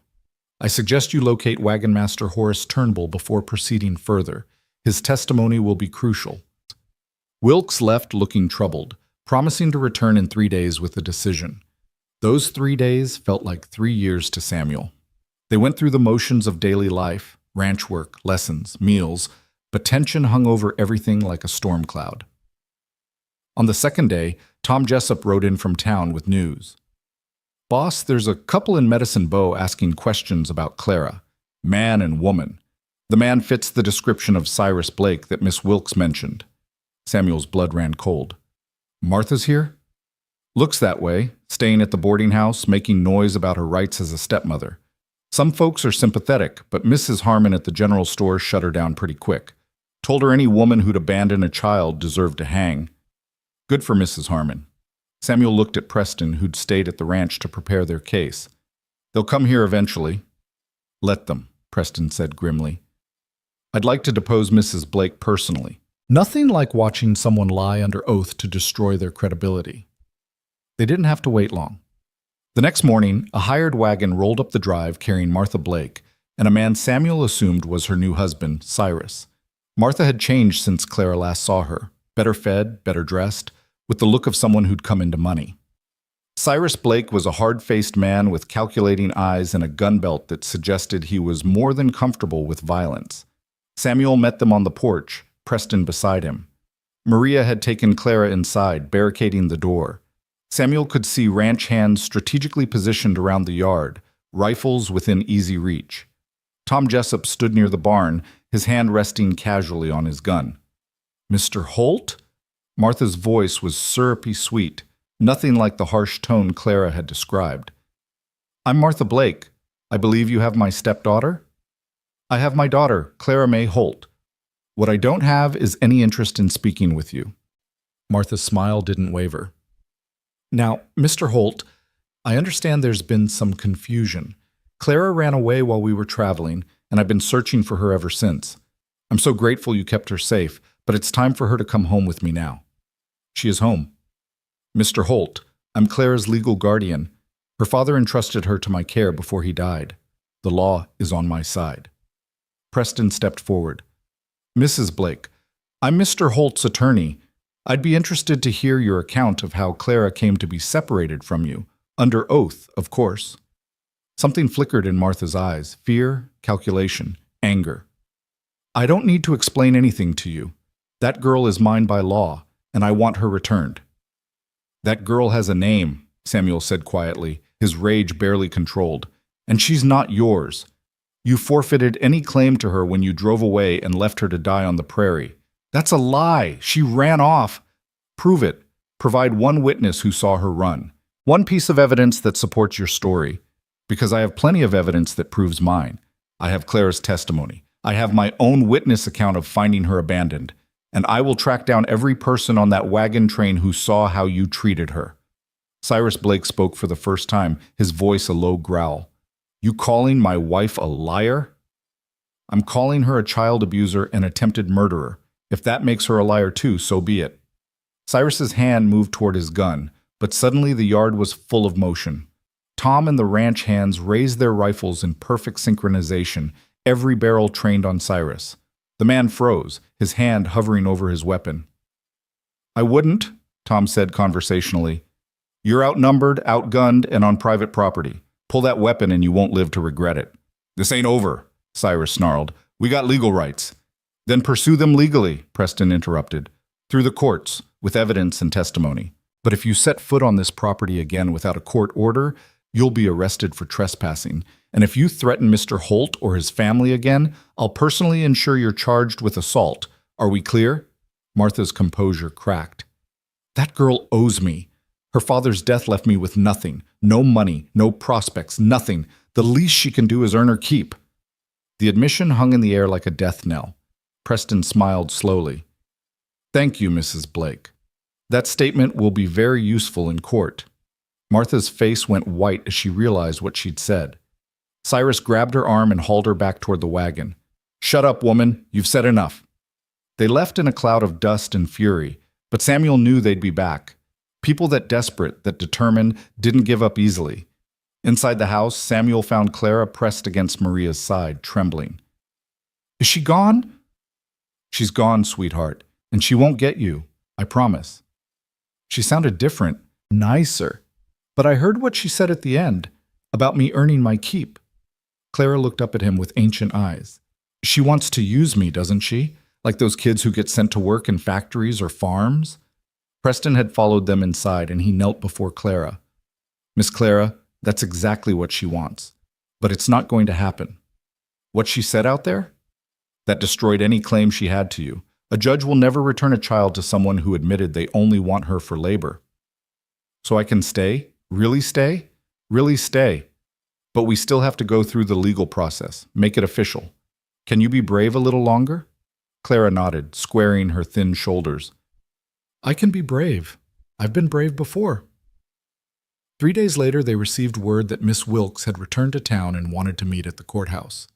I suggest you locate Wagon Master Horace Turnbull before proceeding further. His testimony will be crucial. Wilkes left looking troubled, promising to return in 3 days with a decision. Those 3 days felt like 3 years to Samuel. They went through the motions of daily life, ranch work, lessons, meals, but tension hung over everything like a storm cloud. On the second day, Tom Jessup rode in from town with news. "Boss, there's a couple in Medicine Bow asking questions about Clara. Man and woman. The man fits the description of Cyrus Blake that Miss Wilkes mentioned." Samuel's blood ran cold. "Martha's here?" "Looks that way, staying at the boarding house, making noise about her rights as a stepmother. Some folks are sympathetic, but Mrs. Harmon at the general store shut her down pretty quick. Told her any woman who'd abandon a child deserved to hang. Good for Mrs. Harmon." Samuel looked at Preston, who'd stayed at the ranch to prepare their case. "They'll come here eventually." "Let them," Preston said grimly. "I'd like to depose Mrs. Blake personally. Nothing like watching someone lie under oath to destroy their credibility." They didn't have to wait long. The next morning, a hired wagon rolled up the drive carrying Martha Blake, and a man Samuel assumed was her new husband, Cyrus. Martha had changed since Clara last saw her, better fed, better dressed, with the look of someone who'd come into money. Cyrus Blake was a hard-faced man with calculating eyes and a gun belt that suggested he was more than comfortable with violence. Samuel met them on the porch, Preston beside him. Maria had taken Clara inside, barricading the door. Samuel could see ranch hands strategically positioned around the yard, rifles within easy reach. Tom Jessup stood near the barn, his hand resting casually on his gun. "Mr. Holt?" Martha's voice was syrupy sweet, nothing like the harsh tone Clara had described. "I'm Martha Blake. I believe you have my stepdaughter?" "I have my daughter, Clara May Holt. What I don't have is any interest in speaking with you." Martha's smile didn't waver. "Now, Mr. Holt, I understand there's been some confusion. Clara ran away while we were traveling, and I've been searching for her ever since. I'm so grateful you kept her safe, but it's time for her to come home with me now." "She is home." "Mr. Holt, I'm Clara's legal guardian. Her father entrusted her to my care before he died. The law is on my side." Preston stepped forward. "Mrs. Blake, I'm Mr. Holt's attorney. I'd be interested to hear your account of how Clara came to be separated from you, under oath, of course." Something flickered in Martha's eyes: fear, calculation, anger. "I don't need to explain anything to you. That girl is mine by law, and I want her returned." "That girl has a name," Samuel said quietly, his rage barely controlled, "and she's not yours. You forfeited any claim to her when you drove away and left her to die on the prairie. That's a lie. She ran off." "Prove it. Provide one witness who saw her run. One piece of evidence that supports your story. Because I have plenty of evidence that proves mine. I have Clara's testimony. I have my own witness account of finding her abandoned. And I will track down every person on that wagon train who saw how you treated her." Cyrus Blake spoke for the first time, his voice a low growl. You calling my wife a liar? I'm calling her a child abuser and attempted murderer. If that makes her a liar too, so be it. Cyrus's hand moved toward his gun, but suddenly the yard was full of motion. Tom and the ranch hands raised their rifles in perfect synchronization, every barrel trained on Cyrus. The man froze, his hand hovering over his weapon. I wouldn't, Tom said conversationally. You're outnumbered, outgunned, and on private property. Pull that weapon and you won't live to regret it. This ain't over, Cyrus snarled. We got legal rights. Then pursue them legally, Preston interrupted. Through the courts, with evidence and testimony. But if you set foot on this property again without a court order, you'll be arrested for trespassing. And if you threaten Mr. Holt or his family again, I'll personally ensure you're charged with assault. Are we clear? Martha's composure cracked. That girl owes me. Her father's death left me with nothing. No money, no prospects, nothing. The least she can do is earn her keep. The admission hung in the air like a death knell. Preston smiled slowly. Thank you, Mrs. Blake. That statement will be very useful in court. Martha's face went white as she realized what she'd said. Cyrus grabbed her arm and hauled her back toward the wagon. Shut up, woman. You've said enough. They left in a cloud of dust and fury, but Samuel knew they'd be back. People that desperate, that determined, didn't give up easily. Inside the house, Samuel found Clara pressed against Maria's side, trembling. Is she gone? She's gone, sweetheart, and she won't get you, I promise. She sounded different, nicer, but I heard what she said at the end, about me earning my keep. Clara looked up at him with ancient eyes. She wants to use me, doesn't she? Like those kids who get sent to work in factories or farms? Preston had followed them inside, and he knelt before Clara. Miss Clara, that's exactly what she wants. But it's not going to happen. What she said out there? That destroyed any claim she had to you. A judge will never return a child to someone who admitted they only want her for labor. So I can stay? Really stay? Really stay. But we still have to go through the legal process, make it official. Can you be brave a little longer? Clara nodded, squaring her thin shoulders. I can be brave. I've been brave before. 3 days later, they received word that Miss Wilkes had returned to town and wanted to meet at the courthouse.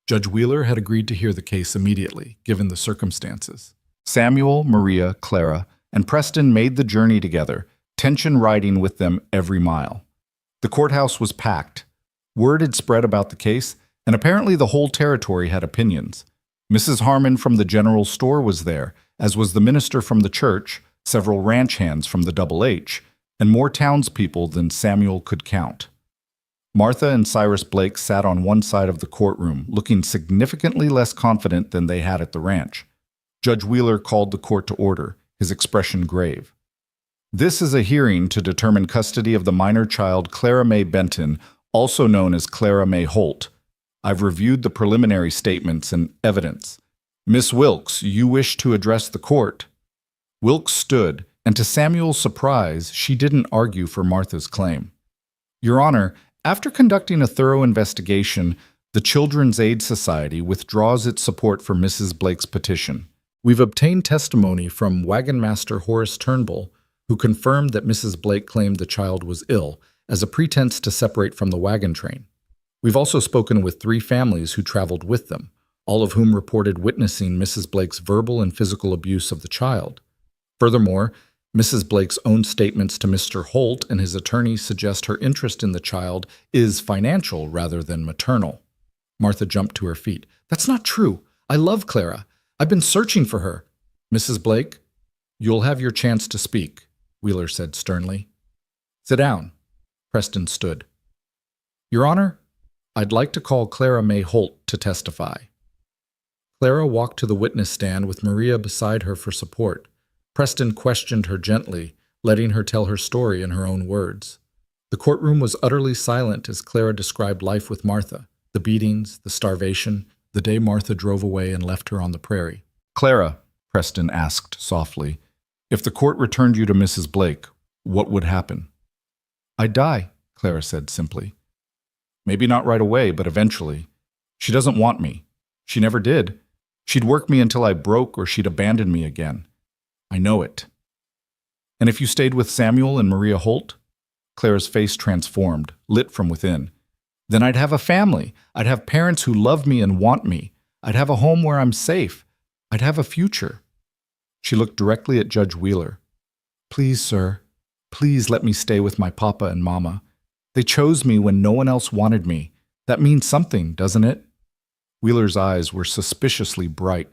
Judge Wheeler had agreed to hear the case immediately, given the circumstances. Samuel, Maria, Clara, and Preston made the journey together, tension riding with them every mile. The courthouse was packed. Word had spread about the case, and apparently the whole territory had opinions. Mrs. Harmon from the general store was there, as was the minister from the church, several ranch hands from the Double H, and more townspeople than Samuel could count. Martha and Cyrus Blake sat on one side of the courtroom, looking significantly less confident than they had at the ranch. Judge Wheeler called the court to order, his expression grave. This is a hearing to determine custody of the minor child Clara May Benton, also known as Clara May Holt. I've reviewed the preliminary statements and evidence. Miss Wilkes, you wish to address the court? Wilkes stood, and to Samuel's surprise, she didn't argue for Martha's claim. Your Honor, after conducting a thorough investigation, the Children's Aid Society withdraws its support for Mrs. Blake's petition. We've obtained testimony from Wagon Master Horace Turnbull, who confirmed that Mrs. Blake claimed the child was ill, as a pretense to separate from the wagon train. We've also spoken with 3 families who traveled with them, all of whom reported witnessing Mrs. Blake's verbal and physical abuse of the child. Furthermore, Mrs. Blake's own statements to Mr. Holt and his attorney suggest her interest in the child is financial rather than maternal. Martha jumped to her feet. That's not true. I love Clara. I've been searching for her. Mrs. Blake, you'll have your chance to speak, Wheeler said sternly. Sit down. Preston stood. Your Honor, I'd like to call Clara May Holt to testify. Clara walked to the witness stand with Maria beside her for support. Preston questioned her gently, letting her tell her story in her own words. The courtroom was utterly silent as Clara described life with Martha, the beatings, the starvation, the day Martha drove away and left her on the prairie. Clara, Preston asked softly, if the court returned you to Mrs. Blake, what would happen? I'd die, Clara said simply. Maybe not right away, but eventually. She doesn't want me. She never did. She'd work me until I broke or she'd abandon me again. I know it. And if you stayed with Samuel and Maria Holt? Clara's face transformed, lit from within. Then I'd have a family. I'd have parents who love me and want me. I'd have a home where I'm safe. I'd have a future. She looked directly at Judge Wheeler. Please, sir, please let me stay with my papa and mama. They chose me when no one else wanted me. That means something, doesn't it? Wheeler's eyes were suspiciously bright.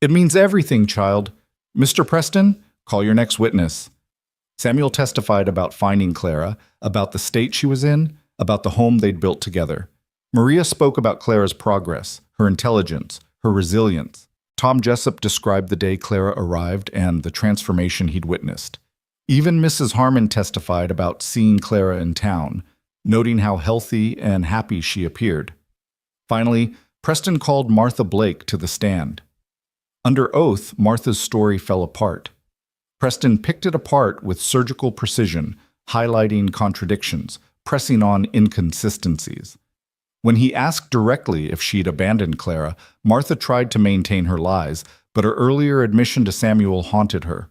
It means everything, child. Mr. Preston, call your next witness. Samuel testified about finding Clara, about the state she was in, about the home they'd built together. Maria spoke about Clara's progress, her intelligence, her resilience. Tom Jessup described the day Clara arrived and the transformation he'd witnessed. Even Mrs. Harmon testified about seeing Clara in town, noting how healthy and happy she appeared. Finally, Preston called Martha Blake to the stand. Under oath, Martha's story fell apart. Preston picked it apart with surgical precision, highlighting contradictions, pressing on inconsistencies. When he asked directly if she'd abandoned Clara, Martha tried to maintain her lies, but her earlier admission to Samuel haunted her.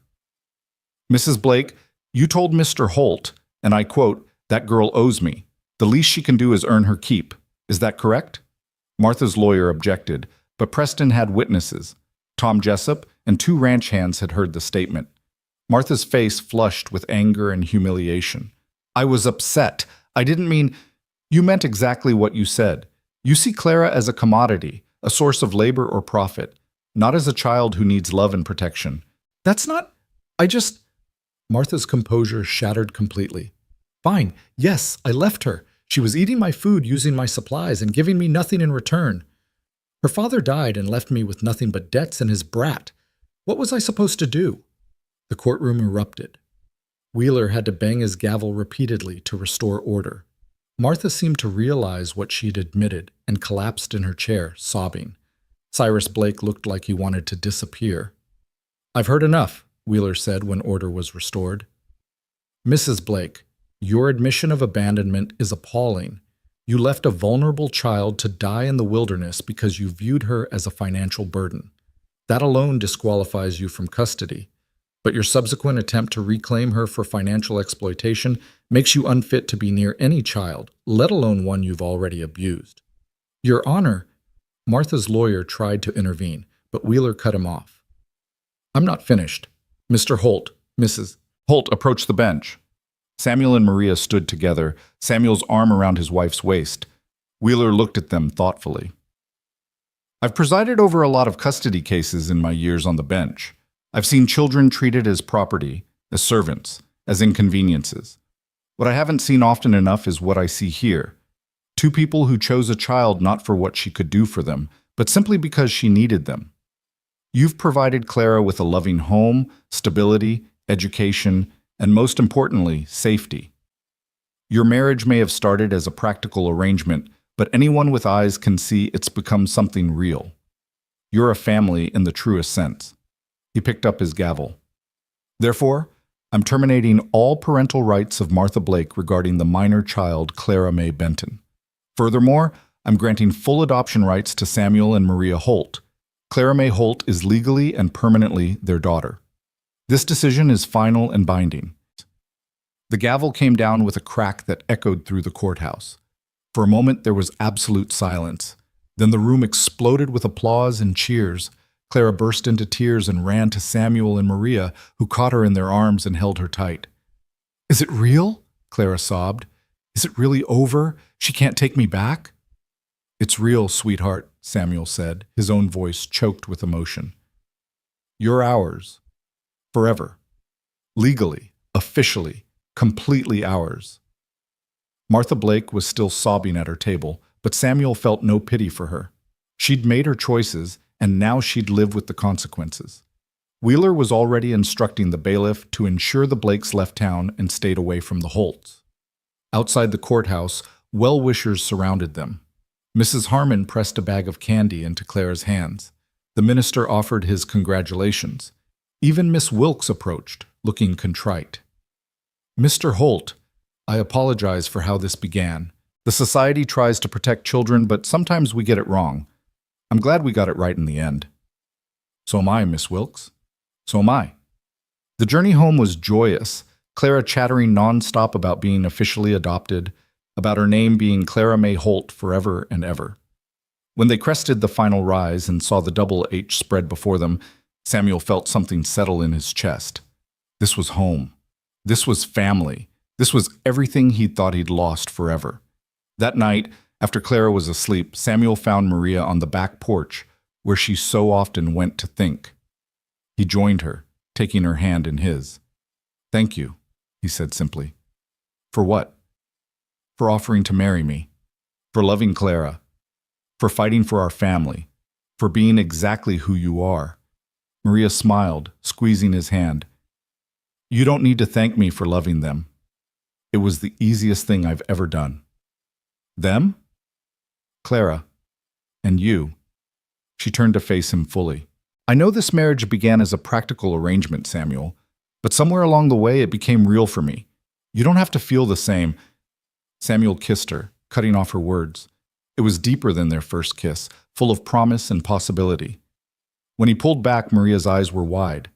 Mrs. Blake, you told Mr. Holt, and I quote, "That girl owes me. The least she can do is earn her keep. Is that correct?" Martha's lawyer objected, but Preston had witnesses. Tom Jessup and 2 ranch hands had heard the statement. Martha's face flushed with anger and humiliation. I was upset. I didn't mean... You meant exactly what you said. You see Clara as a commodity, a source of labor or profit, not as a child who needs love and protection. That's not... Martha's composure shattered completely. Fine, yes, I left her. She was eating my food, using my supplies, and giving me nothing in return. Her father died and left me with nothing but debts and his brat. What was I supposed to do? The courtroom erupted. Wheeler had to bang his gavel repeatedly to restore order. Martha seemed to realize what she'd admitted and collapsed in her chair, sobbing. Cyrus Blake looked like he wanted to disappear. I've heard enough, Wheeler said when order was restored. Mrs. Blake, your admission of abandonment is appalling. You left a vulnerable child to die in the wilderness because you viewed her as a financial burden. That alone disqualifies you from custody. But your subsequent attempt to reclaim her for financial exploitation makes you unfit to be near any child, let alone one you've already abused. Your Honor, Martha's lawyer tried to intervene, but Wheeler cut him off. I'm not finished. Mr. Holt, Mrs. Holt approached the bench. Samuel and Maria stood together, Samuel's arm around his wife's waist. Wheeler looked at them thoughtfully. I've presided over a lot of custody cases in my years on the bench. I've seen children treated as property, as servants, as inconveniences. What I haven't seen often enough is what I see here. 2 people who chose a child not for what she could do for them, but simply because she needed them. You've provided Clara with a loving home, stability, education, and most importantly, safety. Your marriage may have started as a practical arrangement, but anyone with eyes can see it's become something real. You're a family in the truest sense. He picked up his gavel. Therefore, I'm terminating all parental rights of Martha Blake regarding the minor child Clara May Benton. Furthermore, I'm granting full adoption rights to Samuel and Maria Holt. Clara May Holt is legally and permanently their daughter. This decision is final and binding. The gavel came down with a crack that echoed through the courthouse. For a moment, there was absolute silence. Then the room exploded with applause and cheers. Clara burst into tears and ran to Samuel and Maria, who caught her in their arms and held her tight. Is it real? Clara sobbed. Is it really over? She can't take me back? It's real, sweetheart, Samuel said, his own voice choked with emotion. You're ours. Forever. Legally, officially, completely ours. Martha Blake was still sobbing at her table, but Samuel felt no pity for her. She'd made her choices, and now she'd live with the consequences. Wheeler was already instructing the bailiff to ensure the Blakes left town and stayed away from the Holts. Outside the courthouse, well-wishers surrounded them. Mrs. Harmon pressed a bag of candy into Clara's hands. The minister offered his congratulations. Even Miss Wilkes approached, looking contrite. Mr. Holt, I apologize for how this began. The society tries to protect children, but sometimes we get it wrong. I'm glad we got it right in the end. So am I, Miss Wilkes. So am I. The journey home was joyous. Clara chattering nonstop about being officially adopted, about her name being Clara May Holt forever and ever. When they crested the final rise and saw the double H spread before them, Samuel felt something settle in his chest. This was home. This was family. This was everything he'd thought he'd lost forever. That night, after Clara was asleep, Samuel found Maria on the back porch, where she so often went to think. He joined her, taking her hand in his. "Thank you," he said simply. "For what?" "For offering to marry me. For loving Clara. For fighting for our family. For being exactly who you are." Maria smiled, squeezing his hand. "You don't need to thank me for loving them. It was the easiest thing I've ever done." "Them?" "Clara. And you." She turned to face him fully. "I know this marriage began as a practical arrangement, Samuel, but somewhere along the way it became real for me. You don't have to feel the same." Samuel kissed her, cutting off her words. It was deeper than their first kiss, full of promise and possibility. When he pulled back, Maria's eyes were wide.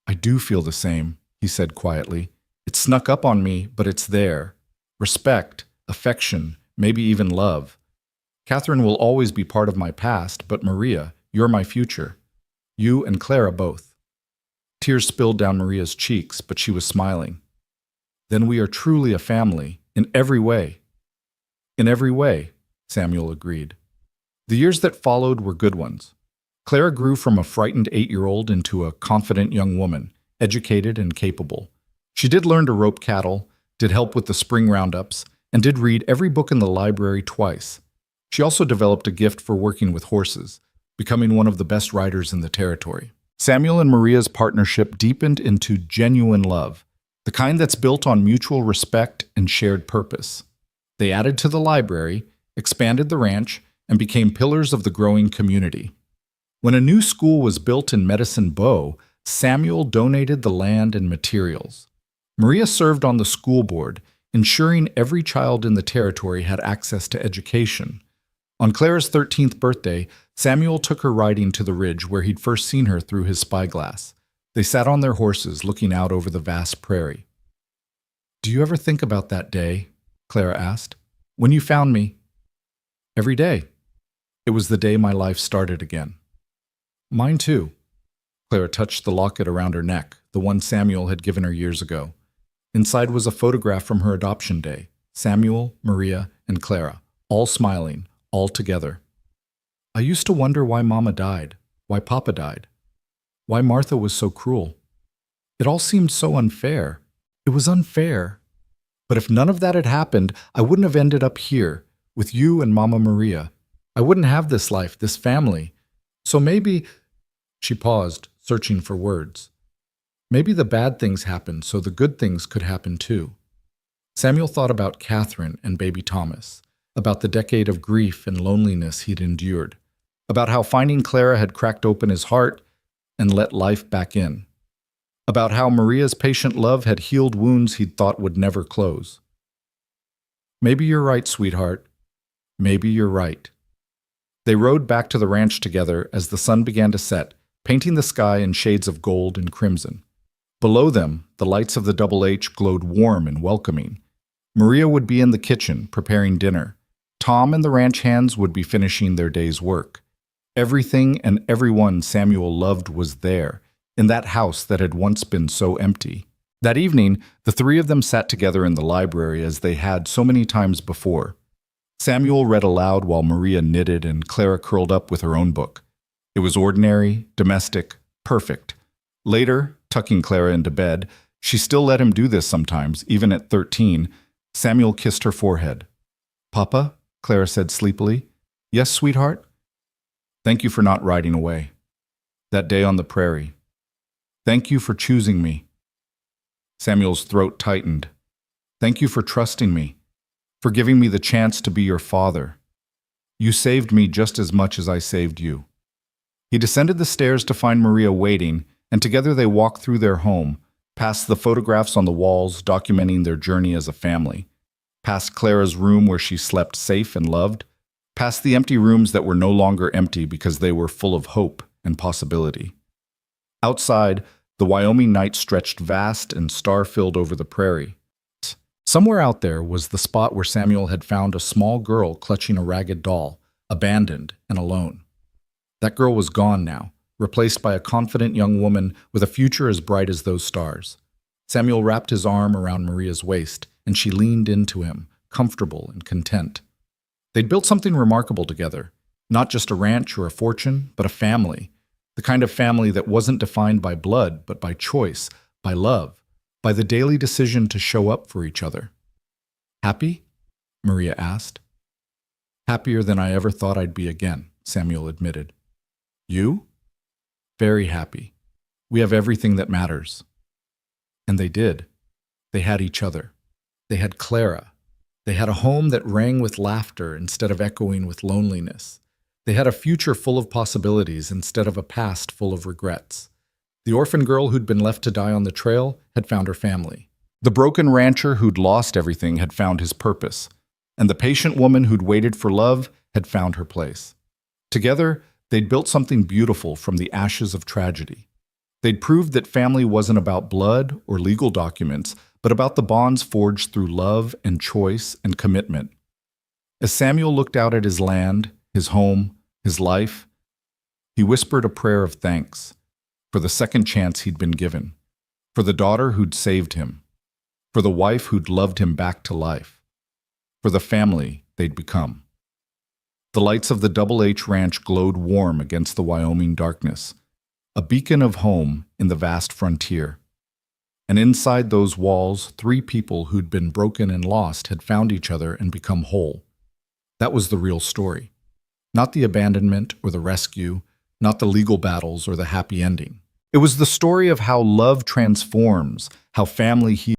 "I do feel the same," he said quietly. "It snuck up on me, but it's there. Respect, affection, maybe even love. Catherine will always be part of my past, but Maria, you're my future. You and Clara both." Tears spilled down Maria's cheeks, but she was smiling. "Then we are truly a family, in every way." "In every way," Samuel agreed. The years that followed were good ones. Clara grew from a frightened 8-year-old into a confident young woman, educated and capable. She did learn to rope cattle, did help with the spring roundups, and did read every book in the library twice. She also developed a gift for working with horses, becoming one of the best riders in the territory. Samuel and Maria's partnership deepened into genuine love, the kind that's built on mutual respect and shared purpose. They added to the library, expanded the ranch, and became pillars of the growing community. When a new school was built in Medicine Bow, Samuel donated the land and materials. Maria served on the school board, ensuring every child in the territory had access to education. On Clara's 13th birthday, Samuel took her riding to the ridge where he'd first seen her through his spyglass. They sat on their horses, looking out over the vast prairie. "Do you ever think about that day?" Clara asked. "When you found me?" "Every day. It was the day my life started again." "Mine too." Clara touched the locket around her neck, the one Samuel had given her years ago. Inside was a photograph from her adoption day. Samuel, Maria, and Clara, all smiling, all together. "I used to wonder why Mama died, why Papa died, why Martha was so cruel. It all seemed so unfair. It was unfair. But if none of that had happened, I wouldn't have ended up here, with you and Mama Maria. I wouldn't have this life, this family. So maybe—" She paused, searching for words. "Maybe the bad things happened so the good things could happen too." Samuel thought about Catherine and baby Thomas, about the decade of grief and loneliness he'd endured, about how finding Clara had cracked open his heart and let life back in, about how Maria's patient love had healed wounds he'd thought would never close. "Maybe you're right, sweetheart. Maybe you're right." They rode back to the ranch together as the sun began to set, painting the sky in shades of gold and crimson. Below them, the lights of the Double H glowed warm and welcoming. Maria would be in the kitchen, preparing dinner. Tom and the ranch hands would be finishing their day's work. Everything and everyone Samuel loved was there, in that house that had once been so empty. That evening, the three of them sat together in the library as they had so many times before. Samuel read aloud while Maria knitted and Clara curled up with her own book. It was ordinary, domestic, perfect. Later, tucking Clara into bed, she still let him do this sometimes, even at 13. Samuel kissed her forehead. "Papa?" Clara said sleepily. "Yes, sweetheart?" "Thank you for not riding away. That day on the prairie. Thank you for choosing me." Samuel's throat tightened. "Thank you for trusting me, for giving me the chance to be your father. You saved me just as much as I saved you." He descended the stairs to find Maria waiting, and together they walked through their home, past the photographs on the walls documenting their journey as a family, past Clara's room where she slept safe and loved, past the empty rooms that were no longer empty because they were full of hope and possibility. Outside, The Wyoming night stretched vast and star-filled over the prairie. Somewhere out there was the spot where Samuel had found a small girl clutching a ragged doll, abandoned and alone. That girl was gone now, replaced by a confident young woman with a future as bright as those stars. Samuel wrapped his arm around Maria's waist, and she leaned into him, comfortable and content. They'd built something remarkable together, not just a ranch or a fortune, but a family, the kind of family that wasn't defined by blood, but by choice, by love, by the daily decision to show up for each other. Happy? Maria asked. Happier than I ever thought I'd be again, Samuel admitted. You? Very happy. We have everything that matters. And they did. They had each other. They had Clara. They had a home that rang with laughter instead of echoing with loneliness. They had a future full of possibilities instead of a past full of regrets. The orphan girl who'd been left to die on the trail had found her family. The broken rancher who'd lost everything had found his purpose. And the patient woman who'd waited for love had found her place. Together, they'd built something beautiful from the ashes of tragedy. They'd proved that family wasn't about blood or legal documents, but about the bonds forged through love and choice and commitment. As Samuel looked out at his land, his home, his life, he whispered a prayer of thanks for the second chance he'd been given, for the daughter who'd saved him, for the wife who'd loved him back to life, for the family they'd become. The lights of the Double H Ranch glowed warm against the Wyoming darkness, a beacon of home in the vast frontier. And inside those walls, 3 people who'd been broken and lost had found each other and become whole. That was the real story. Not the abandonment or the rescue, not the legal battles or the happy ending. It was the story of how love transforms, how family heals.